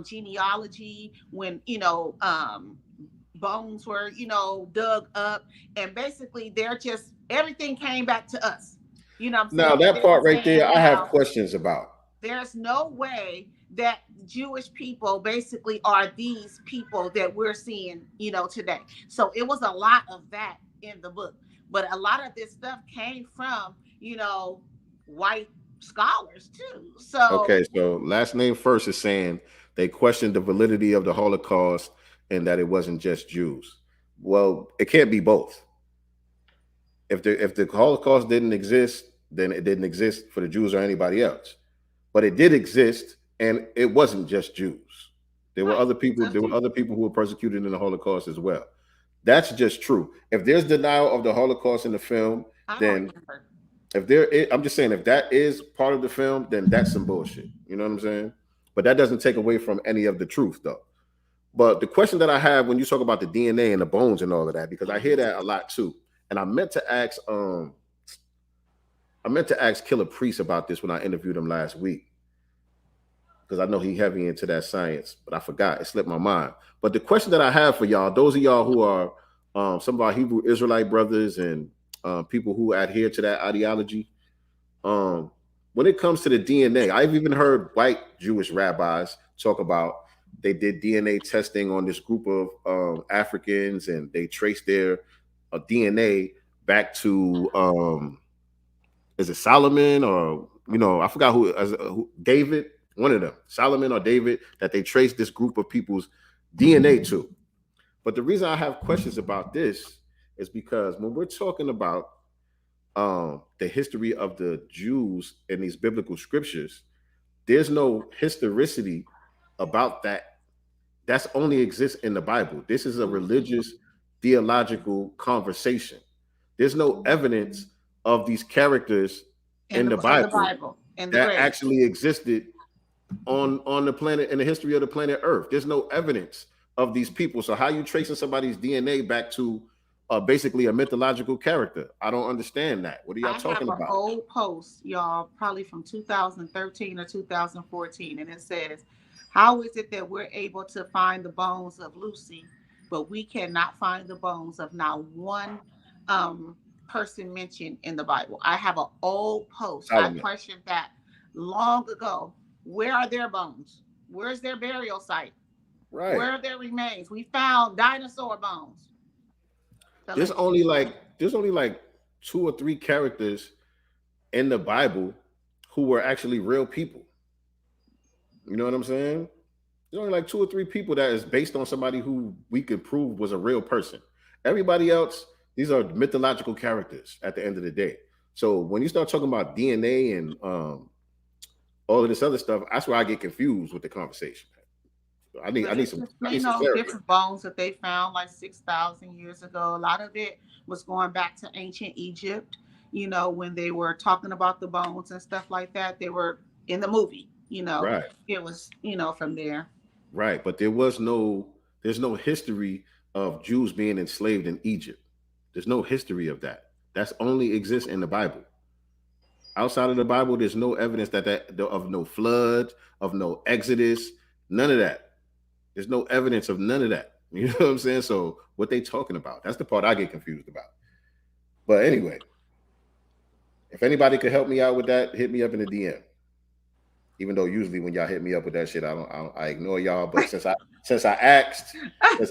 Speaker 8: genealogy when, you know, bones were, you know, dug up, and basically everything came back to us. You know what I'm saying?
Speaker 6: Now that part right there, I have questions about.
Speaker 8: There's no way that Jewish people basically are these people that we're seeing, you know, today. So it was a lot of that in the book, but a lot of this stuff came from, you know, white scholars too. So
Speaker 6: okay, so last name first is saying they questioned the validity of the Holocaust and that it wasn't just Jews. Well, it can't be both. If the Holocaust didn't exist, then it didn't exist for the Jews or anybody else. But it did exist, and it wasn't just Jews. There were other people. There were other people who were persecuted in the Holocaust as well. That's just true. If there's denial of the Holocaust in the film, then I'm just saying, if that is part of the film, then that's some bullshit. You know what I'm saying? But that doesn't take away from any of the truth, though. But the question that I have when you talk about the DNA and the bones and all of that, because I hear that a lot too, and I meant to ask Killer Priest about this when I interviewed him last week, because I know he's heavy into that science, but I forgot. It slipped my mind. But the question that I have for y'all, those of y'all who are some of our Hebrew Israelite brothers and people who adhere to that ideology, when it comes to the DNA, I've even heard white Jewish rabbis talk about they did DNA testing on this group of Africans, and they traced their DNA back to is it Solomon or, you know, I forgot who David, one of them, Solomon or David, that they traced this group of people's DNA to. But the reason I have questions about this is because when we're talking about the history of the Jews in these biblical scriptures, there's no historicity about that. That's only exists in the Bible. This is a religious, theological conversation. There's no evidence of these characters in the Bible that actually existed on the planet, in the history of the planet Earth. There's no evidence of these people. So how are you tracing somebody's DNA back to basically a mythological character? I don't understand that. What are y'all talking about?
Speaker 8: I have an old post, y'all, probably from 2013 or 2014, and it says, how is it that we're able to find the bones of Lucy, but we cannot find the bones of not one person mentioned in the Bible? I have an old post. I questioned that long ago. Where are their bones? Where's their burial site?
Speaker 6: Right.
Speaker 8: Where are their remains? We found dinosaur bones. So
Speaker 6: there's only like 2 or 3 characters in the Bible who were actually real people. You know what I'm saying? There's only like 2 or 3 people that is based on somebody who we could prove was a real person. Everybody else, these are mythological characters at the end of the day. So when you start talking about DNA and all of this other stuff, that's where I get confused with the conversation. I need some
Speaker 8: different bones that they found like 6,000 years ago. A lot of it was going back to ancient Egypt. You know, when they were talking about the bones and stuff like that, they were in the movie. You know, right. It was, you know, from there.
Speaker 6: Right, but there's no history of Jews being enslaved in Egypt. There's no history of that. That's only exists in the Bible. Outside of the Bible, there's no evidence that of no flood, of no Exodus, none of that. There's no evidence of none of that. You know what I'm saying? So what they talking about? That's the part I get confused about. But anyway, if anybody could help me out with that, hit me up in the DM. Even though usually when y'all hit me up with that shit, I ignore y'all. But since I asked if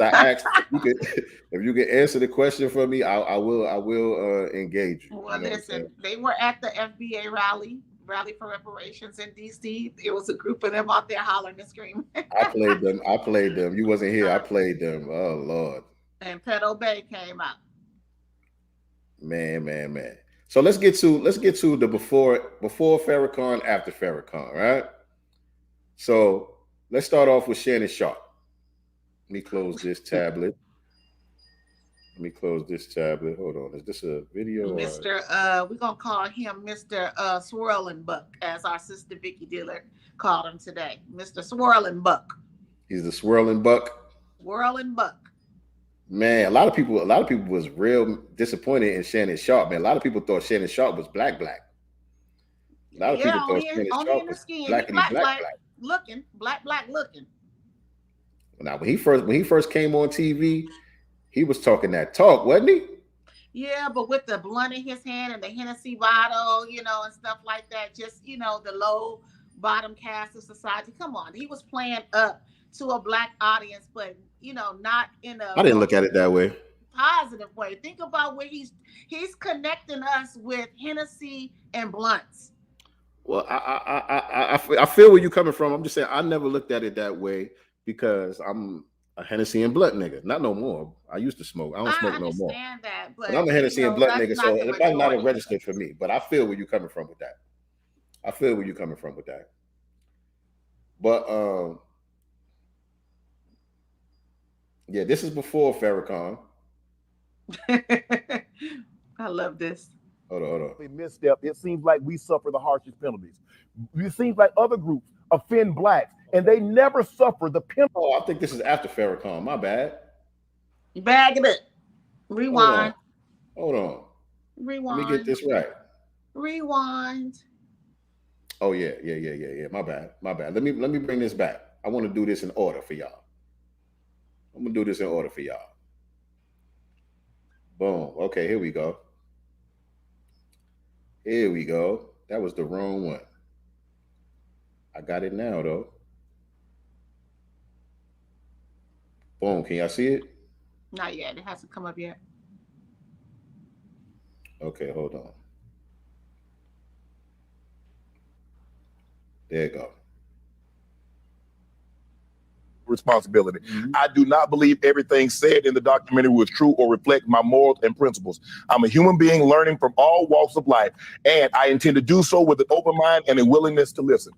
Speaker 6: you could answer the question for me, I will engage you.
Speaker 8: Well, listen, they were at the FBA rally for reparations in DC. It was a group of them out there hollering and screaming.
Speaker 6: I played them. You wasn't here. I played them. Oh Lord.
Speaker 8: And Pedo Bay came out.
Speaker 6: Man. So let's get to the before Farrakhan, after Farrakhan, right? So let's start off with Shannon Sharpe. Let me close this tablet. Hold on. Is this a video?
Speaker 8: We're gonna call him Mr. Swirling Buck, as our sister Vicky Dillard called him today. Mr. Swirling Buck.
Speaker 6: He's the Swirling Buck.
Speaker 8: Swirling Buck.
Speaker 6: Man, a lot of people was real disappointed in Shannon Sharpe. Man, a lot of people thought Shannon Sharpe was black. A lot of people thought Shannon Sharpe was black.
Speaker 8: Looking black looking.
Speaker 6: Now when he first came on TV, he was talking that talk, wasn't he?
Speaker 8: Yeah, but with the blunt in his hand and the Hennessy bottle, and stuff like that, just the low bottom caste of society. Come on, he was playing up to a black audience, but not in a.
Speaker 6: I didn't look at it that way.
Speaker 8: Positive way. Think about where he's connecting us with Hennessy and blunts.
Speaker 6: Well, I feel where you're coming from. I'm just saying I never looked at it that way because I'm a Hennessy and blunt nigga. Not no more. I used to smoke. I don't smoke no more.
Speaker 8: I understand that, but
Speaker 6: I'm a Hennessy and blunt nigga, so it might not have registered for me. But I feel where you're coming from with that. But yeah, this is before Farrakhan.
Speaker 8: I love this.
Speaker 6: Hold on.
Speaker 10: A misstep. It seems like we suffer the harshest penalties. It seems like other groups offend blacks, and they never suffer the penalty.
Speaker 6: Oh, I think this is after Farrakhan. My bad.
Speaker 8: Bag it up. Rewind.
Speaker 6: Hold on.
Speaker 8: Rewind.
Speaker 6: Let me get this right.
Speaker 8: Rewind.
Speaker 6: Oh yeah. My bad. Let me bring this back. I want to do this in order for y'all. Boom. Okay, here we go. That was the wrong one. I got it now though. Boom. Can y'all see it?
Speaker 8: Not yet. It hasn't come up yet.
Speaker 6: Okay, hold on. There you go.
Speaker 10: Responsibility. I do not believe everything said in the documentary was true or reflect my morals and principles. I'm a human being learning from all walks of life, and I intend to do so with an open mind and a willingness to listen.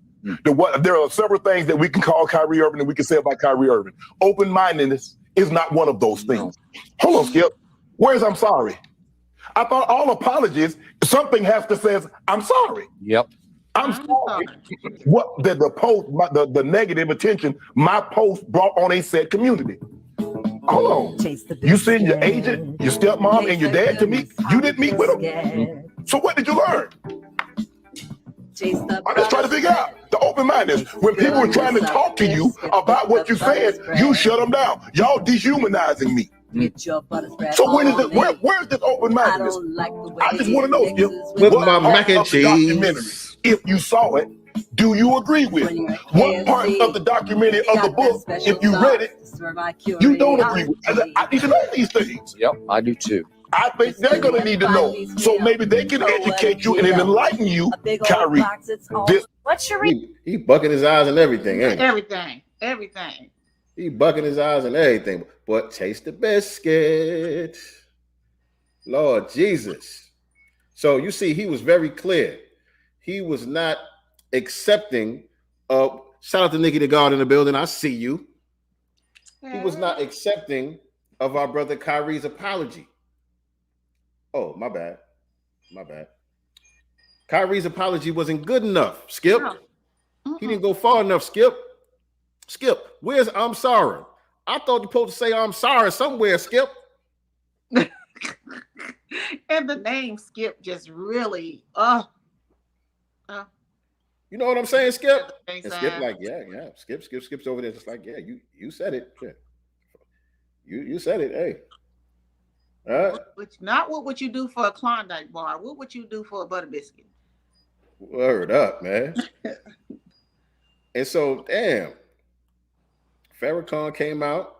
Speaker 10: There are several things that we can call Kyrie Irving and we can say about Kyrie Irving. Open-mindedness is not one of those things. Hold on, Skip. Where's I'm sorry? I thought all apologies, something has to say, I'm sorry.
Speaker 11: Yep.
Speaker 10: I'm sorry. What the post, the negative attention my post brought on a said community. Hold on. You send your agent, your stepmom, and your dad to meet. You didn't meet with them. So what did you learn? I'm just trying to figure out the open mindedness. When people are trying to talk to you about what you said, you shut them down. Y'all dehumanizing me. So when is it? Where's this open mindedness? I just want to know, Skip.
Speaker 6: With my mac and cheese.
Speaker 10: If you saw it, do you agree with it? What part of the documentary of the book, if you read it, you don't agree with it? I need to know these things.
Speaker 11: Yep, I do too.
Speaker 10: I think they're going to need to know. So maybe they can educate you and enlighten you, Kyrie.
Speaker 8: What's your
Speaker 6: He bucking his eyes and everything, ain't
Speaker 8: he? Everything.
Speaker 6: He bucking his eyes and everything. But taste the biscuit. Lord Jesus. So you see, he was very clear. He was not accepting of, shout out to Nikki the God in the building. I see you. He was not accepting of our brother Kyrie's apology. Oh, my bad. Kyrie's apology wasn't good enough, Skip. He didn't go far enough, Skip. Skip, where's I'm sorry? I thought you're supposed to say I'm sorry somewhere, Skip.
Speaker 8: And the name Skip just really,
Speaker 6: you know what I'm saying, Skip? And Skip like, yeah. Skip's over there just like, yeah, you said it. Yeah. You said it, hey.
Speaker 8: What would you do for a Klondike bar? What would you do for a butter biscuit?
Speaker 6: Word up, man. And so, damn, Farrakhan came out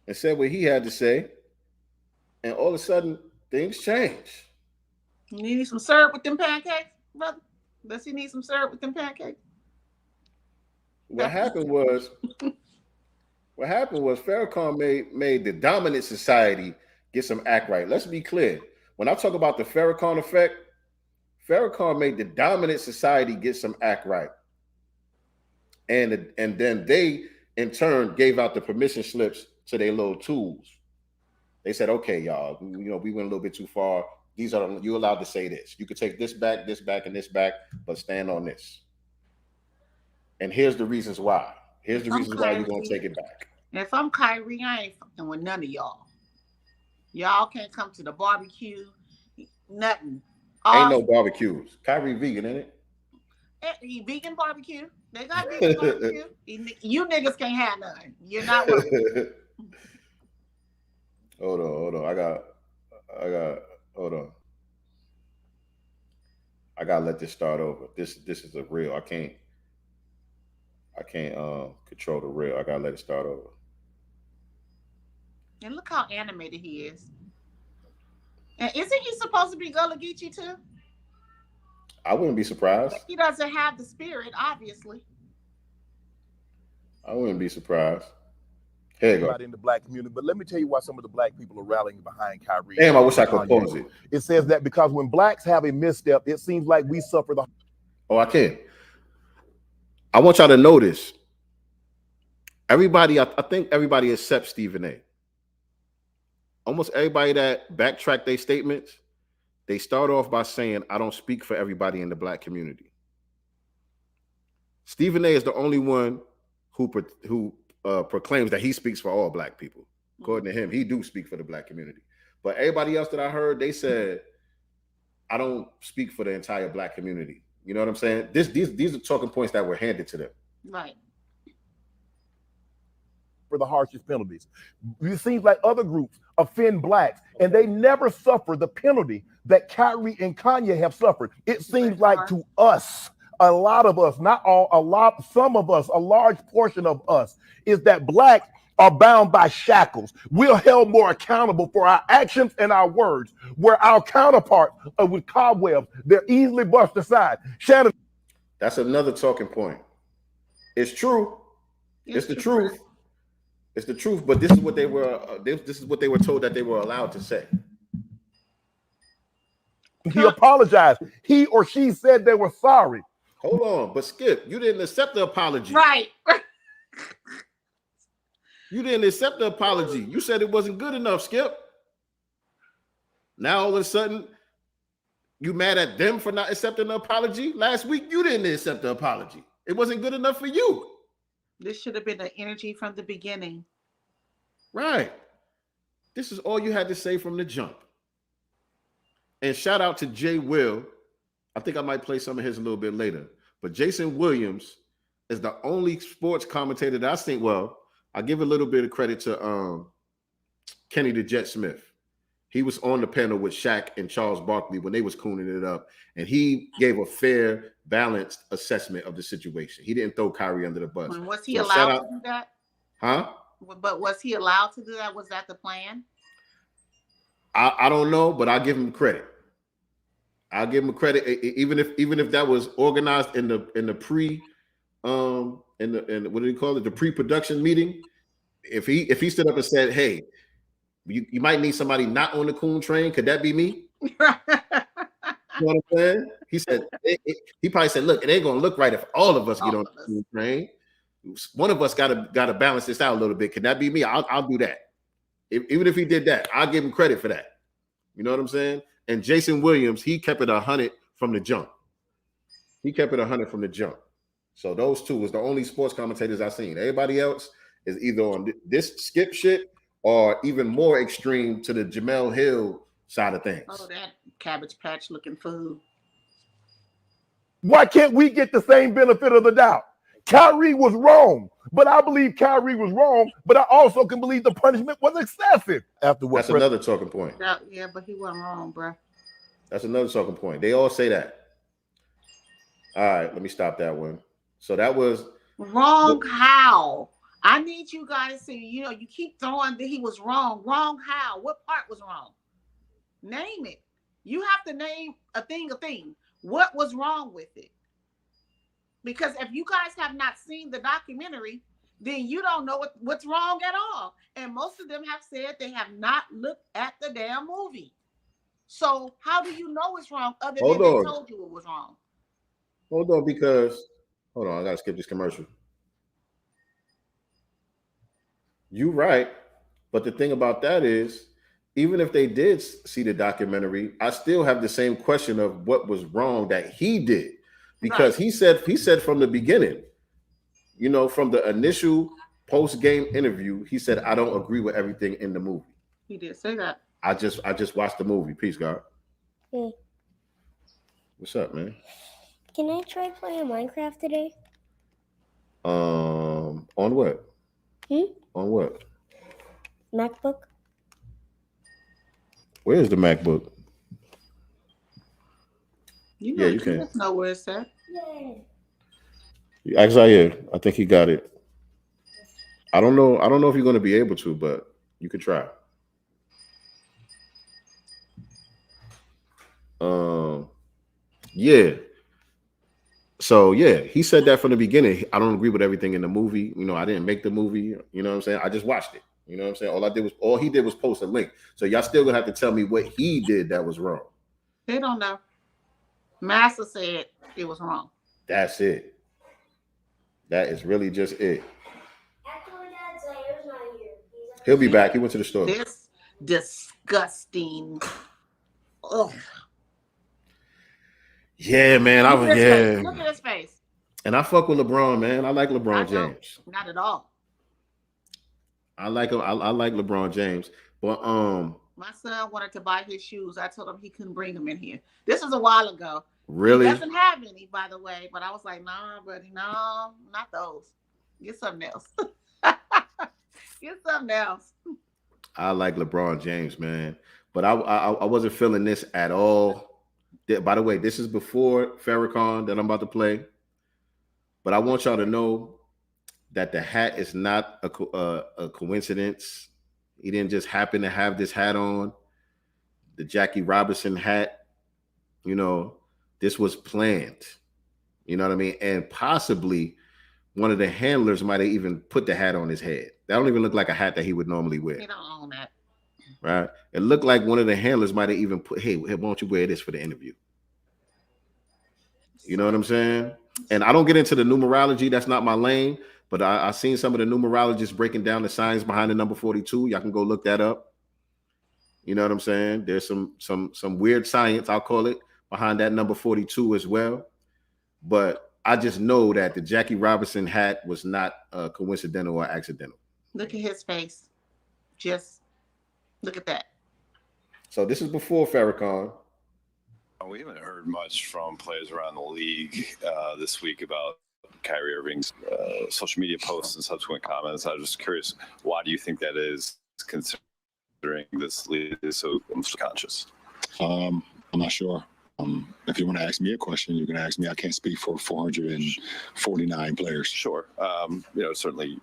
Speaker 6: and said what he had to say, and all of a sudden, things changed.
Speaker 8: You need some syrup with them pancakes, brother? Does he need some syrup with them pancakes?
Speaker 6: What happened was Farrakhan made the dominant society get some act right. Let's be clear. When I talk about the Farrakhan effect, Farrakhan made the dominant society get some act right. And then they, in turn, gave out the permission slips to their little tools. They said, okay, y'all, we went a little bit too far. You're allowed to say this. You could take this back, and this back, but stand on this. And here's the reasons why. Here's the reasons why you're going to take it back.
Speaker 8: If I'm Kyrie, I ain't fucking with none of y'all. Y'all can't come to the barbecue. Nothing.
Speaker 6: Ain't no barbecues. Kyrie vegan, ain't it?
Speaker 8: He vegan barbecue. They got vegan barbecue. You niggas can't have none. You're not welcome.
Speaker 6: Hold on. I got. Hold on. I gotta let this start over. This is a reel. I can't control the reel. I gotta let it start over.
Speaker 8: And look how animated he is. And isn't he supposed to be Gullah Geechee too?
Speaker 6: I wouldn't be surprised.
Speaker 8: He doesn't have the spirit, obviously.
Speaker 6: I wouldn't be surprised. Here you go.
Speaker 10: In the black community, but let me tell you why some of the black people are rallying behind Kyrie.
Speaker 6: Damn, I wish I could pose it.
Speaker 10: It says that because when blacks have a misstep, it seems like we suffer the.
Speaker 6: Oh, I can. I want y'all to notice. Everybody, I think everybody except Stephen A. Almost everybody that backtrack their statements, they start off by saying, I don't speak for everybody in the black community. Stephen A is the only one who proclaims that he speaks for all black people. According to him, he do speak for the black community. But everybody else that I heard, they said, I don't speak for the entire black community. You know what I'm saying? These are talking points that were handed to them.
Speaker 8: Right.
Speaker 10: For the harshest penalties. It seems like other groups offend blacks and they never suffer the penalty that Kyrie and Kanye have suffered. It seems like to us, a lot of us, not all, some of us, a large portion of us, is that blacks are bound by shackles. We're held more accountable for our actions and our words, where our counterparts are with cobwebs. They're easily brushed aside. Shannon.
Speaker 6: That's another talking point. It's true. It's the truth. It's the truth, but this is what they were. This is what they were told that they were allowed to say.
Speaker 10: He apologized. He or she said they were sorry.
Speaker 6: Hold on, but Skip, you didn't accept the apology.
Speaker 8: Right.
Speaker 6: You didn't accept the apology. You said it wasn't good enough, Skip. Now all of a sudden, you mad at them for not accepting the apology? Last week, you didn't accept the apology. It wasn't good enough for you.
Speaker 8: This should have been the energy from the beginning.
Speaker 6: Right. This is all you had to say from the jump. And shout out to Jay Will. I think I might play some of his a little bit later. But Jason Williams is the only sports commentator that I think, well, I give a little bit of credit to Kenny the Jet Smith. He was on the panel with Shaq and Charles Barkley when they was cooning it up. And he gave a fair, balanced assessment of the situation. He didn't throw Kyrie under the bus.
Speaker 8: And was he allowed to do that?
Speaker 6: Huh?
Speaker 8: But was he allowed to do that? Was that the plan?
Speaker 6: I don't know, but I'll give him credit. I'll give him credit, even if that was organized in the pre what do you call it, the pre-production meeting. If he stood up and said, "Hey, you might need somebody not on the coon train. Could that be me?" You know what I'm saying? He said he probably said, "Look, it ain't gonna look right if all of us get on the coon train. One of us gotta balance this out a little bit. Can that be me? I'll do that." Even if he did that, I'll give him credit for that. You know what I'm saying? And Jason Williams, he kept it 100 from the jump. So those two was the only sports commentators I seen. Everybody else is either on this skip shit or even more extreme to the Jamel Hill side of things.
Speaker 8: Oh, that Cabbage Patch looking food.
Speaker 10: Why can't we get the same benefit of the doubt? Kyrie was wrong, but I believe Kyrie was wrong, but I also can believe the punishment was excessive. After what?
Speaker 6: That's another talking point.
Speaker 8: Yeah, but he wasn't wrong, bro.
Speaker 6: That's another talking point. They all say that. All right, let me stop that one. So that was
Speaker 8: wrong. How? I need you guys to, you keep throwing that he was wrong. Wrong how? What part was wrong? Name it. You have to name a thing. What was wrong with it? Because if you guys have not seen the documentary, then you don't know what's wrong at all. And most of them have said they have not looked at the damn movie. So how do you know it's wrong other than they told you it was wrong?
Speaker 6: Hold on, because I gotta skip this commercial. You're right, but the thing about that is, even if they did see the documentary, I still have the same question of what was wrong that he did, because he said from the beginning, from the initial post-game interview, he said, I don't agree with everything in the movie.
Speaker 8: He did say that.
Speaker 6: I just watched the movie. Peace, God.
Speaker 11: Hey.
Speaker 6: What's up, man?
Speaker 11: Can I try playing Minecraft today?
Speaker 6: On what? On what?
Speaker 11: MacBook.
Speaker 6: Where's the MacBook?
Speaker 8: Yeah,
Speaker 6: you can.
Speaker 8: Just know where it's at.
Speaker 6: Actually, I think he got it. I don't know if you're going to be able to, but you could try. Yeah. So yeah, he said that from the beginning. I don't agree with everything in the movie. I didn't make the movie. You know what I'm saying? I just watched it. You know what I'm saying? All he did was post a link. So y'all still gonna have to tell me what he did that was wrong.
Speaker 8: They don't know. Massa said it was wrong.
Speaker 6: That's it. That is really just it. He'll be back. He went to the store.
Speaker 8: This disgusting. Ugh.
Speaker 6: Yeah, man.
Speaker 8: Look at his face.
Speaker 6: And I fuck with LeBron, man. I like LeBron James.
Speaker 8: Not at all.
Speaker 6: I like him. I like LeBron James. But
Speaker 8: my son wanted to buy his shoes. I told him he couldn't bring them in here. This was a while ago.
Speaker 6: Really?
Speaker 8: He doesn't have any, by the way. But I was like, nah, buddy, no, not those. Get something else. Get something else.
Speaker 6: I like LeBron James, man. But I wasn't feeling this at all. By the way, this is before Farrakhan that I'm about to play. But I want y'all to know that the hat is not a coincidence. He didn't just happen to have this hat on. The Jackie Robinson hat, this was planned. You know what I mean? And possibly one of the handlers might have even put the hat on his head. That don't even look like a hat that he would normally wear.
Speaker 8: He don't own that.
Speaker 6: Right? It looked like one of the handlers might have even put, hey, why don't you wear this for the interview? You know what I'm saying? And I don't get into the numerology. That's not my lane. But I seen some of the numerologists breaking down the science behind the number 42. Y'all can go look that up. You know what I'm saying? There's some weird science, I'll call it, behind that number 42 as well. But I just know that the Jackie Robinson hat was not coincidental or accidental.
Speaker 8: Look at his face. Just look at that. So
Speaker 6: this is before Farrakhan.
Speaker 12: We haven't heard much from players around the league this week about Kyrie Irving's social media posts and subsequent comments. I was just curious, why do you think that is, considering this league is so conscious?
Speaker 13: I'm not sure. If you want to ask me a question, you can ask me. I can't speak for 449 players.
Speaker 12: Sure. Certainly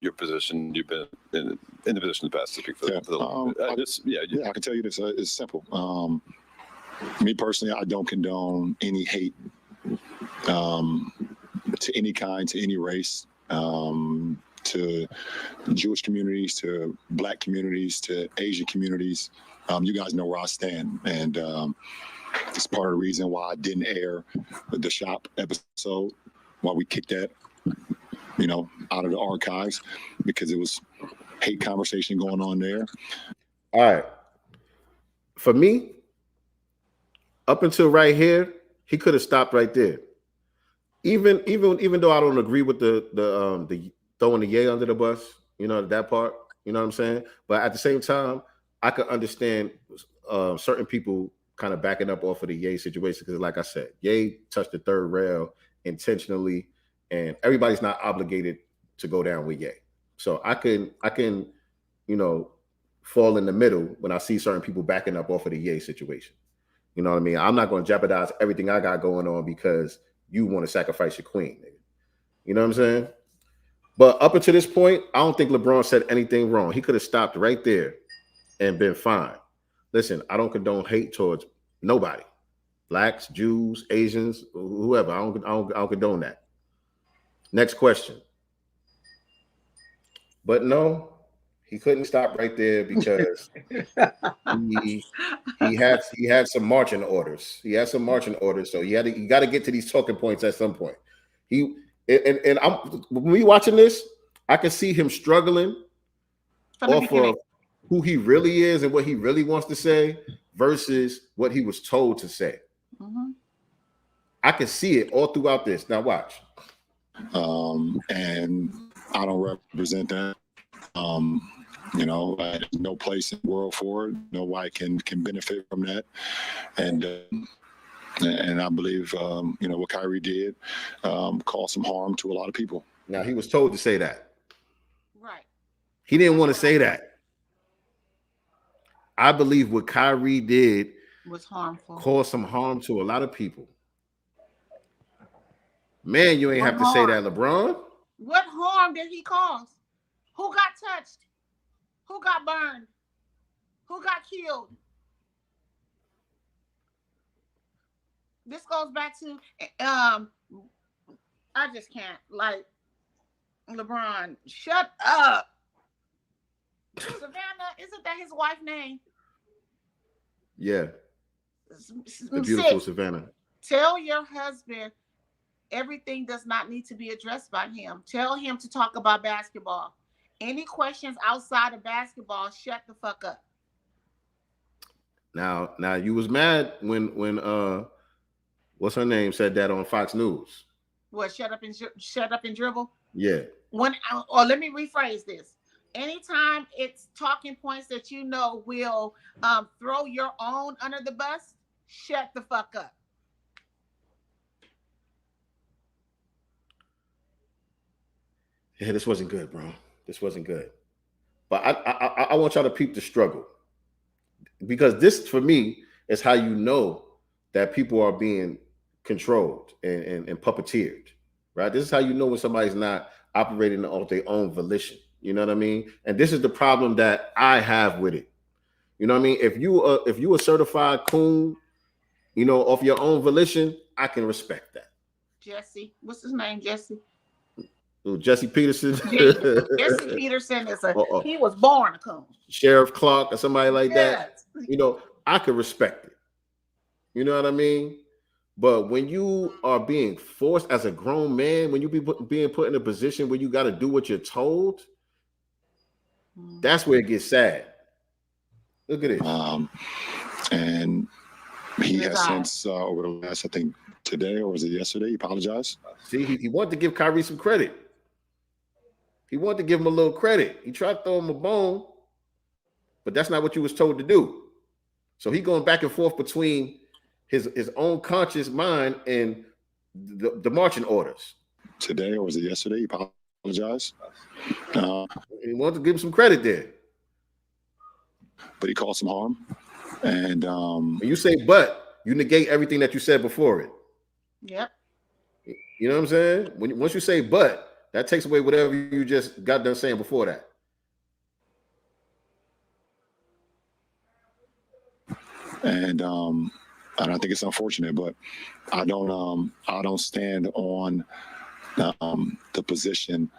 Speaker 12: your position, you've been in the position of the past to speak for the
Speaker 13: I can tell you this. It's simple. Me personally, I don't condone any hate to any kind, to any race, to Jewish communities, to Black communities, to Asian communities. You guys know where I stand. And it's part of the reason why I didn't air the Shop episode, why we kicked that, out of the archives, because it was hate conversation going on there.
Speaker 6: All right. For me, up until right here, he could have stopped right there. Even though I don't agree with the throwing the yay under the bus, that part, you know what I'm saying? But at the same time, I could understand certain people kind of backing up off of the yay situation, because like I said, yay touched the third rail intentionally, and everybody's not obligated to go down with yay. So I can fall in the middle when I see certain people backing up off of the yay situation. You know what I mean? I'm not going to jeopardize everything I got going on because you want to sacrifice your queen. You know what I'm saying? But up until this point, I don't think LeBron said anything wrong. He could have stopped right there and been fine. Listen, I don't condone hate towards nobody. Blacks, Jews, Asians, whoever. I don't condone that. Next question. But no, he couldn't stop right there because he had some marching orders. He had some marching orders, so you got to get to these talking points at some point. I'm when we watching this, I can see him struggling off of who he really is and what he really wants to say versus what he was told to say. Mm-hmm. I can see it all throughout this. Now watch.
Speaker 13: And I don't represent that. You know, there's no place in the world for it. Nobody can benefit from that. And I believe, you know, what Kyrie did caused some harm to a lot of people.
Speaker 6: Now, he was told to say that.
Speaker 8: Right.
Speaker 6: He didn't want to say that. I believe what Kyrie did
Speaker 8: was harmful.
Speaker 6: Caused some harm to a lot of people. Man, you ain't have to say that, LeBron.
Speaker 8: What harm did he cause? Who got touched? Who got burned? Who got killed? This goes back to I just can't, like, LeBron, shut up. Savannah, isn't that his wife's name?
Speaker 6: Yeah. The beautiful Savannah.
Speaker 8: Tell your husband everything does not need to be addressed by him. Tell him to talk about basketball. Any questions outside of basketball, shut the fuck up.
Speaker 6: Now you was mad when what's her name said that on Fox News.
Speaker 8: What, shut up and dribble?
Speaker 6: Yeah.
Speaker 8: Let me rephrase this. Anytime it's talking points that you know will throw your own under the bus, shut the fuck up.
Speaker 6: Yeah, this wasn't good, bro. This wasn't good. But I want y'all to peep the struggle. Because this, for me, is how you know that people are being controlled and puppeteered, right? This is how you know when somebody's not operating on their own volition. You know what I mean? And this is the problem that I have with it. You know what I mean? If you a certified coon, you know, off your own volition, I can respect that.
Speaker 8: Jesse, what's his name? Jesse.
Speaker 6: Jesse Peterson.
Speaker 8: Jesse Peterson is he was born a coon.
Speaker 6: Sheriff Clark or somebody like that. You know, I could respect it. You know what I mean? But when you are being forced as a grown man, when you being put in a position where you got to do what you're told, that's where it gets sad. Look at it.
Speaker 13: And he has since over the last, I think today or was it yesterday, he apologized.
Speaker 6: See, he wanted to give Kyrie some credit. He wanted to give him a little credit. He tried to throw him a bone, but that's not what you was told to do. So he going back and forth between his own conscious mind and the marching orders.
Speaker 13: Today or was it yesterday? He apologized.
Speaker 6: He wanted to give him some credit there.
Speaker 13: But he caused some harm. And
Speaker 6: when you say but, you negate everything that you said before it.
Speaker 8: Yep.
Speaker 6: You know what I'm saying? Once you say but, that takes away whatever you just got done saying before that.
Speaker 13: And I think it's unfortunate, but I don't stand on the position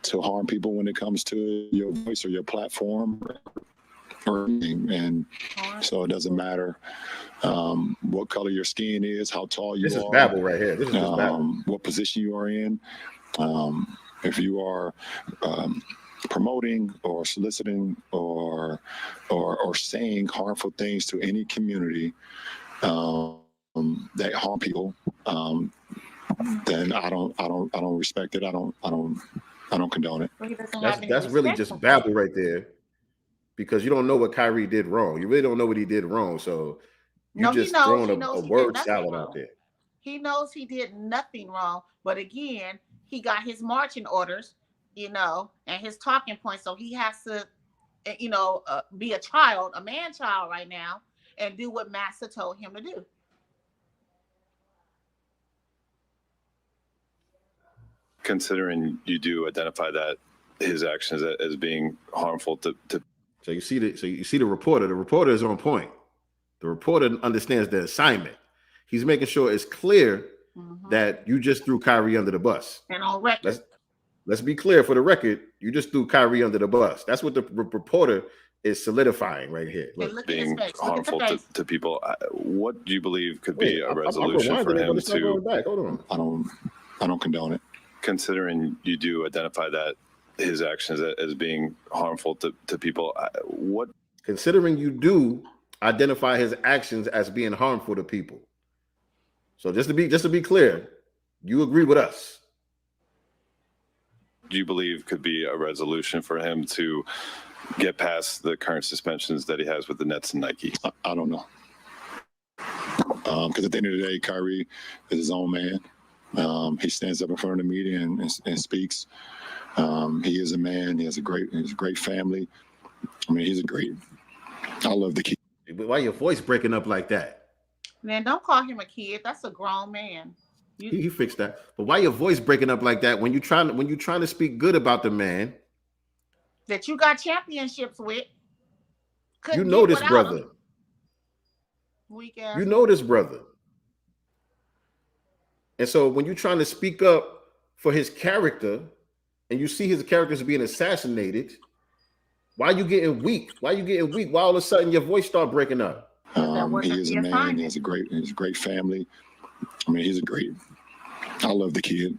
Speaker 13: to harm people when it comes to your voice or your platform or anything. And so it doesn't matter what color your skin is, how tall you are.
Speaker 6: This is Babel right here. This is just Babel.
Speaker 13: What position you are in. If you are promoting or soliciting or saying harmful things to any community that harm people, then I don't respect it. I don't condone it.
Speaker 6: That's really just Babel right there, because you don't know what Kyrie did wrong. You really don't know what he did wrong. So you just throwing a word salad out there.
Speaker 8: He knows he did nothing wrong, but again, he got his marching orders, you know, and his talking points. So he has to, you know, be a man-child right now and do what Master told him to do.
Speaker 12: Considering you do identify that his actions as being harmful to
Speaker 6: So you see the reporter. The reporter is on point. The reporter understands the assignment. He's making sure it's clear that you just threw Kyrie under the bus.
Speaker 8: And on record.
Speaker 6: Let's be clear for the record. You just threw Kyrie under the bus. That's what the reporter is solidifying right here.
Speaker 12: Look, being harmful to people. What do you believe could be a resolution for him to?
Speaker 6: Hold on.
Speaker 13: I don't condone it.
Speaker 12: Considering you do identify that his actions as being harmful to people, what?
Speaker 6: Considering you do identify his actions as being harmful to people. So just to be clear, you agree with us.
Speaker 12: Do you believe could be a resolution for him to get past the current suspensions that he has with the Nets and Nike?
Speaker 13: I don't know. Because at the end of the day, Kyrie is his own man. He stands up in front of the media and speaks. He is a man. He has a great family. I mean, I love the kid.
Speaker 6: Why your voice breaking up like that?
Speaker 8: Man, don't call him a kid. That's a grown man.
Speaker 6: He fixed that. But why your voice breaking up like that when you're trying to speak good about the man
Speaker 8: that you got championships with?
Speaker 6: You know this brother.
Speaker 8: Weak ass.
Speaker 6: You know this brother. And so when you're trying to speak up for his character and you see his character is being assassinated, why are you getting weak? Why all of a sudden your voice start breaking up?
Speaker 13: He is a man. He has a great family. I mean, I love the kid.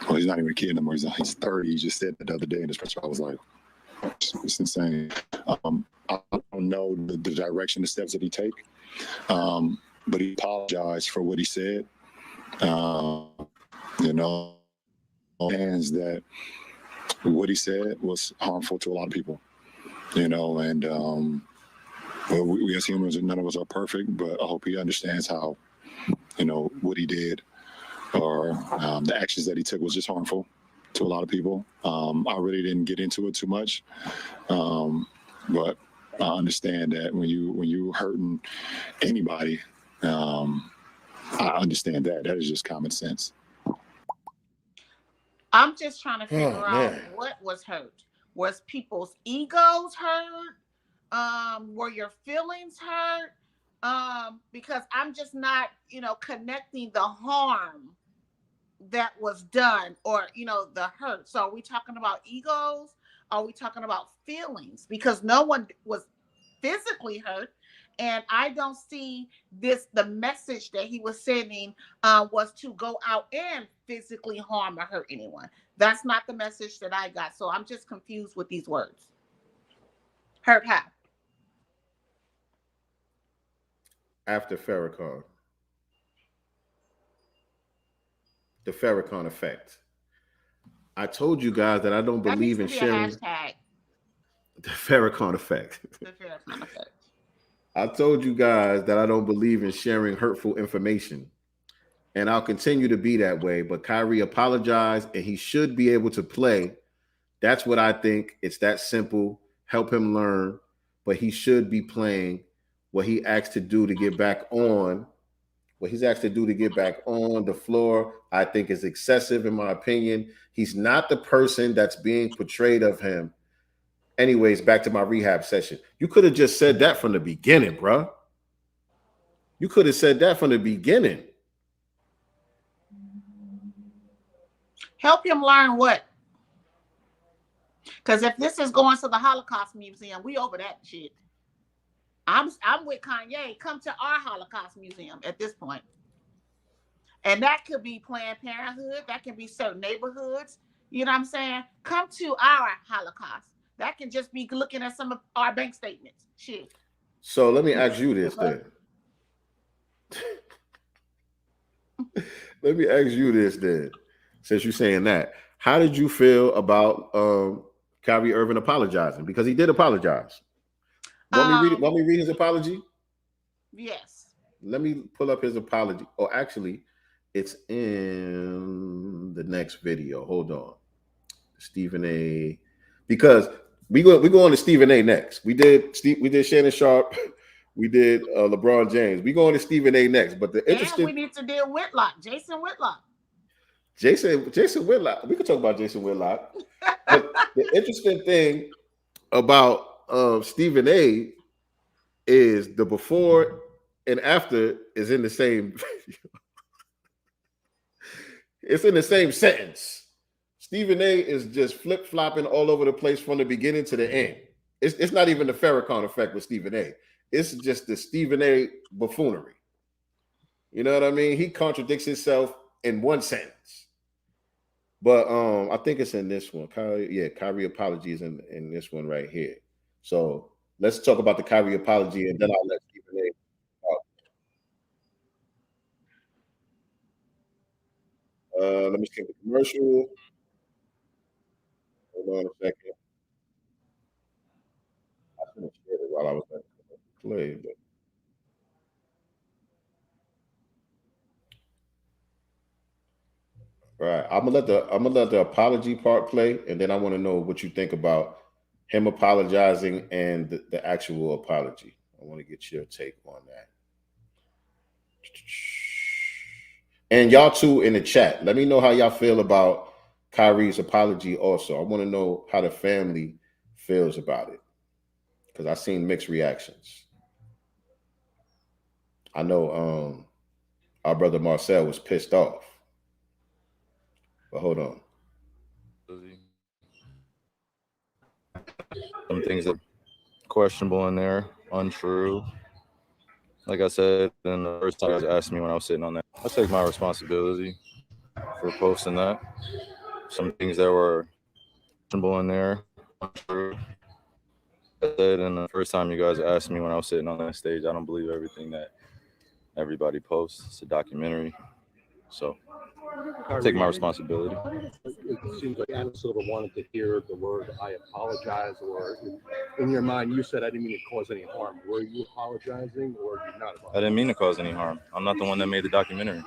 Speaker 13: Well, he's not even a kid anymore. He's 30. He just said that the other day in this press. I was like, it's insane. I don't know the direction, the steps that he take. But he apologized for what he said. Hands that what he said was harmful to a lot of people. And we as humans, none of us are perfect, but I hope he understands how, what he did or the actions that he took was just harmful to a lot of people. I really didn't get into it too much, but I understand that when you hurting anybody, I understand that. That is just common sense.
Speaker 8: I'm just trying to figure out what was hurt. Was people's egos hurt? Were your feelings hurt? Because I'm just not, connecting the harm that was done or, the hurt. So are we talking about egos? Are we talking about feelings? Because no one was physically hurt. And I don't see the message that he was sending was to go out and physically harm or hurt anyone. That's not the message that I got. So I'm just confused with these words. Hurt how?
Speaker 6: After Farrakhan. The Farrakhan effect. I told you guys that I don't believe in sharing. The Farrakhan effect.
Speaker 8: The Farrakhan effect.
Speaker 6: I told you guys that I don't believe in sharing hurtful information. And I'll continue to be that way. But Kyrie apologized and he should be able to play. That's what I think. It's that simple. Help him learn. But he should be playing what he asked to do to get back on. What he's asked to do to get back on the floor, I think is excessive in my opinion. He's not the person that's being portrayed of him. Anyways, back to my rehab session. You could have just said that from the beginning, bro. You could have said that from the beginning.
Speaker 8: Help him learn what? Because if this is going to the Holocaust Museum, we over that shit. I'm with Kanye. Come to our Holocaust Museum at this point. And that could be Planned Parenthood. That can be certain neighborhoods. You know what I'm saying? Come to our Holocaust. That can just be looking at some of our bank statements. Shit.
Speaker 6: So let me ask you this then. Let me ask you this then. Since you're saying that, how did you feel about Kyrie Irving apologizing? Because he did apologize. Want me read his apology?
Speaker 8: Yes.
Speaker 6: Let me pull up his apology. Oh, actually, it's in the next video. Hold on. Stephen A. Because we go on to Stephen A. next. We did Shannon Sharp. We did LeBron James. We go on to Stephen A. next. But the interesting,
Speaker 8: we need to deal with Whitlock, Jason Whitlock.
Speaker 6: Jason Whitlock. We could talk about Jason Whitlock. But the interesting thing about Stephen A is the before and after is in the same. It's in the same sentence. Stephen A is just flip flopping all over the place from the beginning to the end. It's not even the Farrakhan effect with Stephen A. It's just the Stephen A buffoonery. You know what I mean? He contradicts himself in one sentence. But I think it's in this one. Kyrie apology is in this one right here. So let's talk about the Kyrie apology, and then I'll let Stephen A talk. Let me skip the commercial. Hold on a second. I should have shared it while I was at the play, but all right. I'm gonna let the apology part play, and then I want to know what you think about him apologizing and the actual apology. I want to get your take on that. And y'all too in the chat, let me know how y'all feel about Kyrie's apology also. I want to know how the family feels about it, because I've seen mixed reactions. I know our brother Marcel was pissed off. But hold on.
Speaker 14: Some things are questionable in there, untrue. Like I said, then the first time you asked me when I was sitting on that, I take my responsibility for posting that. Some things that were questionable in there, untrue. Like I said, and the first time you guys asked me when I was sitting on that stage, I don't believe everything that everybody posts. It's a documentary. So I take my responsibility.
Speaker 15: It seems like Anna Silver wanted to hear the word "I apologize," or in your mind, you said, "I didn't mean to cause any harm." Were you apologizing, or did you not apologize?
Speaker 14: I didn't mean to cause any harm. I'm not the one that made the documentary.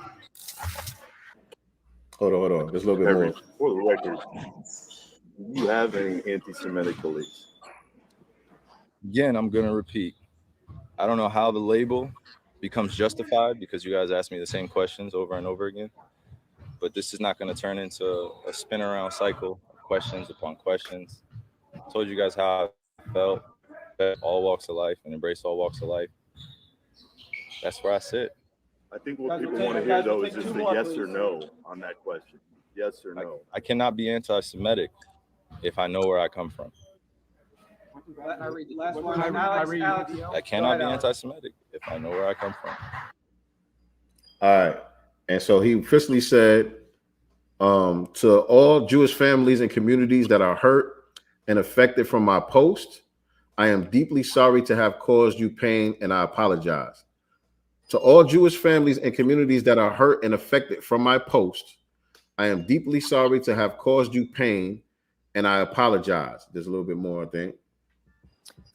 Speaker 6: Hold on. There's a little bit more.
Speaker 16: For the record, do you have any anti-Semitic beliefs?
Speaker 14: Again, I'm going to repeat. I don't know how the label becomes justified, because you guys ask me the same questions over and over again. But this is not going to turn into a spin around cycle of questions upon questions. I told you guys how I felt, all walks of life, and embrace all walks of life. That's where I sit.
Speaker 16: I think what people want to hear, though, is just a yes or no on that question. Yes or no.
Speaker 14: I cannot be anti-Semitic if I know where I come from. I cannot be anti-Semitic if I know where I come from.
Speaker 6: All right. And so he officially said, to all Jewish families and communities that are hurt and affected from my post, I am deeply sorry to have caused you pain, and I apologize. To all Jewish families and communities that are hurt and affected from my post, I am deeply sorry to have caused you pain, and I apologize. There's a little bit more, I think.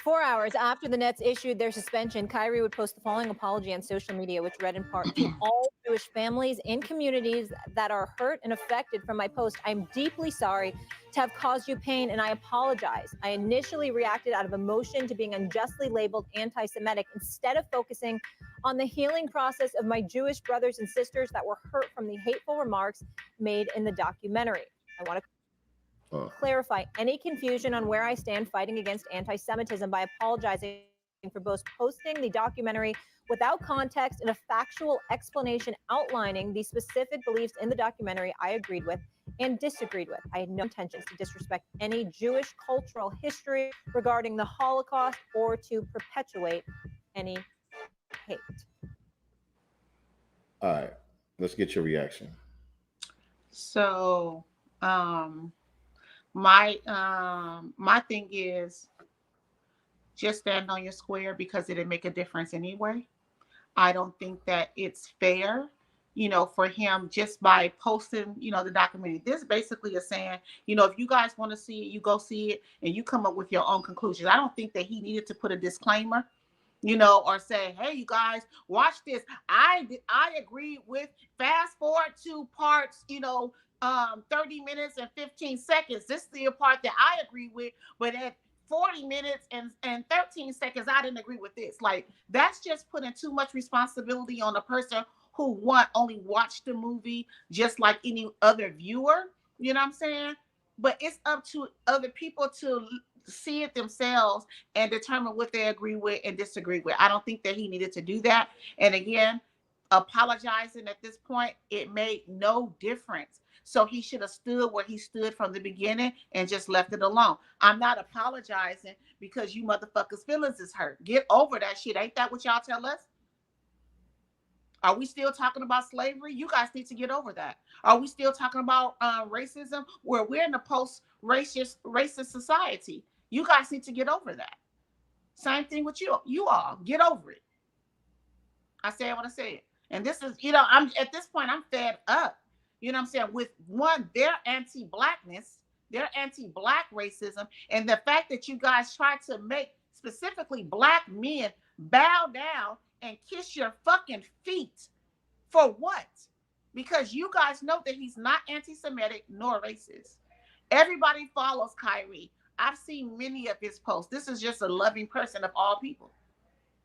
Speaker 17: 4 hours after the Nets issued their suspension, Kyrie would post the following apology on social media, which read in part, "To all Jewish families and communities that are hurt and affected from my post, I'm deeply sorry to have caused you pain, and I apologize. I initially reacted out of emotion to being unjustly labeled anti-Semitic instead of focusing on the healing process of my Jewish brothers and sisters that were hurt from the hateful remarks made in the documentary. I want to clarify any confusion on where I stand fighting against anti-Semitism by apologizing for both posting the documentary without context and a factual explanation outlining the specific beliefs in the documentary I agreed with and disagreed with. I had no intentions to disrespect any Jewish cultural history regarding the Holocaust or to perpetuate any hate."
Speaker 6: All right. Let's get your reaction.
Speaker 8: So, my thing is just stand on your square, because it didn't make a difference anyway. I don't think that it's fair, for him just by posting, the documentary. This basically is saying, if you guys want to see it, you go see it and you come up with your own conclusions. I don't think that he needed to put a disclaimer, or say, "Hey, you guys, watch this. I agree with," fast forward to parts, 30 minutes and 15 seconds. This is the part that I agree with, but at 40 minutes and 13 seconds, I didn't agree with this. Like, that's just putting too much responsibility on the person who only watch the movie just like any other viewer. You know what I'm saying? But it's up to other people to see it themselves and determine what they agree with and disagree with. I don't think that he needed to do that. And again, apologizing at this point, it made no difference. So he should have stood where he stood from the beginning and just left it alone. I'm not apologizing because you motherfuckers' feelings is hurt. Get over that shit. Ain't that what y'all tell us? Are we still talking about slavery? You guys need to get over that. Are we still talking about racism? Where we're in a post-racist society. You guys need to get over that. Same thing with you. You all get over it. I said what I said. And this is, I'm at this point, I'm fed up. You know what I'm saying? With one, their anti-blackness, their anti-black racism, and the fact that you guys try to make specifically black men bow down and kiss your fucking feet. For what? Because you guys know that he's not anti-Semitic nor racist. Everybody follows Kyrie. I've seen many of his posts. This is just a loving person of all people.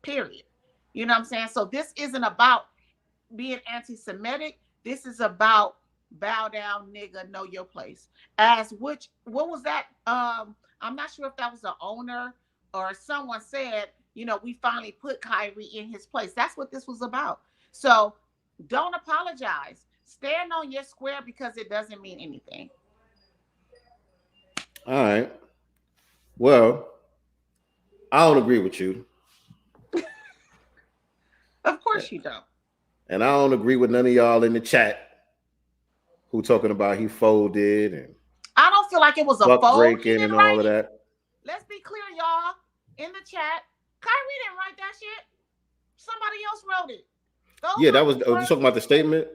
Speaker 8: Period. You know what I'm saying? So this isn't about being anti-Semitic. This is about bow down, nigga, know your place. What was that? I'm not sure if that was the owner or someone said, we finally put Kyrie in his place. That's what this was about. So don't apologize. Stand on your square because it doesn't mean anything.
Speaker 6: All right. Well, I don't agree with you.
Speaker 8: Of course you don't.
Speaker 6: And I don't agree with none of y'all in the chat who talking about he folded and
Speaker 8: I don't feel like it was a fold
Speaker 6: breaking and all of that.
Speaker 8: Let's be clear, y'all. In the chat, Kyrie didn't write that shit. Somebody else wrote it.
Speaker 6: That was you talking about the statement?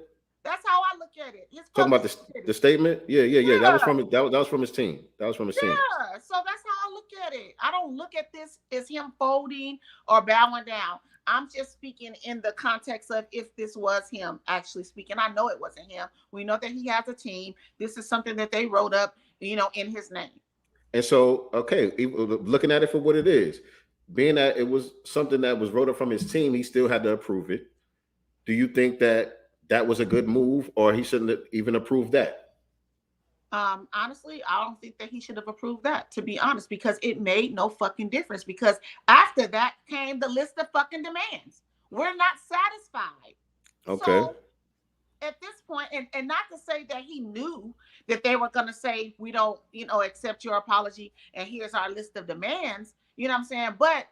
Speaker 8: That's how I look at it.
Speaker 6: Talking about the statement? Yeah. That was from that was from his team. That was from his team.
Speaker 8: Yeah, so that's how I look at it. I don't look at this as him folding or bowing down. I'm just speaking in the context of if this was him actually speaking. I know it wasn't him. We know that he has a team. This is something that they wrote up, in his name.
Speaker 6: And so, okay, looking at it for what it is, being that it was something that was wrote up from his team, he still had to approve it. Do you think that was a good move, or he shouldn't have even approved that?
Speaker 8: Honestly, I don't think that he should have approved that, to be honest, because it made no fucking difference. Because after that came the list of fucking demands. We're not satisfied.
Speaker 6: Okay.
Speaker 8: So at this point, and not to say that he knew that they were going to say, we don't, accept your apology, and here's our list of demands. You know what I'm saying? But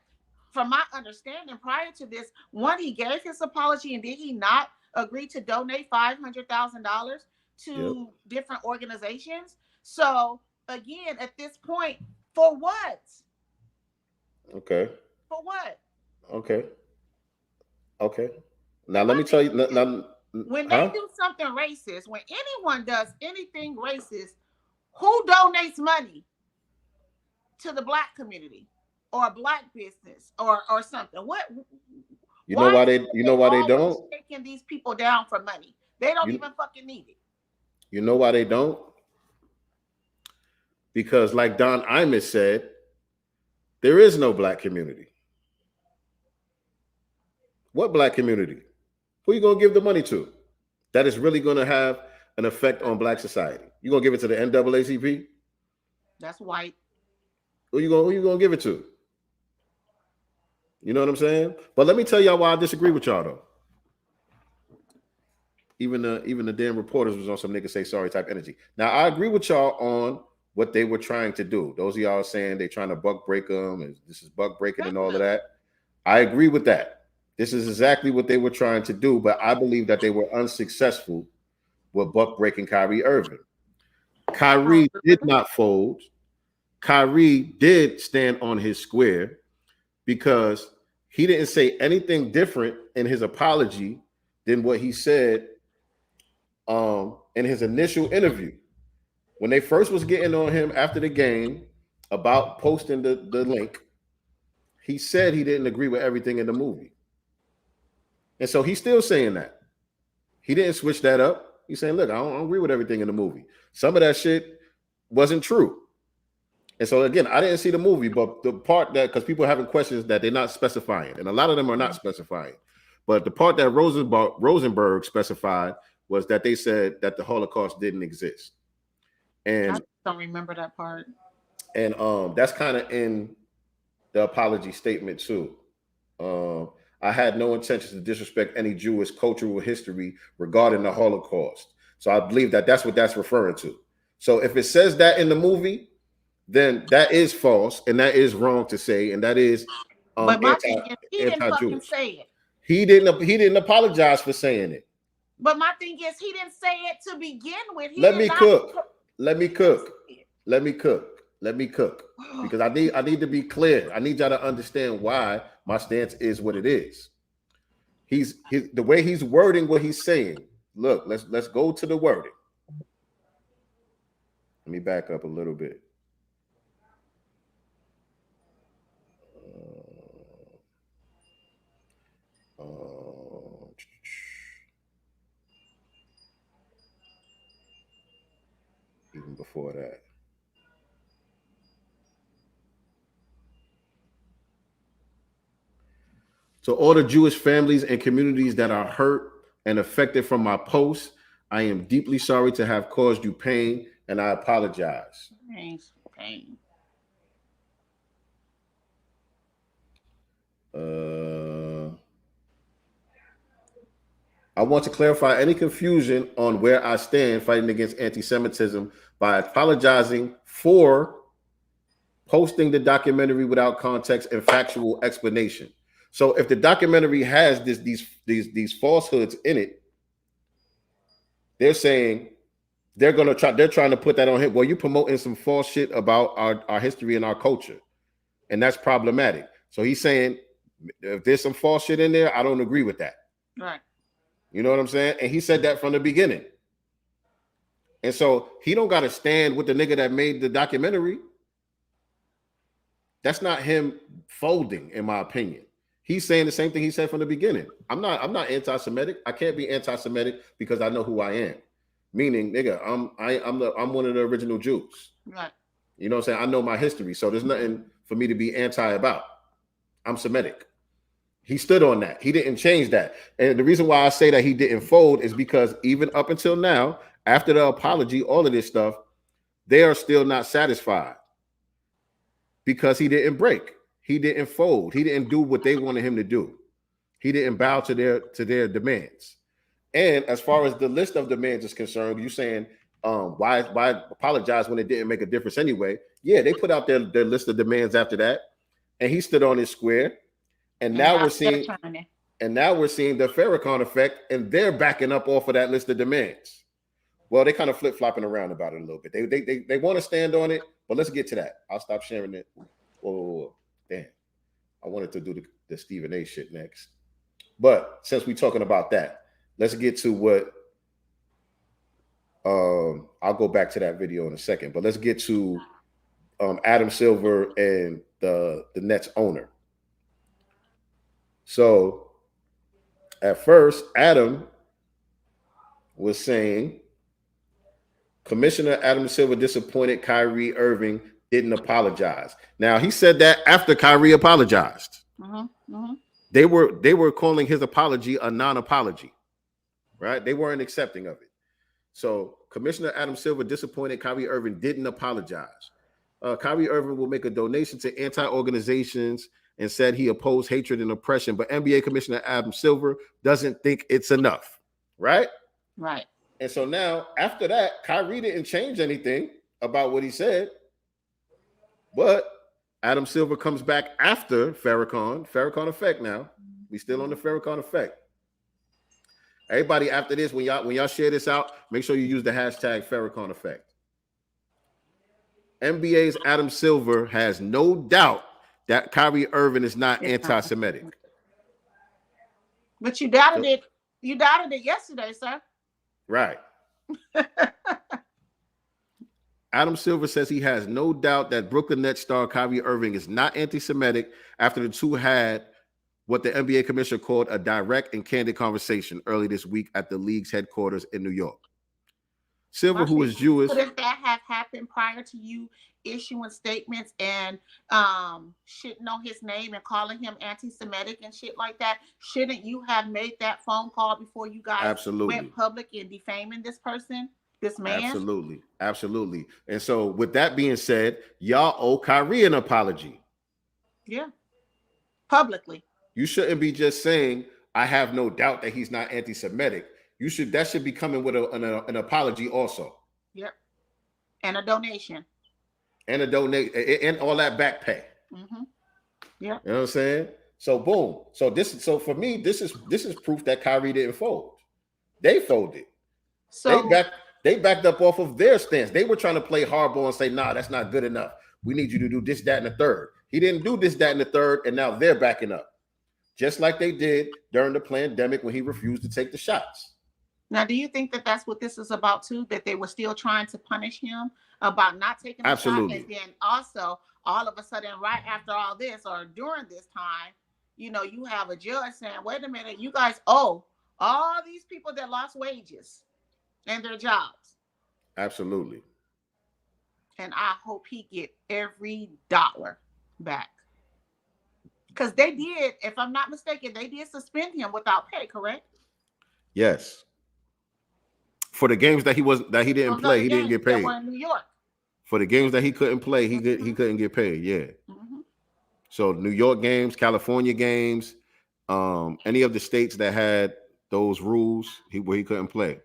Speaker 8: from my understanding prior to this, one, he gave his apology, and did he not agree to donate $500,000 to different organizations? So again, at this point, for what?
Speaker 6: Okay.
Speaker 8: For what?
Speaker 6: Okay. Now let me tell you.
Speaker 8: When they do something racist, when anyone does anything racist, who donates money to the black community or a black business or something? What?
Speaker 6: You know why they don't?
Speaker 8: Taking these people down for money. They don't even fucking need it.
Speaker 6: You know why they don't? Because like Don Imus said, there is no black community. What black community? Who are you going to give the money to? That is really going to have an effect on black society. You going to give it to the NAACP?
Speaker 8: That's white.
Speaker 6: Who you going to give it to? You know what I'm saying? But let me tell y'all why I disagree with y'all though. Even the damn reporters was on some nigga say sorry type energy. Now I agree with y'all on what they were trying to do. Those of y'all saying they trying to buck break them and this is buck breaking and all of that. I agree with that. This is exactly what they were trying to do, but I believe that they were unsuccessful with buck breaking Kyrie Irving. Kyrie did not fold. Kyrie did stand on his square because he didn't say anything different in his apology than what he said in his initial interview. When they first was getting on him after the game about posting the link, he said he didn't agree with everything in the movie. And so he's still saying that. He didn't switch that up. He's saying, look, I don't agree with everything in the movie. Some of that shit wasn't true. And so again, I didn't see the movie, but the part that, because people are having questions that they're not specifying, and a lot of them are not specifying. But the part that Rosenberg specified was that they said that the Holocaust didn't exist. And
Speaker 8: I don't remember that part.
Speaker 6: And that's kind of in the apology statement too. I had no intention to disrespect any Jewish cultural history regarding the Holocaust. So I believe that that's what that's referring to. So if it says that in the movie, then that is false and that is wrong to say, and that is
Speaker 8: but my thing is, he didn't fucking say it.
Speaker 6: He didn't apologize for saying it.
Speaker 8: But my thing is, he didn't say it to begin with.
Speaker 6: Let me cook. Because I need to be clear. I need y'all to understand why my stance is what it is. The way he's wording what he's saying. Look, let's go to the wording. Let me back up a little bit. Even before that. To all the Jewish families and communities that are hurt and affected from my post, I am deeply sorry to have caused you pain, and I apologize.
Speaker 8: Pain.
Speaker 6: I want to clarify any confusion on where I stand fighting against anti-Semitism by apologizing for posting the documentary without context and factual explanation. So if the documentary has these falsehoods in it, they're saying they're trying to put that on him. Well, you're promoting some false shit about our history and our culture, and that's problematic. So he's saying if there's some false shit in there, I don't agree with that.
Speaker 8: Right.
Speaker 6: You know what I'm saying? And he said that from the beginning. And so he don't got to stand with the nigga that made the documentary. That's not him folding, in my opinion. He's saying the same thing he said from the beginning. I'm not anti-Semitic. I can't be anti-Semitic because I know who I am. Meaning, nigga, I'm one of the original Jews.
Speaker 8: Right.
Speaker 6: You know what I'm saying? I know my history, so there's nothing for me to be anti about. I'm Semitic. He stood on that. He didn't change that. And the reason why I say that he didn't fold is because even up until now, after the apology, all of this stuff, they are still not satisfied because he didn't break. He didn't fold. He didn't do what they wanted him to do. He didn't bow to their demands. And as far as the list of demands is concerned, you saying why apologize when it didn't make a difference anyway? Yeah, they put out their list of demands after that, and he stood on his square. And now we're seeing the Farrakhan effect, and they're backing up off of that list of demands. Well, they kind of flip-flopping around about it a little bit. They want to stand on it, but let's get to that. I'll stop sharing it. Whoa. Damn. I wanted to do the Stephen A shit next. But since we're talking about that, let's get to what I'll go back to that video in a second, but let's get to Adam Silver and the Nets owner. So at first, Adam was saying Commissioner Adam Silver disappointed Kyrie Irving didn't apologize. Now he said that after Kyrie apologized. They were calling his apology a non-apology, right? They weren't accepting of it. So Commissioner Adam Silver disappointed Kyrie Irving didn't apologize. Kyrie Irving will make a donation to anti-organizations and said he opposed hatred and oppression, but NBA Commissioner Adam Silver doesn't think it's enough, right?
Speaker 8: Right.
Speaker 6: And so now, after that, Kyrie didn't change anything about what he said, but Adam Silver comes back after Farrakhan effect now. We still on the Farrakhan effect. Everybody after this, when y'all share this out, make sure you use the hashtag Farrakhan effect. NBA's Adam Silver has no doubt that Kyrie Irving is not anti-Semitic.
Speaker 8: But you doubted it. You doubted it yesterday, sir.
Speaker 6: Right. Adam Silver says he has no doubt that Brooklyn Nets star Kyrie Irving is not anti-Semitic after the two had what the NBA commissioner called a direct and candid conversation early this week at the league's headquarters in New York. Silver, who is Jewish.
Speaker 8: Couldn't that have happened prior to you issuing statements and shitting on his name and calling him anti-Semitic and shit like that? Shouldn't you have made that phone call before you guys went public in defaming this person, this man?
Speaker 6: Absolutely. And so with that being said, y'all owe Kyrie an apology.
Speaker 8: Yeah. Publicly.
Speaker 6: You shouldn't be just saying, I have no doubt that he's not anti-Semitic. That should be coming with an apology also. Yep.
Speaker 8: And a donation.
Speaker 6: And all that back pay.
Speaker 8: Mm-hmm. Yeah.
Speaker 6: You know what I'm saying? So boom. So for me, this is proof that Kyrie didn't fold. They folded. So they backed up off of their stance. They were trying to play hardball and say, nah, that's not good enough. We need you to do this, that, and the third. He didn't do this, that, and the third, and now they're backing up. Just like they did during the pandemic when he refused to take the shots.
Speaker 8: Now, do you think that that's what this is about too? That they were still trying to punish him about not taking the shot, and then also all of a sudden, right after all this or during this time, you have a judge saying, "Wait a minute, you guys owe all these people that lost wages and their jobs."
Speaker 6: Absolutely.
Speaker 8: And I hope he get every dollar back. Because they did, if I'm not mistaken, they did suspend him without pay, correct?
Speaker 6: Yes. For the games that he didn't play, he didn't get paid.
Speaker 8: In New York.
Speaker 6: For the games that he couldn't play, he couldn't get paid. Yeah. Mm-hmm. So New York games, California games, any of the states that had those rules, where he couldn't play.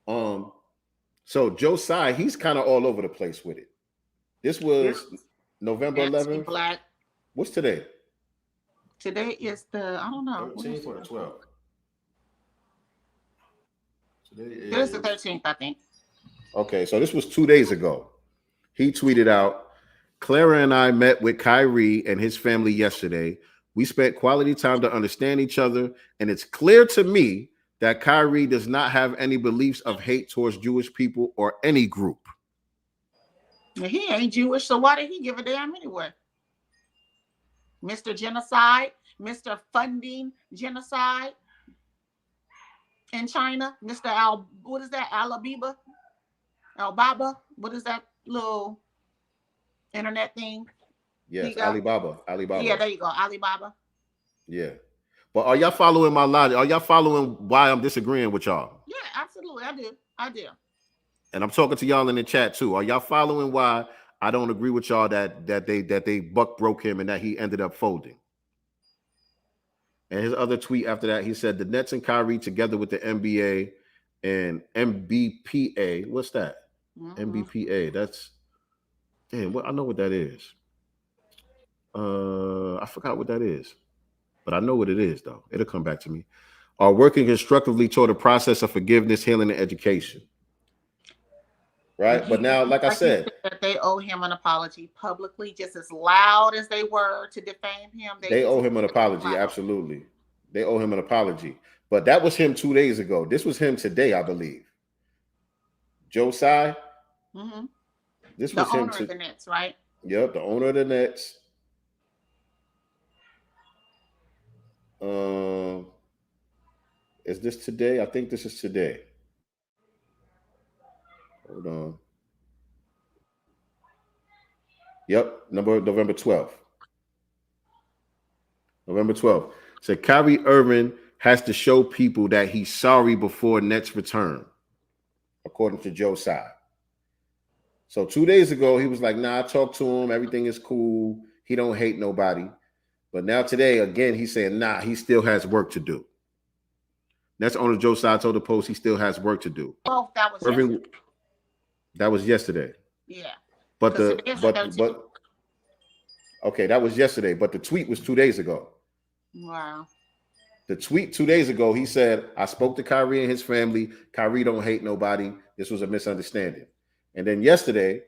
Speaker 6: So Joe Tsai, he's kind of all over the place with it. This was November 11th.
Speaker 8: Black.
Speaker 6: What's today?
Speaker 8: Today is I don't know.
Speaker 6: 13th or the 12th?
Speaker 8: It is the 13th, I think.
Speaker 6: Okay, so this was 2 days ago. He tweeted out, Clara and I met with Kyrie and his family yesterday. We spent quality time to understand each other, and it's clear to me that Kyrie does not have any beliefs of hate towards Jewish people or any group.
Speaker 8: He ain't Jewish, so why did he give a damn anyway? Mr. Genocide, Mr. Funding Genocide in China, Mr. what is that? Alibaba? What is that little internet thing?
Speaker 6: Yes, Alibaba.
Speaker 8: Yeah, there you go, Alibaba.
Speaker 6: Yeah. But are y'all following my logic? Are y'all following why I'm disagreeing with y'all?
Speaker 8: Yeah, absolutely. I do.
Speaker 6: And I'm talking to y'all in the chat too. Are y'all following why I don't agree with y'all that they buck broke him and that he ended up folding? And his other tweet after that, he said the Nets and Kyrie together with the NBA and MBPA. What's that? Mm-hmm. MBPA. That's what I know what that is. I forgot what that is, but I know what it is though. It'll come back to me. Are working constructively toward a process of forgiveness, healing, and education. Right, but now, like I said,
Speaker 8: that they owe him an apology publicly, just as loud as they were to defame him.
Speaker 6: They owe him an apology. Absolutely, they owe him an apology. But that was him 2 days ago. This was him today, I believe. Joe Tsai.
Speaker 8: Mm-hmm.
Speaker 6: This was
Speaker 8: him.
Speaker 6: The
Speaker 8: owner of the Nets, right?
Speaker 6: Yep, the owner of the Nets. Is this today? I think this is today. Hold on. Yep, November 12th. November 12th. So Kyrie Irving has to show people that he's sorry before Nets return, according to Joe Tsai. So 2 days ago, he was like, nah, I talked to him. Everything is cool. He don't hate nobody. But now today, again, he's saying, nah, he still has work to do. Nets owner Joe Tsai told the Post he still has work to do.
Speaker 8: Oh, that was
Speaker 6: Irving, that was yesterday.
Speaker 8: Yeah.
Speaker 6: But okay, that was yesterday. But the tweet was 2 days ago.
Speaker 8: Wow.
Speaker 6: The tweet 2 days ago, he said, I spoke to Kyrie and his family. Kyrie don't hate nobody. This was a misunderstanding. And then yesterday,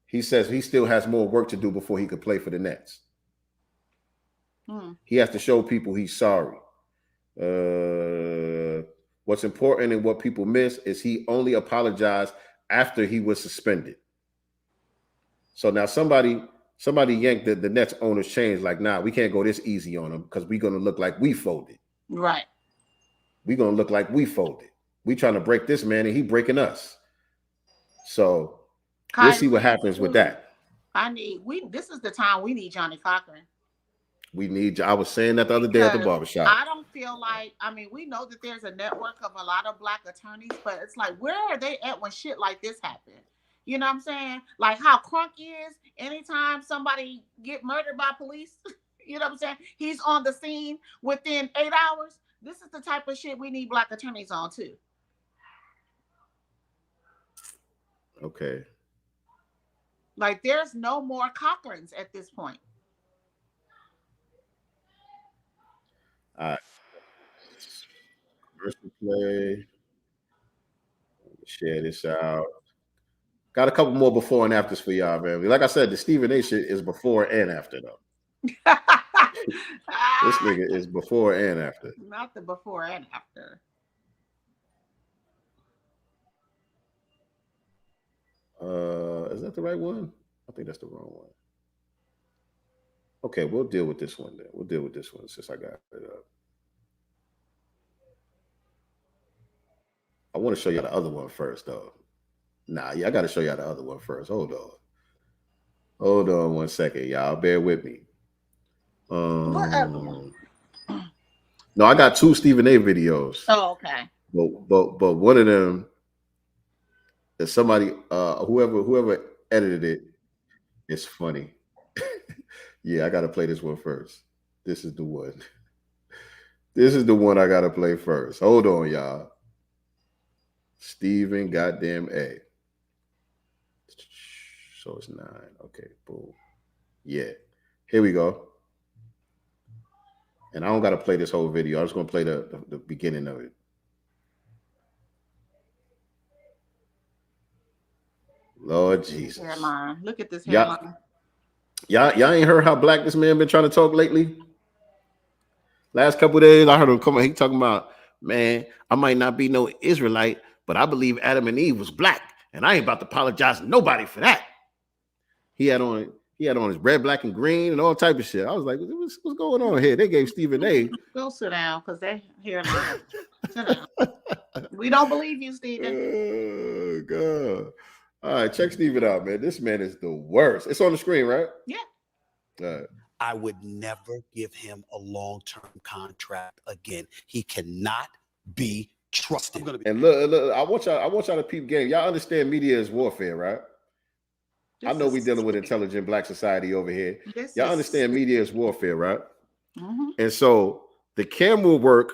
Speaker 6: he says he still has more work to do before he could play for the Nets. He has to show people he's sorry. What's important and what people miss is he only apologized after he was suspended. So now somebody yanked the Nets owner's change, like, nah, we can't go this easy on him because we're going to look like we folded.
Speaker 8: Right.
Speaker 6: We're going to look like we folded. We trying to break this man, and he breaking us. So we'll see
Speaker 8: Kyrie,
Speaker 6: what happens with that.
Speaker 8: This is the time we need Johnny Cochran.
Speaker 6: We need. I was saying that the other day at the barbershop.
Speaker 8: I don't feel like. I mean, we know that there's a network of a lot of Black attorneys, but it's like, where are they at when shit like this happen? You know what I'm saying? Like how Crunk is. Anytime somebody get murdered by police, you know what I'm saying? He's on the scene within 8 hours. This is the type of shit we need Black attorneys on too.
Speaker 6: Okay.
Speaker 8: Like there's no more Cochrans at this point.
Speaker 6: All right. Commercial play. Share this out. Got a couple more before and afters for y'all, man. Like I said, the Stephen A shit is before and after, though. This nigga is before and after.
Speaker 8: Not the before and after.
Speaker 6: Is that the right one? I think that's the wrong one. Okay, we'll deal with this one then. We'll deal with this one since I got it up. I want to show you the other one first, though. Nah, yeah, I got to show y'all the other one first. Hold on 1 second, y'all. Bear with me. No, I got 2 Stephen A videos.
Speaker 8: Oh, okay.
Speaker 6: But one of them is somebody, whoever edited it. It's funny. Yeah, I got to play this one first. This is the one. This is the one I got to play first. Hold on, y'all. Stephen goddamn A. So it's 9. Okay, boom. Yeah. Here we go. And I don't got to play this whole video. I'm just going to play the beginning of it. Lord Jesus.
Speaker 8: Hairline. Look at this hairline.
Speaker 6: Y'all ain't heard how Black this man been trying to talk lately? Last couple of days, I heard him come on. He talking about, man, I might not be no Israelite, but I believe Adam and Eve was Black, and I ain't about to apologize to nobody for that. He had on his red, black, and green, and all type of shit. I was like, what's going on here? They gave Stephen A.
Speaker 8: Go sit down, because they hairline. Sit down. We don't believe you, Stephen.
Speaker 6: Oh God. All right, check Stephen out, man. This man is the worst. It's on the screen, right?
Speaker 8: Yeah.
Speaker 6: All right.
Speaker 18: I would never give him a long-term contract again. He cannot be trusted.
Speaker 6: And look, I want y'all to peep game. Y'all understand media is warfare, right? I know we're dealing with intelligent Black society over here. Y'all understand media is warfare, right?
Speaker 8: Mm-hmm.
Speaker 6: And so the camera work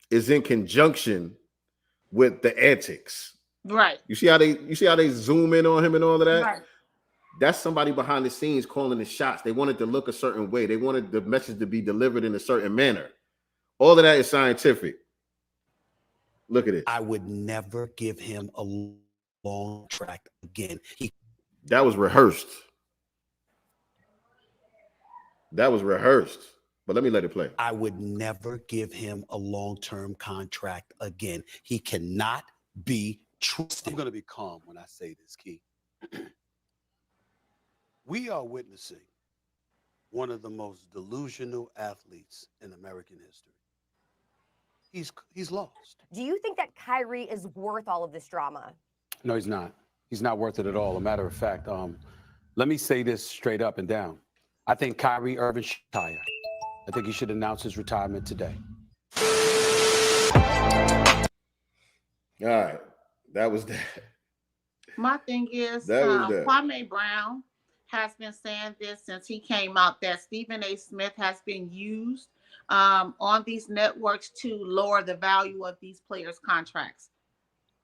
Speaker 6: is in conjunction with the antics.
Speaker 8: Right.
Speaker 6: You see how they zoom in on him and all of that?
Speaker 8: Right.
Speaker 6: That's somebody behind the scenes calling the shots. They wanted to look a certain way. They wanted the message to be delivered in a certain manner. All of that is scientific. Look at it.
Speaker 18: I would never give him a long contract again.
Speaker 6: That was rehearsed. That was rehearsed. But let me let it play.
Speaker 18: I would never give him a long-term contract again. He cannot be trusted.
Speaker 19: I'm going to be calm when I say this, Key. We are witnessing one of the most delusional athletes in American history. He's lost.
Speaker 20: Do you think that Kyrie is worth all of this drama?
Speaker 19: No, he's not. He's not worth it at all. A matter of fact, let me say this straight up and down. I think Kyrie Irving should retire. I think he should announce his retirement today.
Speaker 6: All right. That was that.
Speaker 8: My thing is,
Speaker 6: That was that.
Speaker 8: Kwame Brown has been saying this since he came out, that Stephen A. Smith has been used on these networks to lower the value of these players' contracts.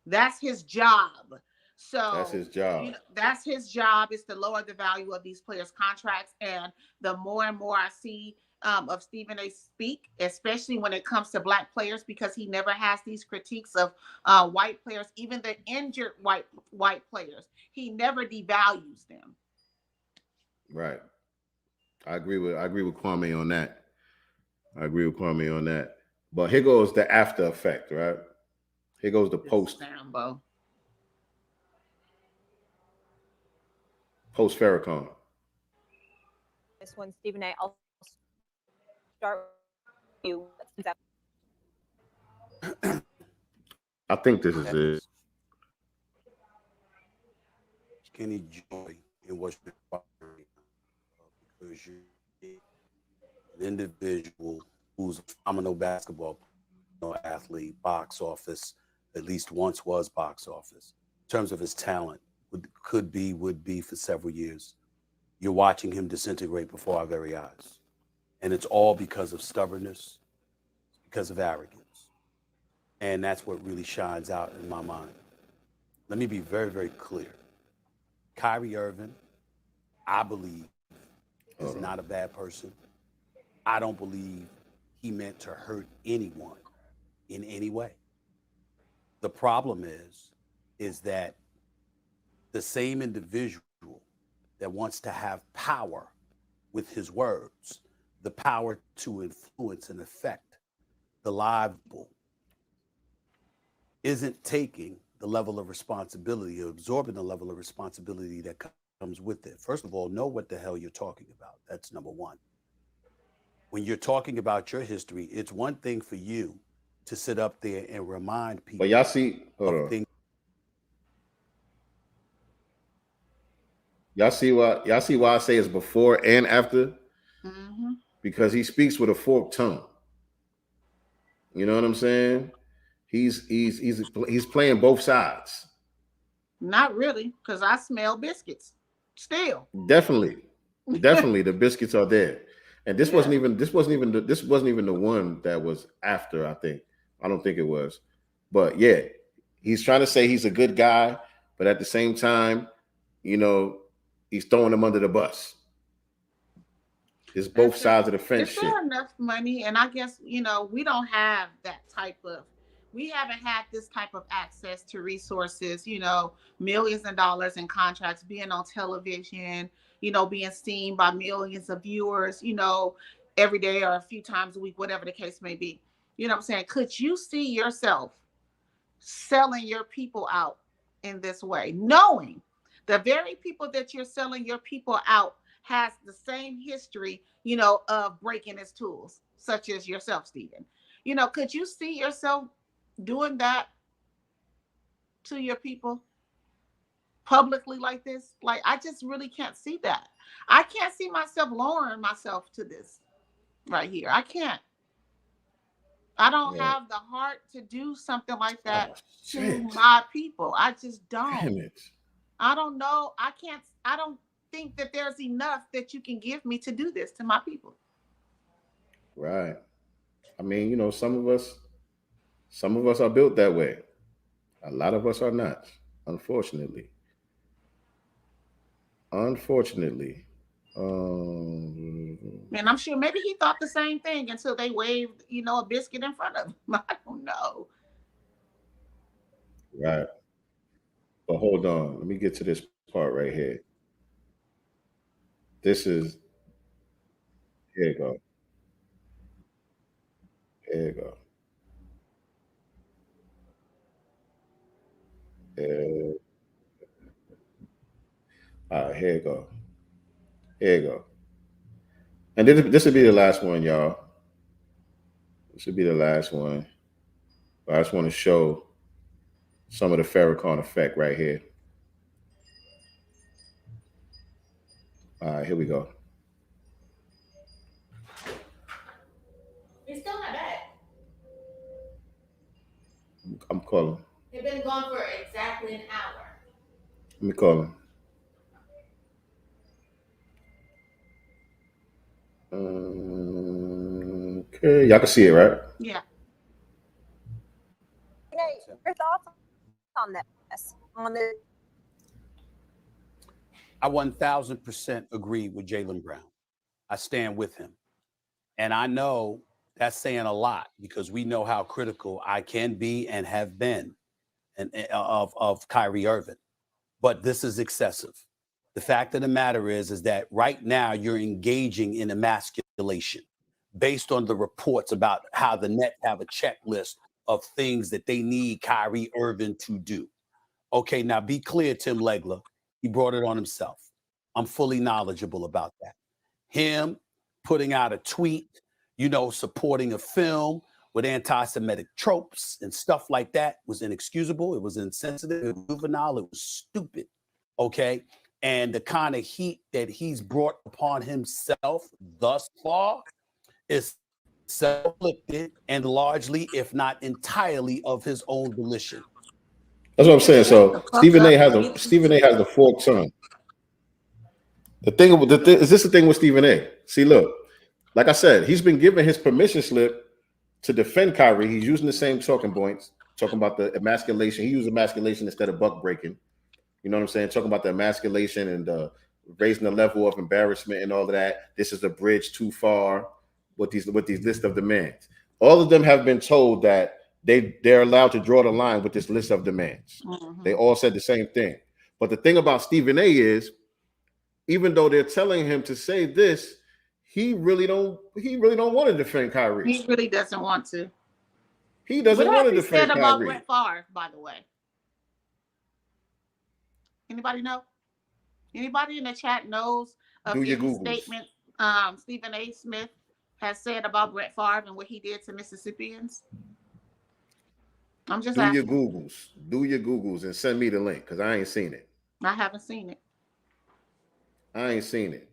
Speaker 8: That's his job. So
Speaker 6: that's his job.
Speaker 8: You know, that's his job, is to lower the value of these players' contracts. And the more and more I see of Stephen A. speak, especially when it comes to Black players, because he never has these critiques of white players, even the injured white players. He never devalues them.
Speaker 6: Right. I agree with Kwame on that. But here goes the after effect, right? Here goes the post. Post Farrakhan.
Speaker 17: This one, Stephen A. I'll start with you.
Speaker 6: I think this is it.
Speaker 18: Any joy in what's required because you're an individual who's a phenomenal basketball athlete, box office, at least once was box office. In terms of his talent, would be for several years. You're watching him disintegrate before our very eyes. And it's all because of stubbornness, because of arrogance. And that's what really shines out in my mind. Let me be very, very clear. Kyrie Irving, I believe, is not a bad person. I don't believe he meant to hurt anyone in any way. The problem is that the same individual that wants to have power with his words, the power to influence and affect the lives, isn't taking the level of responsibility or absorbing the level of responsibility that comes with it. First of all, know what the hell you're talking about. That's number one. When you're talking about your history, it's one thing for you to sit up there and remind people.
Speaker 6: But y'all see, hold on.
Speaker 18: Things.
Speaker 6: Y'all see why I say it's before and after?
Speaker 8: Mm-hmm.
Speaker 6: Because he speaks with a forked tongue. You know what I'm saying? He's playing both sides.
Speaker 8: Not really, because I smell biscuits still.
Speaker 6: Definitely the biscuits are there. And this wasn't even the one that was after, I don't think it was. But yeah, he's trying to say he's a good guy, but at the same time, you know, he's throwing him under the bus. It's both sides of the fence shit.
Speaker 8: Is there enough money? And I guess, you know, we don't have that type of, we haven't had this type of access to resources, you know, millions of dollars in contracts, being on television, you know, being seen by millions of viewers, you know, every day or a few times a week, whatever the case may be. You know what I'm saying? Could you see yourself selling your people out in this way, knowing the very people that you're selling your people out has the same history, you know, of breaking its tools, such as yourself, Stephen? You know, could you see yourself doing that to your people publicly like this? Like, I just really can't see that. I can't see myself lowering myself to this right here. I can't. I don't have the heart to do something like that to my people. I just don't.
Speaker 6: Damn it.
Speaker 8: I don't know. I don't think that there's enough that you can give me to do this to my people.
Speaker 6: Right. I mean, you know, some of us are built that way. A lot of us are not, unfortunately.
Speaker 8: And I'm sure maybe he thought the same thing until they waved, you know, a biscuit in front of him. I don't know.
Speaker 6: Right. But hold on. Let me get to this part right here. Here you go. All right, here you go. And this will be the last one, y'all. This will be the last one. But I just want to show some of the Farrakhan effect right here. All right, here we go.
Speaker 17: You're still not back.
Speaker 6: I'm calling.
Speaker 17: They've been gone for exactly an hour.
Speaker 6: Let me call him. Okay, y'all can see it, right?
Speaker 8: Yeah.
Speaker 17: Your thoughts on this?
Speaker 18: I 1000% agree with Jaylen Brown. I stand with him. And I know that's saying a lot because we know how critical I can be and have been of Kyrie Irving. But this is excessive. The fact of the matter is that right now you're engaging in emasculation based on the reports about how the Nets have a checklist of things that they need Kyrie Irving to do. Okay, now be clear, Tim Legler. He brought it on himself. I'm fully knowledgeable about that. Him putting out a tweet, you know, supporting a film with anti-Semitic tropes and stuff like that was inexcusable. It was insensitive, it was juvenile, it was stupid. Okay. And the kind of heat that he's brought upon himself thus far is self-inflicted and largely, if not entirely, of his own volition.
Speaker 6: That's what I'm saying. So Stephen A. has the forked tongue. Is this the thing with Stephen A? See, look, like I said, he's been given his permission slip to defend Kyrie. He's using the same talking points, talking about the emasculation. He used emasculation instead of buck breaking. You know what I'm saying? Talking about the emasculation and raising the level of embarrassment and all of that. This is a bridge too far with these list of demands. All of them have been told that they're allowed to draw the line with this list of demands. Mm-hmm. They all said the same thing. But the thing about Stephen A. is, even though they're telling him to say this, he really don't want to defend Kyrie.
Speaker 8: He really doesn't want to.
Speaker 6: He doesn't want to defend
Speaker 8: Kyrie. What has he said about Brett Favre, by the way? Anybody know? Anybody in the chat knows of any statement Stephen A. Smith has said about Brett Favre and what he did to Mississippians? I'm just asking.
Speaker 6: Do your Googles and send me the link because I ain't seen it.
Speaker 8: I haven't seen it.
Speaker 6: I ain't seen it.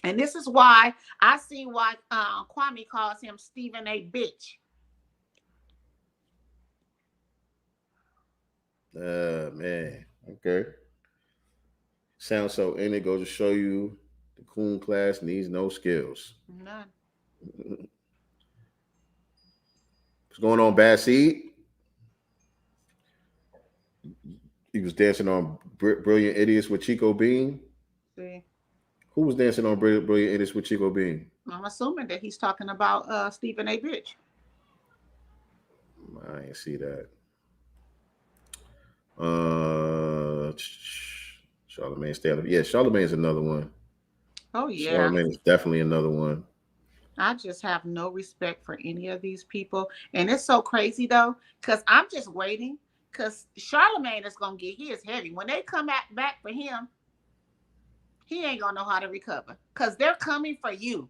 Speaker 8: And this is why I see why Kwame calls him Stephen A. Bitch.
Speaker 6: Man. Okay. Sounds so in it goes to show you the coon class needs no skills.
Speaker 8: None.
Speaker 6: What's going on, Bad Seed? He was dancing on Brilliant Idiots with Chico Bean.
Speaker 8: See.
Speaker 6: Who was dancing on Brilliant Idiots with Chico Bean?
Speaker 8: I'm assuming that he's talking about Stephen A. Bitch.
Speaker 6: I ain't see that. Charlamagne Stallion. Yeah, Charlamagne's another one.
Speaker 8: Oh yeah.
Speaker 6: Charlamagne is definitely another one.
Speaker 8: I just have no respect for any of these people. And it's so crazy though, because I'm just waiting. Because Charlamagne is gonna get his heavy. When they come back for him, he ain't gonna know how to recover. Because they're coming for you.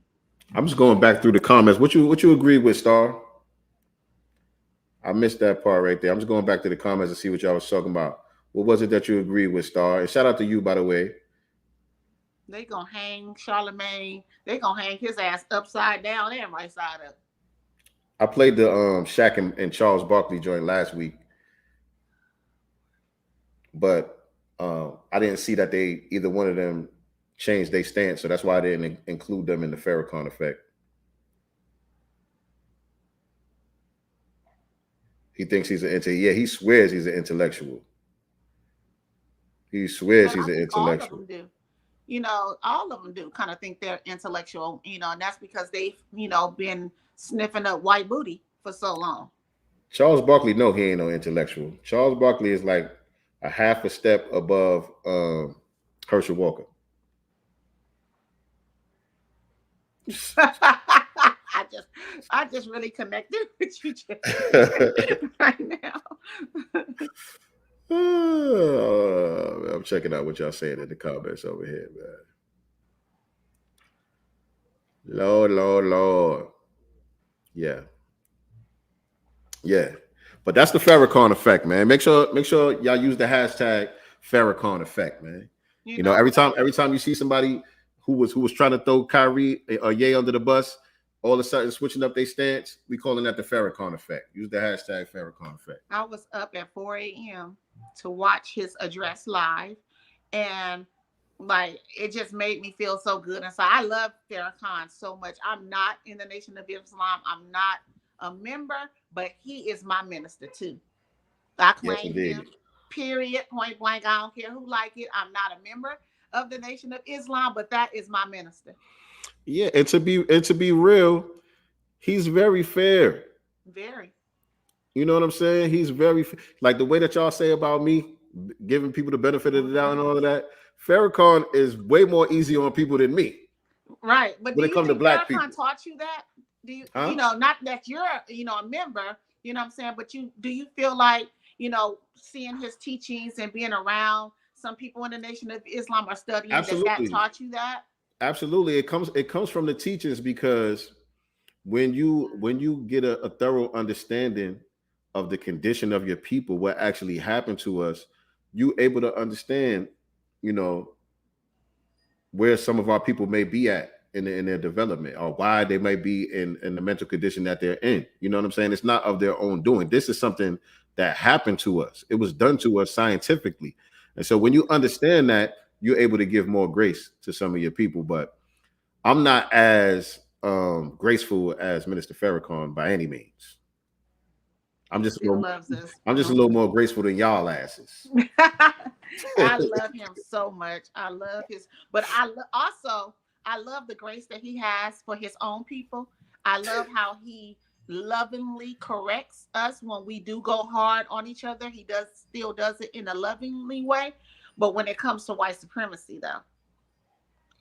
Speaker 6: I'm just going back through the comments. What you agree with, Star? I missed that part right there. I'm just going back to the comments and see what y'all was talking about. What was it that you agreed with, Star? And shout out to you, by the way.
Speaker 8: They gonna hang Charlamagne. They gonna hang his ass upside down and right side up.
Speaker 6: I played the Shaq and Charles Barkley joint last week, but I didn't see that either one of them changed their stance, so that's why I didn't include them in the Farrakhan effect. He thinks he's he swears he's an intellectual. He swears he's an intellectual.
Speaker 8: All of them do. You know, all of them do kind of think they're intellectual, you know, and that's because they've, you know, been sniffing up white booty for so long.
Speaker 6: Charles Barkley, no, he ain't no intellectual. Charles Barkley is like a half a step above Herschel Walker.
Speaker 8: I just really connected with you right now.
Speaker 6: I'm checking out what y'all saying in the comments over here, man. Lord. Yeah. But that's the Farrakhan effect, man. Make sure y'all use the hashtag Farrakhan effect, man. You know, every time you see somebody who was trying to throw Kyrie or Ye under the bus, all of a sudden switching up their stance, we calling that the Farrakhan effect. Use the hashtag Farrakhan effect.
Speaker 8: I was up at 4 a.m. to watch his address live, and like it just made me feel so good. And so I love Farrakhan so much. I'm not in the Nation of Islam. I'm not a member, but he is my minister too. I claim him, period, point blank. I don't care who like it. I'm not a member of the Nation of Islam, but that is my minister.
Speaker 6: Yeah, and to be real, he's very fair.
Speaker 8: Very.
Speaker 6: You know what I'm saying? He's very like the way that y'all say about me, giving people the benefit of the doubt and all of that. Farrakhan is way more easy on people than me.
Speaker 8: Right, but
Speaker 6: when it comes to black people,
Speaker 8: taught you that? Do you, you know, not that you're, you know, a member, you know what I'm saying, but do you feel like, you know, seeing his teachings and being around some people in the Nation of Islam are studying that taught you that?
Speaker 6: Absolutely. It comes from the teachings because when you get a thorough understanding of the condition of your people, what actually happened to us, you able to understand, you know, where some of our people may be at in their development, or why they may be in the mental condition that they're in. You know what I'm saying? It's not of their own doing. This is something that happened to us. It was done to us scientifically. And so when you understand that, you're able to give more grace to some of your people. But I'm not as graceful as Minister Farrakhan by any means. I'm just a little more graceful than y'all asses.
Speaker 8: I love him so much. I love I love the grace that he has for his own people. I love how he lovingly corrects us when we do go hard on each other. He still does it in a lovingly way. But when it comes to white supremacy, though,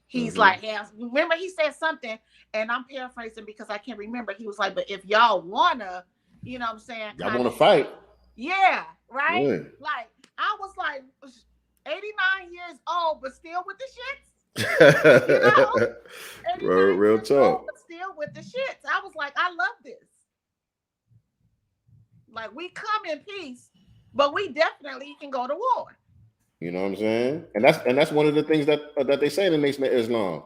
Speaker 8: he's like, yeah, remember he said something, and I'm paraphrasing because I can't remember. He was like, but if y'all wanna, you know what I'm saying?
Speaker 6: Y'all wanna fight.
Speaker 8: Yeah, right?
Speaker 6: Yeah.
Speaker 8: Like, I was like 89 years old, but still with the shits. You know?
Speaker 6: Real talk.
Speaker 8: But still with the shits. I was like, I love this. Like, we come in peace, but we definitely can go to war.
Speaker 6: You know what I'm saying? And that's one of the things that they say in the Nation of Islam.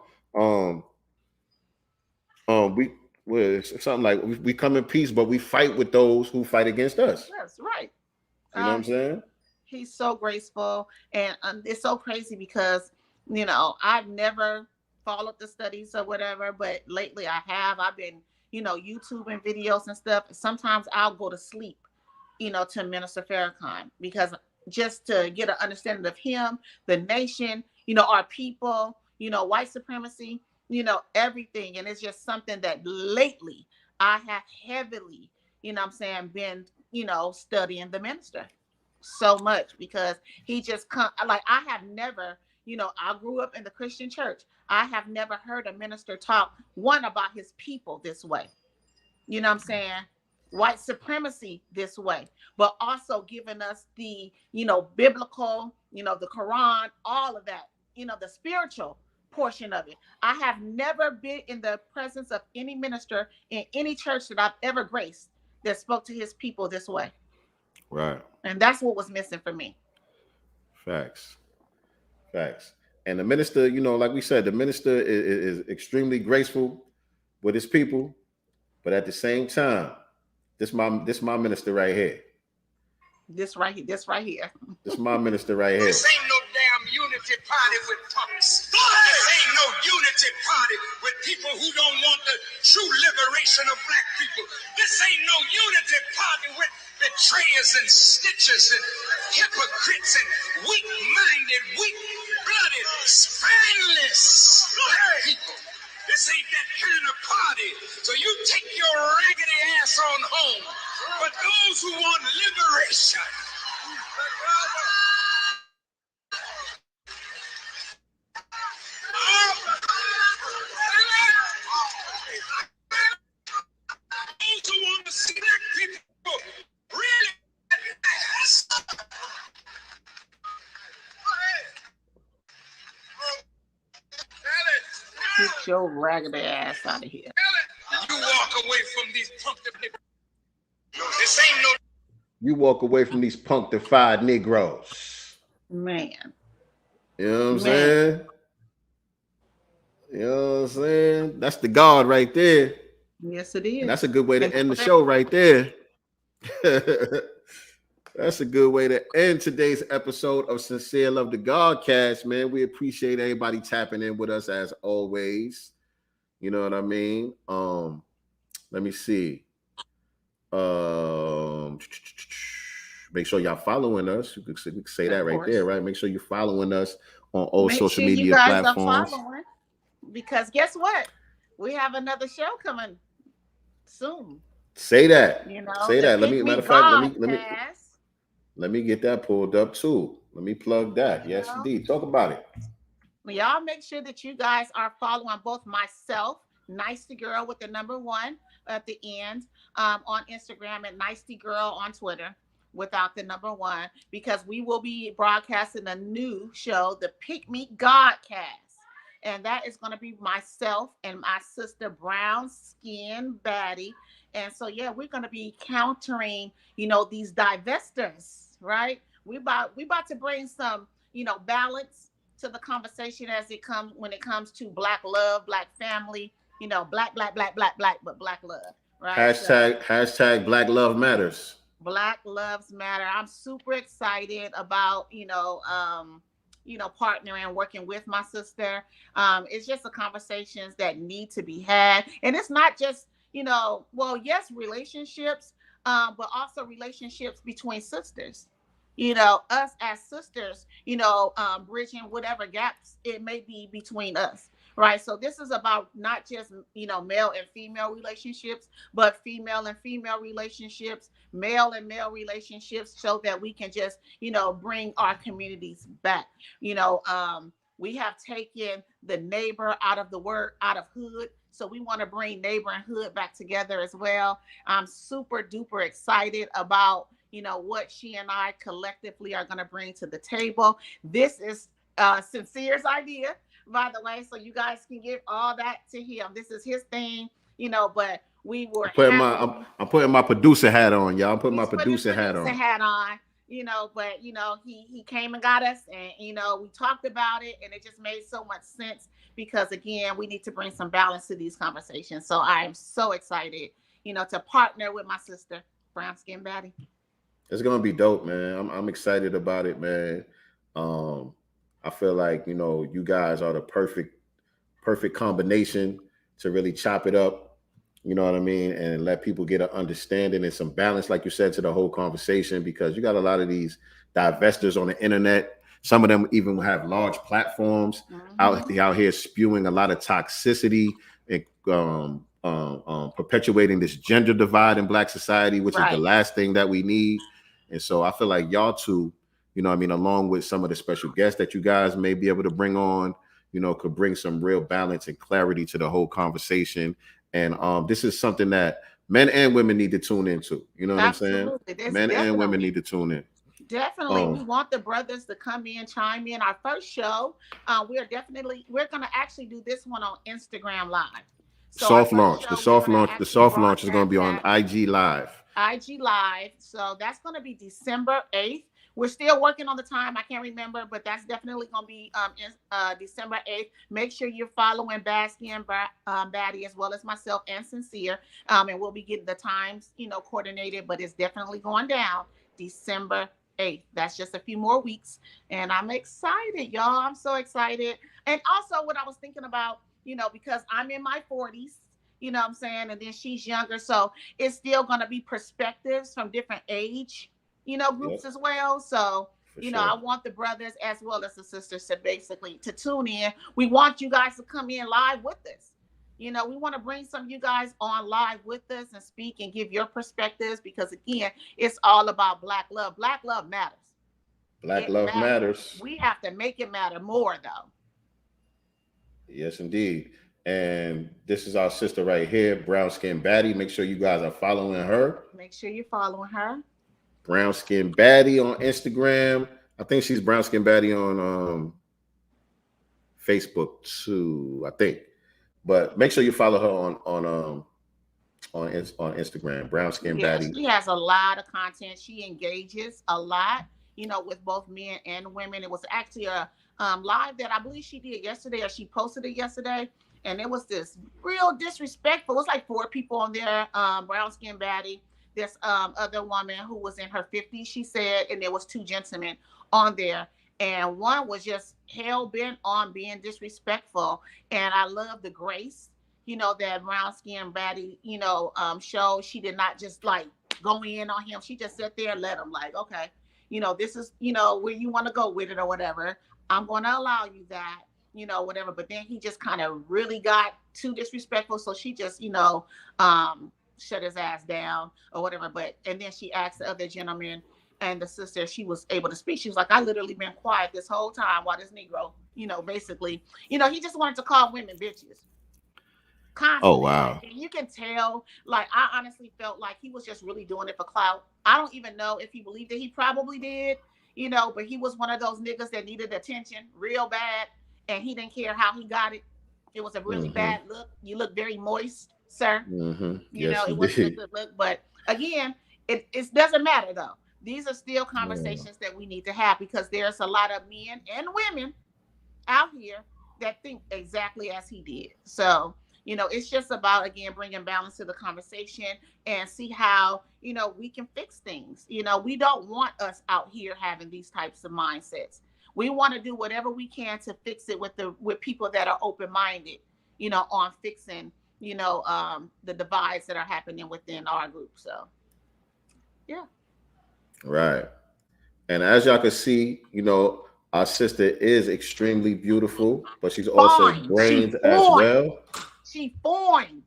Speaker 6: It's something like we come in peace, but we fight with those who fight against us.
Speaker 8: That's right.
Speaker 6: You know what I'm saying?
Speaker 8: He's so graceful, and it's so crazy because, you know, I've never followed the studies or whatever, but lately I have. I've been, you know, YouTubing videos and stuff. Sometimes I'll go to sleep, you know, to Minister Farrakhan, because just to get an understanding of him, the nation, you know, our people, you know, white supremacy, you know, everything. And it's just something that lately I have heavily, you know what I'm saying, been, you know, studying the minister so much, because he just like, I have never, you know, I grew up in the Christian church. I have never heard a minister talk about his people this way. You know what I'm saying? White supremacy this way, but also giving us the, you know, biblical, you know, the Quran, all of that, you know, the spiritual portion of it. I have never been in the presence of any minister in any church that I've ever graced that spoke to his people this way.
Speaker 6: Right.
Speaker 8: And that's what was missing for me.
Speaker 6: Facts. And the minister, you know, like we said, the minister is extremely graceful with his people, but at the same time, this my minister right here.
Speaker 8: This right here.
Speaker 6: This my minister right here.
Speaker 21: This ain't no damn unity party with punks. This ain't no unity party with people who don't want the true liberation of black people. This ain't no unity party with betrayers and snitchers and hypocrites and weak-minded, weak-blooded, spineless black people. This ain't that kind of party. So you take your raggedy ass on home. But those who want liberation, those who want to see black people really
Speaker 8: get your raggedy ass out of here.
Speaker 21: You walk away from these punctified. This ain't no.
Speaker 6: You walk away from these punctified Negroes.
Speaker 8: Man.
Speaker 6: You know what I'm saying? You know what I'm saying? That's the God right there.
Speaker 8: Yes, it is.
Speaker 6: And that's a good way to end the show right there. That's a good way to end today's episode of Sincere Love the Godcast, man. We appreciate everybody tapping in with us as always. You know what I mean? Let me see. Make sure y'all following us. We can say that right there, right? Make sure you're following us on all social media
Speaker 8: you guys
Speaker 6: platforms.
Speaker 8: Are following, because guess what? We have another show coming soon.
Speaker 6: Say that.
Speaker 8: You know,
Speaker 6: say that. Let me get that pulled up too. Let me plug that. Yes, indeed. Talk about it.
Speaker 8: Y'all make sure that you guys are following both myself, nyctegur with the number 1 at the end, on Instagram, and nyctegur on Twitter without the number 1, because we will be broadcasting a new show, the Pick Me Godcast. And that is going to be myself and my sister Brown Skin Baddie. And so, yeah, we're going to be countering, these divestors, right? We about to bring some, balance to the conversation when it comes to Black love, Black family, black, but Black love, right?
Speaker 6: Hashtag Black Love Matters.
Speaker 8: Black Lives Matter. I'm super excited about, partnering and working with my sister. It's just the conversations that need to be had. And it's not just, yes, relationships, but also relationships between sisters. Us as sisters, bridging whatever gaps it may be between us. Right. So this is about not just, male and female relationships, but female and female relationships, male and male relationships, so that we can just, bring our communities back. We have taken the neighbor out of hood. So we want to bring neighbor and hood back together as well. I'm super duper excited about, what she and I collectively are going to bring to the table. This is Sincere's idea, by the way, so you guys can give all that to him. This is his thing, but we were
Speaker 6: I'm putting my producer hat on, y'all. I'm putting my producer hat on.
Speaker 8: But he came and got us, and we talked about it, and it just made so much sense, because again, we need to bring some balance to these conversations. So I am so excited, to partner with my sister, Brown Skin Baddie.
Speaker 6: It's gonna be dope, man. I'm excited about it, man. I feel like, you guys are the perfect combination to really chop it up, you know what I mean, and let people get an understanding and some balance, like you said, to the whole conversation, because you got a lot of these divestors on the internet. Some of them even have large platforms out here spewing a lot of toxicity and perpetuating this gender divide in Black society, which is the last thing that we need. And so I feel like y'all two, along with some of the special guests that you guys may be able to bring on, could bring some real balance and clarity to the whole conversation. And this is something that men and women need to tune into. You know what I'm saying? Men and women need to tune in.
Speaker 8: Definitely. We want the brothers to come in, chime in. Our first show, we're going to actually do this one on Instagram Live. So the soft launch is going to be on IG Live. IG Live. So that's going to be December 8th. We're still working on the time. I can't remember, but that's definitely going to be December 8th. Make sure you're following Skin Baddie, as well as myself and Sincere. And we'll be getting the times, coordinated, but it's definitely going down December 8th. That's just a few more weeks. And I'm excited, y'all. I'm so excited. And also what I was thinking about, because I'm in my 40s, you know what I'm saying? And then she's younger. So it's still going to be perspectives from different age, groups as well. So, I want the brothers as well as the sisters to tune in. We want you guys to come in live with us. We want to bring some of you guys on live with us and speak and give your perspectives, because again, it's all about Black love. Black love matters.
Speaker 6: Black love matters.
Speaker 8: We have to make it matter more, though.
Speaker 6: Yes, indeed. And this is our sister right here, Brown Skin Baddie. Make sure you guys are following her.
Speaker 8: Make sure you're following her.
Speaker 6: Brown Skin Baddie on Instagram. I think she's Brown Skin Baddie on Facebook too, I think. But make sure you follow her on Instagram, Brown Skin Baddie.
Speaker 8: She has a lot of content. She engages a lot, with both men and women. It was actually a live that I believe she did yesterday, or she posted it yesterday. And it was this real disrespectful. It was like 4 people on there. Brown Skin Baddie, this other woman who was in her 50s, she said, and there was 2 gentlemen on there. And one was just hell-bent on being disrespectful. And I love the grace, that Brown Skin Baddie, showed. She did not just like go in on him. She just sat there and let him like, okay, this is, where you want to go with it or whatever. I'm going to allow you that. Whatever. But then he just kind of really got too disrespectful. So she just, shut his ass down or whatever. And then she asked the other gentleman and the sister, she was able to speak. She was like, I literally been quiet this whole time while this Negro, basically, he just wanted to call women bitches. Constantly.
Speaker 6: Oh, wow.
Speaker 8: And you can tell, like, I honestly felt like he was just really doing it for clout. I don't even know if he believed it. He probably did, but he was one of those niggas that needed attention real bad. and he didn't care how he got it. It was a really bad look. You look very moist, sir. You know, it wasn't a good look. But again, it doesn't matter though. These are still conversations that we need to have, because there's a lot of men and women out here that think exactly as he did. So, you know, it's just about, again, bringing balance to the conversation and see how, you know, we can fix things. You know, we don't want us out here having these types of mindsets. We want to do whatever we can to fix it with people that are open-minded, you know, on fixing, you know, the divides that are happening within our group. So, yeah.
Speaker 6: Right. And as y'all can see, you know, our sister is extremely beautiful, but she's also brains as well.
Speaker 8: She's fine.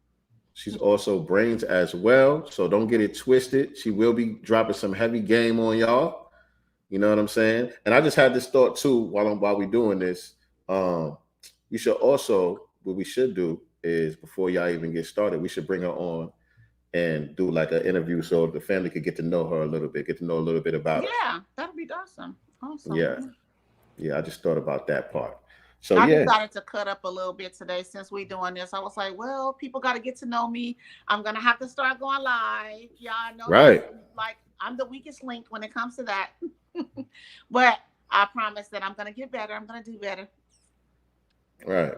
Speaker 6: She's also brains as well. So don't get it twisted. She will be dropping some heavy game on y'all. You know what I'm saying? And I just had this thought too while we're doing this. We should also, what we should do is, before y'all even get started, we should bring her on and do like an interview so the family could get to know her a little bit, get to know a little bit about her.
Speaker 8: Yeah, that'd be awesome.
Speaker 6: Yeah, I just thought about that part. So
Speaker 8: I decided to cut up a little bit today since we're doing this. I was like, well, people got to get to know me. I'm gonna have to start going live. Y'all know,
Speaker 6: right?
Speaker 8: Like, I'm the weakest link when it comes to that. But I promise that I'm gonna get better. I'm gonna do better.
Speaker 6: Right.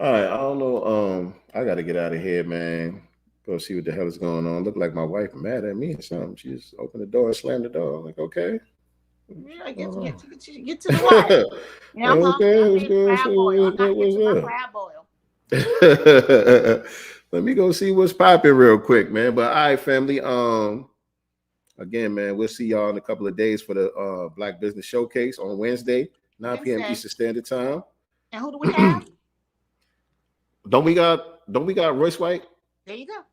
Speaker 6: All right, I don't know. I got to get out of here, man. Go see what the hell is going on. Look like my wife mad at me or something. She just opened the door and slammed the door. I'm like, okay.
Speaker 8: Yeah, get to the water. Yeah,
Speaker 6: okay, let me go see what's popping real quick, man. But all right, family. Again, man, we'll see y'all in a couple of days for the Black Business Showcase on Wednesday, 9 p.m. Eastern Standard Time.
Speaker 8: And who do we have?
Speaker 6: Don't we got Royce White?
Speaker 8: There you go.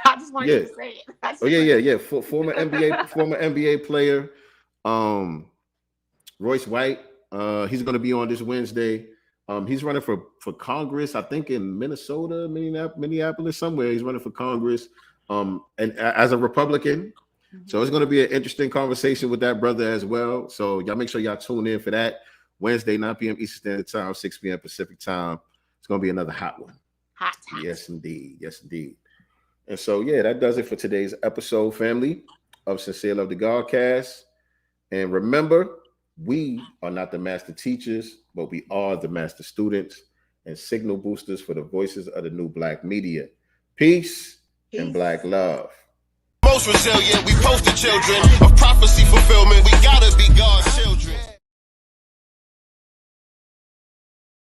Speaker 8: I just wanted you to say it.
Speaker 6: Yeah. Former NBA player, Royce White. He's going to be on this Wednesday. He's running for Congress, I think in Minnesota, Minneapolis, somewhere. He's running for Congress, and as a Republican. So it's going to be an interesting conversation with that brother as well. So y'all make sure y'all tune in for that Wednesday, 9 p.m. Eastern Standard Time, 6 p.m. Pacific Time. It's going to be another hot one.
Speaker 8: Hot.
Speaker 6: Yes, indeed. And so, yeah, that does it for today's episode, family, of Sincere Love the Godcast. And remember, we are not the master teachers, but we are the master students and signal boosters for the voices of the new Black media. Peace. And Black love.
Speaker 3: Most resilient, we poster children of prophecy fulfilled.